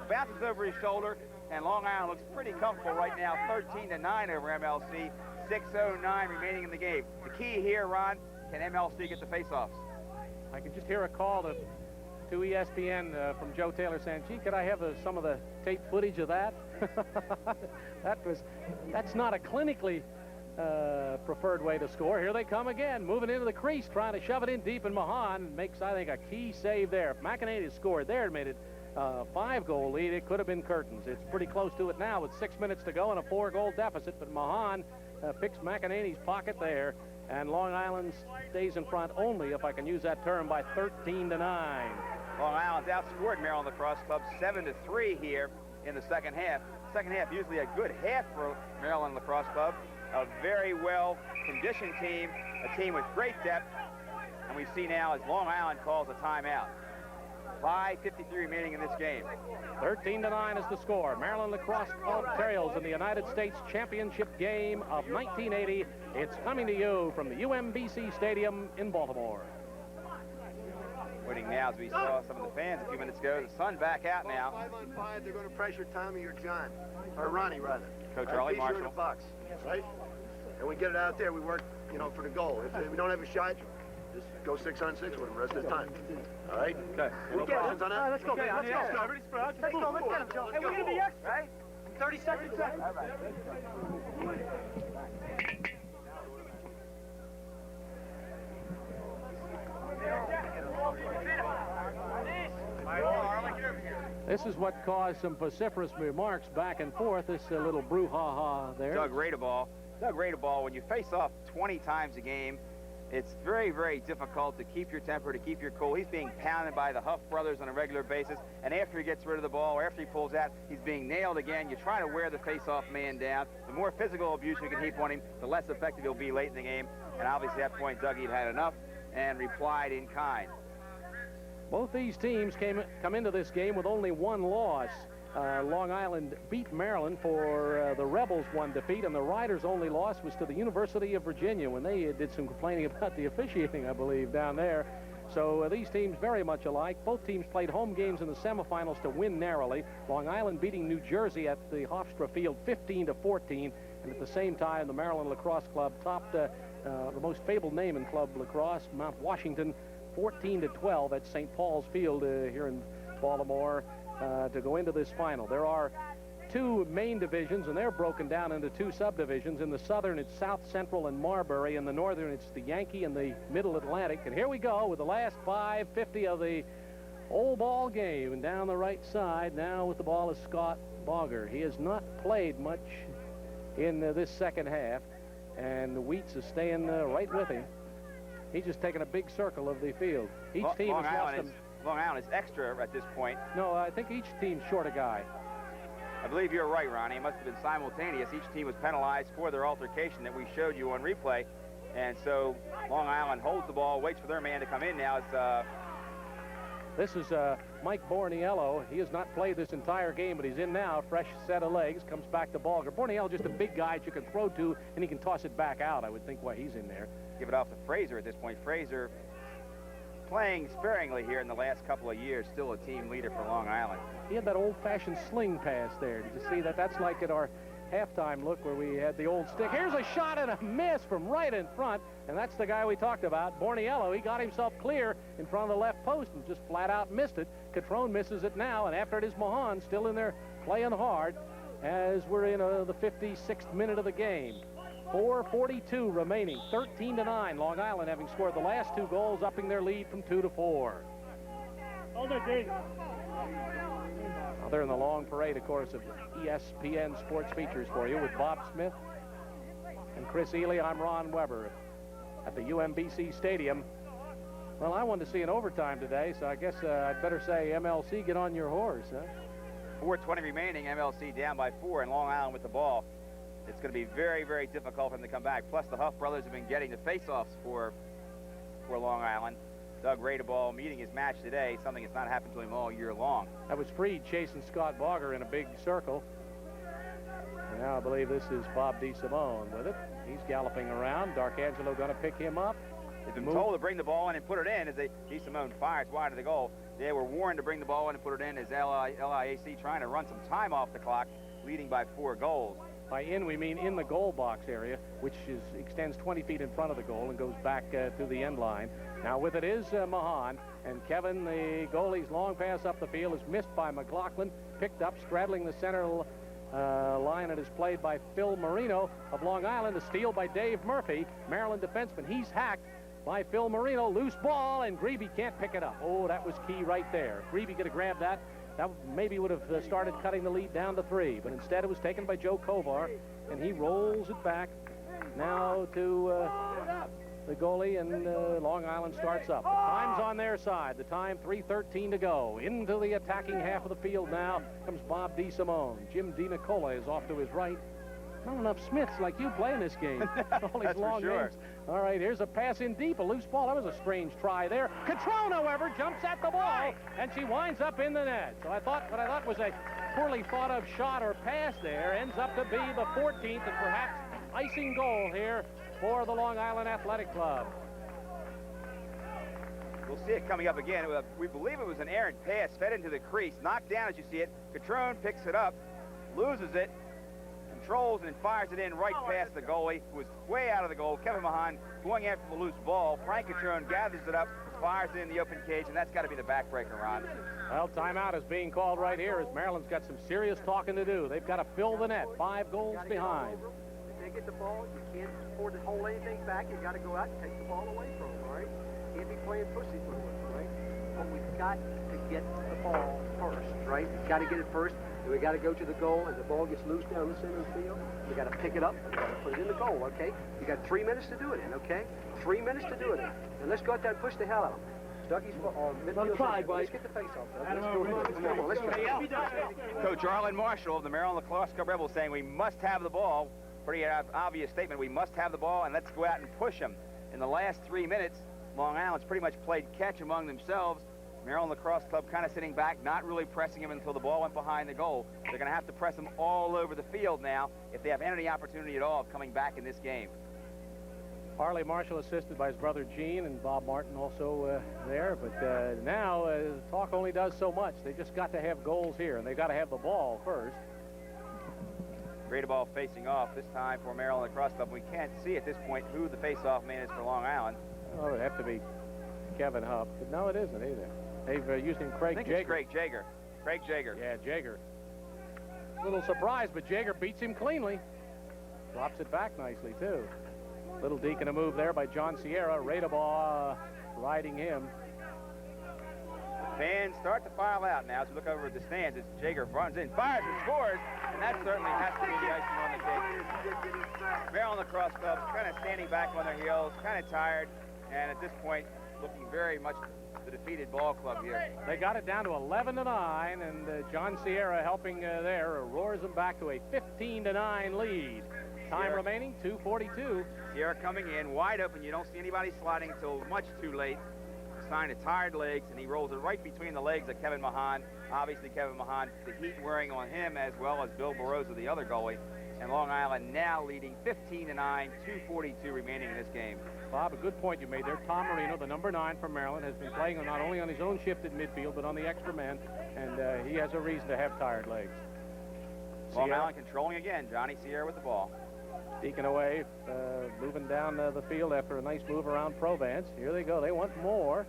bounces over his shoulder, and Long Island looks pretty comfortable right now, 13-9 over MLC, 6:09 remaining in the game. The key here, Ron, can MLC get the face-offs? I can just hear a call to ESPN from Joe Taylor saying, gee, could I have some of the tape footage of that? That's not a clinically preferred way to score. Here they come again, moving into the crease, trying to shove it in deep, and Mahan makes, I think, a key save there. If McEnany had scored there and made it a 5-goal lead, it could have been curtains. It's pretty close to it now with 6 minutes to go and a 4-goal deficit, but Mahan picks McEnany's pocket there, and Long Island stays in front only, if I can use that term, by 13-9. Long Island's outscored Maryland Lacrosse Club 7-3 here in the second half. Second half usually a good half for Maryland Lacrosse Club. A very well-conditioned team, a team with great depth, and we see now as Long Island calls a timeout. 5:53 remaining in this game. 13-9 is the score. Maryland Lacrosse Club trails in the United States Championship game of 1980. It's coming to you from the UMBC Stadium in Baltimore. Waiting now as we saw some of the fans a few minutes ago. The sun's back out now. 5-on-5, they're going to pressure Tommy or John, or Ronnie rather. Coach Charlie Marshall. In the box, right? And we get it out there. We work, for the goal. If we don't have a shot, just go 6-on-6 with them the rest of the time. All right? Okay. Any questions on that? Let's go, baby. Let's go. Everybody's spread. Let's go. Let's get him, Joe. Hey, we're going to be extra. Right? 30 seconds left. All right. This is what caused some vociferous remarks back and forth, this little brouhaha there. Doug Radeball, when you face off 20 times a game, it's very, very difficult to keep your temper, to keep your cool. He's being pounded by the Huff brothers on a regular basis, and after he gets rid of the ball or after he pulls out, he's being nailed again. You try to wear the face-off man down. The more physical abuse you can heap on him, the less effective he'll be late in the game. And obviously at that point, Dougie had enough and replied in kind. Both these teams come into this game with only one loss. Long Island beat Maryland for the Rebels' one defeat, and the Riders' only loss was to the University of Virginia when they did some complaining about the officiating, I believe, down there. So these teams very much alike. Both teams played home games in the semifinals to win narrowly. Long Island beating New Jersey at the Hofstra Field 15-14, and at the same time the Maryland Lacrosse Club topped the most fabled name in club lacrosse, Mount Washington, 14-12 at St. Paul's Field here in Baltimore to go into this final. There are two main divisions, and they're broken down into two subdivisions. In the southern, it's South Central and Marbury. In the northern, it's the Yankee and the Middle Atlantic. And here we go with the last 5:50 of the old ball game. And down the right side now with the ball is Scott Bogger. He has not played much in this second half, and Wheats is staying right with him. He's just taking a big circle of the field. Each team has lost him. Long Island is extra at this point. No, I think each team's short a guy. I believe you're right, Ronnie. It must have been simultaneous. Each team was penalized for their altercation that we showed you on replay. And so Long Island holds the ball, waits for their man to come in now. This is Mike Borniello. He has not played this entire game, but he's in now. Fresh set of legs. Comes back to Balger. Borniello just a big guy that you can throw to, and he can toss it back out, I would think, why he's in there. Give it off to Fraser at this point. Fraser playing sparingly here in the last couple of years, still a team leader for Long Island. He had that old-fashioned sling pass there. Did you see that? That's like at our halftime look where we had the old stick. Here's a shot and a miss from right in front, and that's the guy we talked about, Borniello. He got himself clear in front of the left post and just flat out missed it. Catrone misses it now, and after it is Mahan still in there playing hard as we're in the 56th minute of the game. 4:42 remaining, 13-9. Long Island having scored the last two goals, upping their lead from 2-4. Hold it, Dave. Now they're in the long parade, of course, of ESPN sports features for you with Bob Smith and Chris Ely. I'm Ron Weber at the UMBC Stadium. Well, I wanted to see an overtime today, so I guess I'd better say MLC, get on your horse, huh? 4:20 remaining, MLC down by 4, and Long Island with the ball. It's going to be very, very difficult for them to come back. Plus, the Huff brothers have been getting the face-offs for Long Island. Doug Radeball meeting his match today, something that's not happened to him all year long. That was Freed chasing Scott Bogger in a big circle. And now I believe this is Bob DeSimone with it. He's galloping around. D'Arcangelo going to pick him up. They've been told to bring the ball in and put it in as DeSimone fires wide of the goal. They were warned to bring the ball in and put it in as LIAC trying to run some time off the clock, leading by 4 goals. By in, we mean in the goal box area, which extends 20 feet in front of the goal and goes back to the end line. Now with it is Mahan, and Kevin, the goalie's long pass up the field is missed by McLaughlin, picked up, straddling the center line, and is played by Phil Marino of Long Island. A steal by Dave Murphy, Maryland defenseman. He's hacked by Phil Marino. Loose ball, and Grebe can't pick it up. Oh, that was key right there. Grebe could have grabbed that. That maybe would have started cutting the lead down to 3, but instead it was taken by Joe Kovar, and he rolls it back now to the goalie, and Long Island starts up. The time's on their side. The time, 3:13 to go. Into the attacking half of the field now comes Bob DeSimone. Jim DiNicola is off to his right. Not enough Smiths like you playing this game. All these long names. All right, here's a pass in deep, a loose ball. That was a strange try there. Catrone, however, jumps at the ball, and she winds up in the net. So what I thought was a poorly thought of shot or pass there ends up to be the 14th and perhaps icing goal here for the Long Island Athletic Club. We'll see it coming up again. We believe it was an errant pass, fed into the crease, knocked down as you see it. Catrone picks it up, loses it, controls and fires it in right past the goalie, who was way out of the goal. Kevin Mahan going after the loose ball. Frank Catrone gathers it up, fires it in the open cage, and that's got to be the backbreaker, Ron. Well, timeout is being called right here as Maryland's got some serious talking to do. They've got to fill the net, 5 goals behind. If they get the ball, you can't afford to hold anything back. You got to go out and take the ball away from them, all right? You can't be playing pussyfoot with them, right? But we've got to get the ball first, right? We've got to get it first. We got to go to the goal, and the ball gets loose down the center of the field. We got to pick it up and put it in the goal, okay? You got 3 minutes to do it in, okay? 3 minutes to do it in. And let's go out there and push the hell out of them. Stucky's midfield. Let's get the face off. Let's go. Come on, let's go. Coach Arlen Marshall of the Maryland Lacrosse Club Rebels saying we must have the ball. Pretty obvious statement. We must have the ball, and let's go out and push them. In the last 3 minutes, Long Island's pretty much played catch among themselves. Maryland Lacrosse Club kind of sitting back, not really pressing him until the ball went behind the goal. They're going to have to press him all over the field now if they have any opportunity at all of coming back in this game. Harley Marshall assisted by his brother Gene, and Bob Martin also there. But now talk only does so much. They just got to have goals here, and they've got to have the ball first. Great ball facing off this time for Maryland Lacrosse Club. We can't see at this point who the face-off man is for Long Island. Oh, it would have to be Kevin Huff, but no, it isn't either. They've used him, Craig Jager. Craig Jager. Craig Jager. Yeah, Jager. Little surprise, but Jager beats him cleanly. Drops it back nicely, too. Little deke and a move there by John Sierra. Radabaugh riding him. Fans start to file out now as we look over at the stands as Jager runs in, fires and scores, and that certainly has to be the icing on the cake. Maryland Lacrosse Club kind of standing back on their heels, kind of tired, and at this point looking very much the defeated ball club here. They got it down to 11-9, and John Sierra helping there roars them back to a 15-9 lead. Time remaining, 2:42. Sierra coming in wide open. You don't see anybody sliding until much too late. Sign of tired legs, and he rolls it right between the legs of Kevin Mahan. Obviously, Kevin Mahan, the heat wearing on him, as well as Bill Barroso, the other goalie. And Long Island now leading 15-9, 2:42 remaining in this game. Bob, a good point you made there. Tom Marino, the number 9 from Maryland, has been playing not only on his own shift at midfield, but on the extra man, and he has a reason to have tired legs. Long Island controlling again. Johnny Sierra with the ball. Deacon away, moving down the field after a nice move around Provence. Here they go. They want more.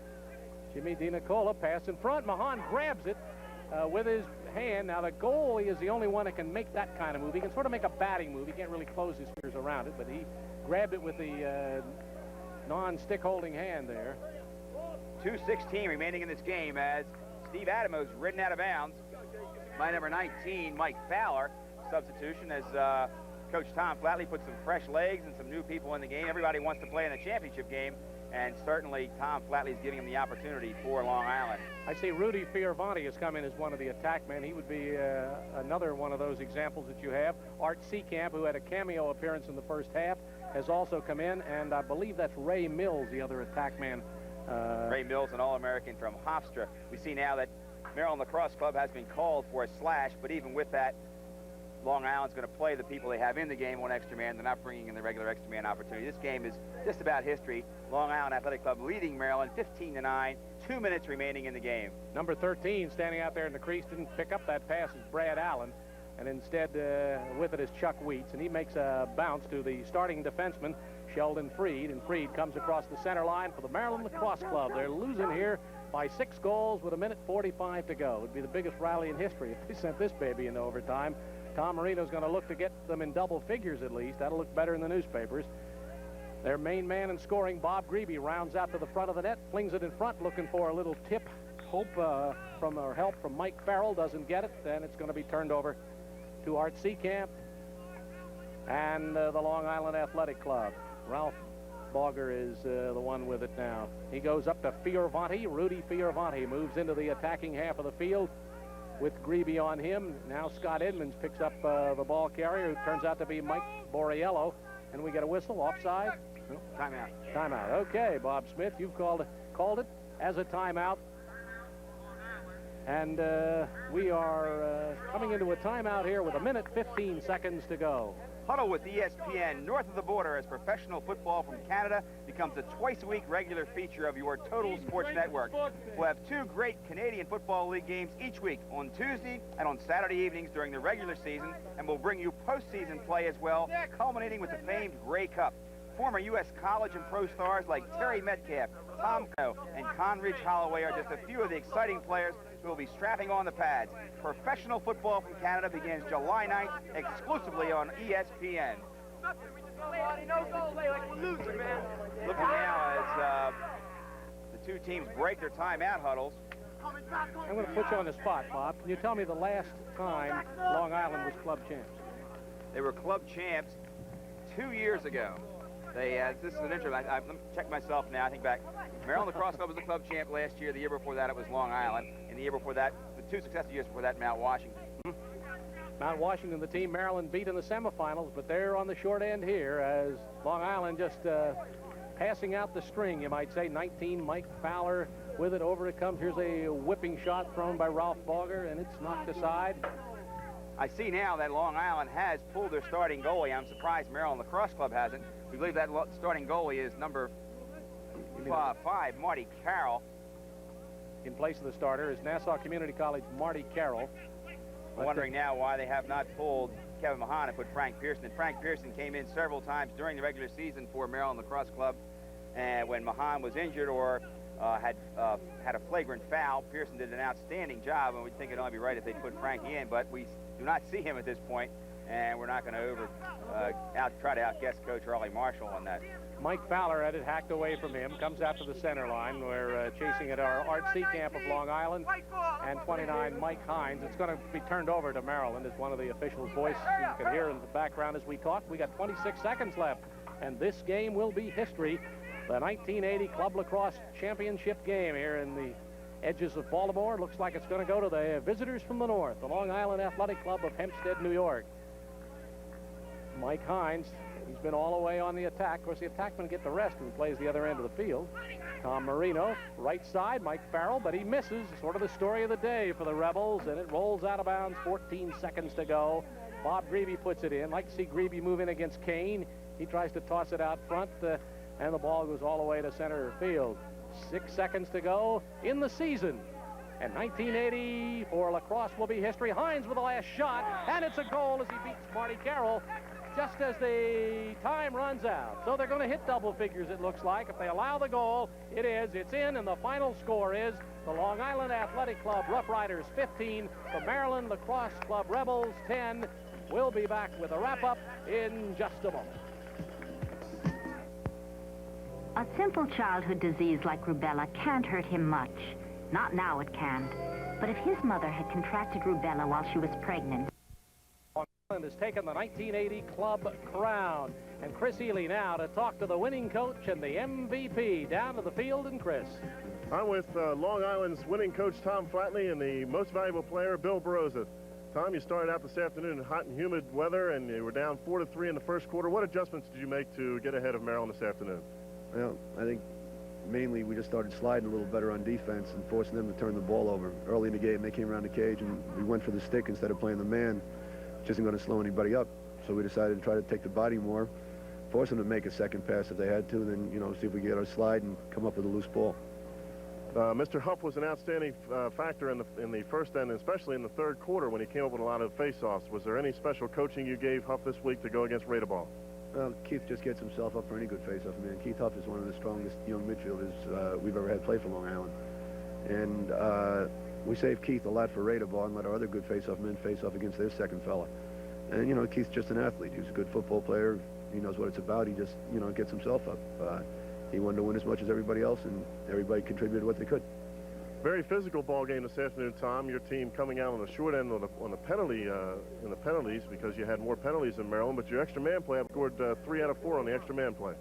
Jimmy DiNicola pass in front. Mahan grabs it with his hand. Now, the goalie is the only one that can make that kind of move. He can sort of make a batting move. He can't really close his fingers around it, but he grabbed it with the non-stick holding hand there. 2:16 remaining in this game as Steve Adamo is ridden out of bounds by number 19, Mike Fowler. Substitution as Coach Tom Flatley put some fresh legs and some new people in the game. Everybody wants to play in the championship game, and certainly Tom Flatley is giving him the opportunity for Long Island. I see Rudy Fioravanti has come in as one of the attack men. He would be another one of those examples that you have. Art Seekamp, who had a cameo appearance in the first half, has also come in, and I believe that's Ray Mills, the other attack man. Ray Mills, an All-American from Hofstra. We see now that Maryland Lacrosse Club has been called for a slash, but even with that, Long Island's going to play the people they have in the game on extra man. They're not bringing in the regular extra man opportunity. This game is just about history. Long Island Athletic Club leading Maryland 15-9, 2 minutes remaining in the game. Number 13 standing out there in the crease didn't pick up that pass as Brad Allen, and instead with it is Chuck Wheats, and he makes a bounce to the starting defenseman, Sheldon Freed, and Freed comes across the center line for the Maryland Lacrosse Club. They're losing here by 6 goals with 1:45 to go. It would be the biggest rally in history if they sent this baby into overtime. Tom Marino's going to look to get them in double figures at least. That'll look better in the newspapers. Their main man in scoring, Bob Grebe, rounds out to the front of the net, flings it in front, looking for a little tip. Hope from or help from Mike Farrell, doesn't get it. Then it's going to be turned over to Art Seekamp and the Long Island Athletic Club. Ralph Bogger is the one with it now. He goes up to Fioravanti. Rudy Fioravanti moves into the attacking half of the field with Grebe on him. Now Scott Edmonds picks up the ball carrier, who turns out to be Mike Borriello. And we get a whistle, offside. Timeout. Timeout. Okay, Bob Smith, you've called it as a timeout. And we are coming into a timeout here with 1:15 to go. Huddle with ESPN north of the border as professional football from Canada becomes a twice-a-week regular feature of your Total Sports Network. We'll have 2 great Canadian Football League games each week on Tuesday and on Saturday evenings during the regular season, and we'll bring you postseason play as well, culminating with the famed Grey Cup. Former U.S. college and pro stars like Terry Metcalf, Tom Coe, and Conridge Holloway are just a few of the exciting players who will be strapping on the pads. Professional football from Canada begins July 9th exclusively on ESPN. Looking now as the 2 teams break their timeout huddles. I'm going to put you on the spot, Bob. Can you tell me the last time Long Island was club champs? They were club champs 2 years ago. This is an interesting. Let me check myself now. I think back. Maryland Lacrosse Club was the club champ last year. The year before that, it was Long Island. And the year before that, the 2 successive years before that, Mount Washington. Mount Washington, the team Maryland beat in the semifinals, but they're on the short end here as Long Island just passing out the string, you might say. 19, Mike Fowler with it. Over it comes. Here's a whipping shot thrown by Ralph Bogger, and it's knocked aside. I see now that Long Island has pulled their starting goalie. I'm surprised Maryland Lacrosse Club hasn't. We believe that starting goalie is number 5, Marty Carroll. In place of the starter is Nassau Community College Marty Carroll. I'm wondering now why they have not pulled Kevin Mahan and put Frank Pearson. And Frank Pearson came in several times during the regular season for Maryland Lacrosse Club when Mahan was injured or had a flagrant foul. Pearson did an outstanding job, and we think it'd only be right if they put Frankie in, but we do not see him at this point, and we're not going to try to outguess Coach Charlie Marshall on that. Mike Fowler had it hacked away from him, comes out to the center line. We're chasing at our Art Seacamp of Long Island, and 29, Mike Hines. It's going to be turned over to Maryland as one of the officials' voice. You can hear in the background as we talk. We got 26 seconds left, and this game will be history. The 1980 Club Lacrosse Championship game here in the edges of Baltimore. Looks like it's going to go to the visitors from the north, the Long Island Athletic Club of Hempstead, New York. Mike Hines, he's been all the way on the attack. Of course, the attackman gets the rest and plays the other end of the field. Tom Marino, right side, Mike Farrell, but he misses. Sort of the story of the day for the Rebels, and it rolls out of bounds, 14 seconds to go. Bob Grebe puts it in. Like to see Grebe move in against Kane. He tries to toss it out front, and the ball goes all the way to center field. 6 seconds to go in the season. And 1980 for Lacrosse will be history. Hines with the last shot, and it's a goal as he beats Marty Carroll just as the time runs out. So they're going to hit double figures, it looks like. If they allow the goal, it is. It's in, and the final score is the Long Island Athletic Club Rough Riders 15, the Maryland Lacrosse Club Rebels 10. We'll be back with a wrap-up in just a moment. A simple childhood disease like rubella can't hurt him much. Not now it can't. But if his mother had contracted rubella while she was pregnant... Has taken the 1980 club crown. And Chris Ely now to talk to the winning coach and the MVP. Down to the field, and Chris. I'm with Long Island's winning coach, Tom Flatley, and the most valuable player, Bill Baroza. Tom, you started out this afternoon in hot and humid weather, and you were down 4-3 in the first quarter. What adjustments did you make to get ahead of Maryland this afternoon? Well, I think mainly we just started sliding a little better on defense and forcing them to turn the ball over. Early in the game, they came around the cage, and we went for the stick instead of playing the man. Which isn't going to slow anybody up. So we decided to try to take the body more, force them to make a second pass if they had to, then, see if we get our slide and come up with a loose ball. Mr. Huff was an outstanding factor in the first end, especially in the third quarter when he came up with a lot of face-offs. Was there any special coaching you gave Huff this week to go against Radeball? Well, Keith just gets himself up for any good face-off, man. Keith Huff is one of the strongest young midfielders we've ever had play for Long Island. And we saved Keith a lot for Radeball and let our other good face-off men face off against their second fella. And, Keith's just an athlete. He's a good football player. He knows what it's about. He just, gets himself up. He wanted to win as much as everybody else, and everybody contributed what they could. Very physical ball game this afternoon, Tom. Your team coming out on the short end on the penalty in the penalties because you had more penalties than Maryland, but your extra man play scored 3 out of 4 on the extra man play.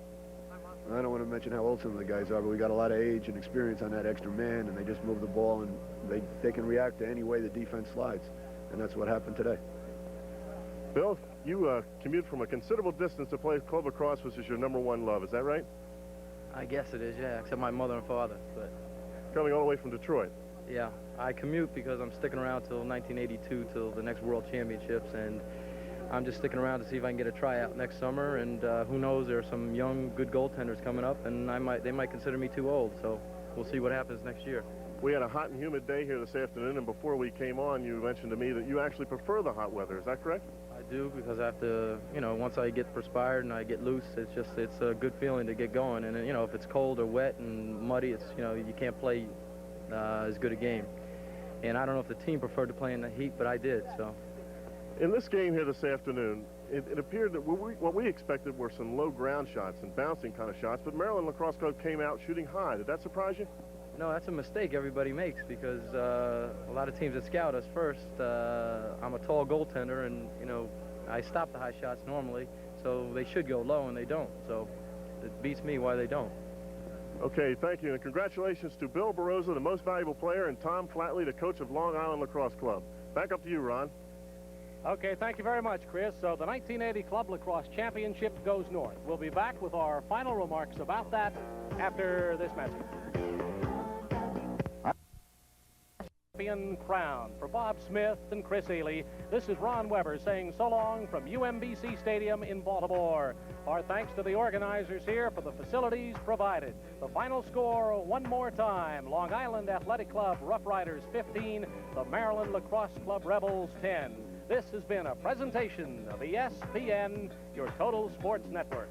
I don't want to mention how old some of the guys are, but we got a lot of age and experience on that extra man, and they just move the ball, and they can react to any way the defense slides, and that's what happened today. Bill, you commute from a considerable distance to play club lacrosse, which is your #1 love. Is that right? I guess it is, yeah, except my mother and father. But coming all the way from Detroit. Yeah, I commute because I'm sticking around till 1982, till the next World Championships, and I'm just sticking around to see if I can get a tryout next summer, and who knows, there are some young, good goaltenders coming up, and they might consider me too old, so we'll see what happens next year. We had a hot and humid day here this afternoon, and before we came on, you mentioned to me that you actually prefer the hot weather. Is that correct? I do, because I have to, once I get perspired and I get loose, it's a good feeling to get going, and, if it's cold or wet and muddy, it's, you can't play as good a game. And I don't know if the team preferred to play in the heat, but I did, so. In this game here this afternoon, it appeared that what we expected were some low ground shots and bouncing kind of shots, but Maryland Lacrosse Club came out shooting high. Did that surprise you? No, that's a mistake everybody makes because a lot of teams that scout us first, I'm a tall goaltender, and, I stop the high shots normally, so they should go low, and they don't. So it beats me why they don't. Okay, thank you, and congratulations to Bill Baroza, the most valuable player, and Tom Flatley, the coach of Long Island Lacrosse Club. Back up to you, Ron. Okay, thank you very much, Chris. So the 1980 Club Lacrosse Championship goes north. We'll be back with our final remarks about that after this message. Champion crown for Bob Smith and Chris Ely. This is Ron Weber saying so long from UMBC Stadium in Baltimore. Our thanks to the organizers here for the facilities provided. The final score one more time. Long Island Athletic Club Rough Riders 15, the Maryland Lacrosse Club Rebels 10. This has been a presentation of ESPN, your total sports network.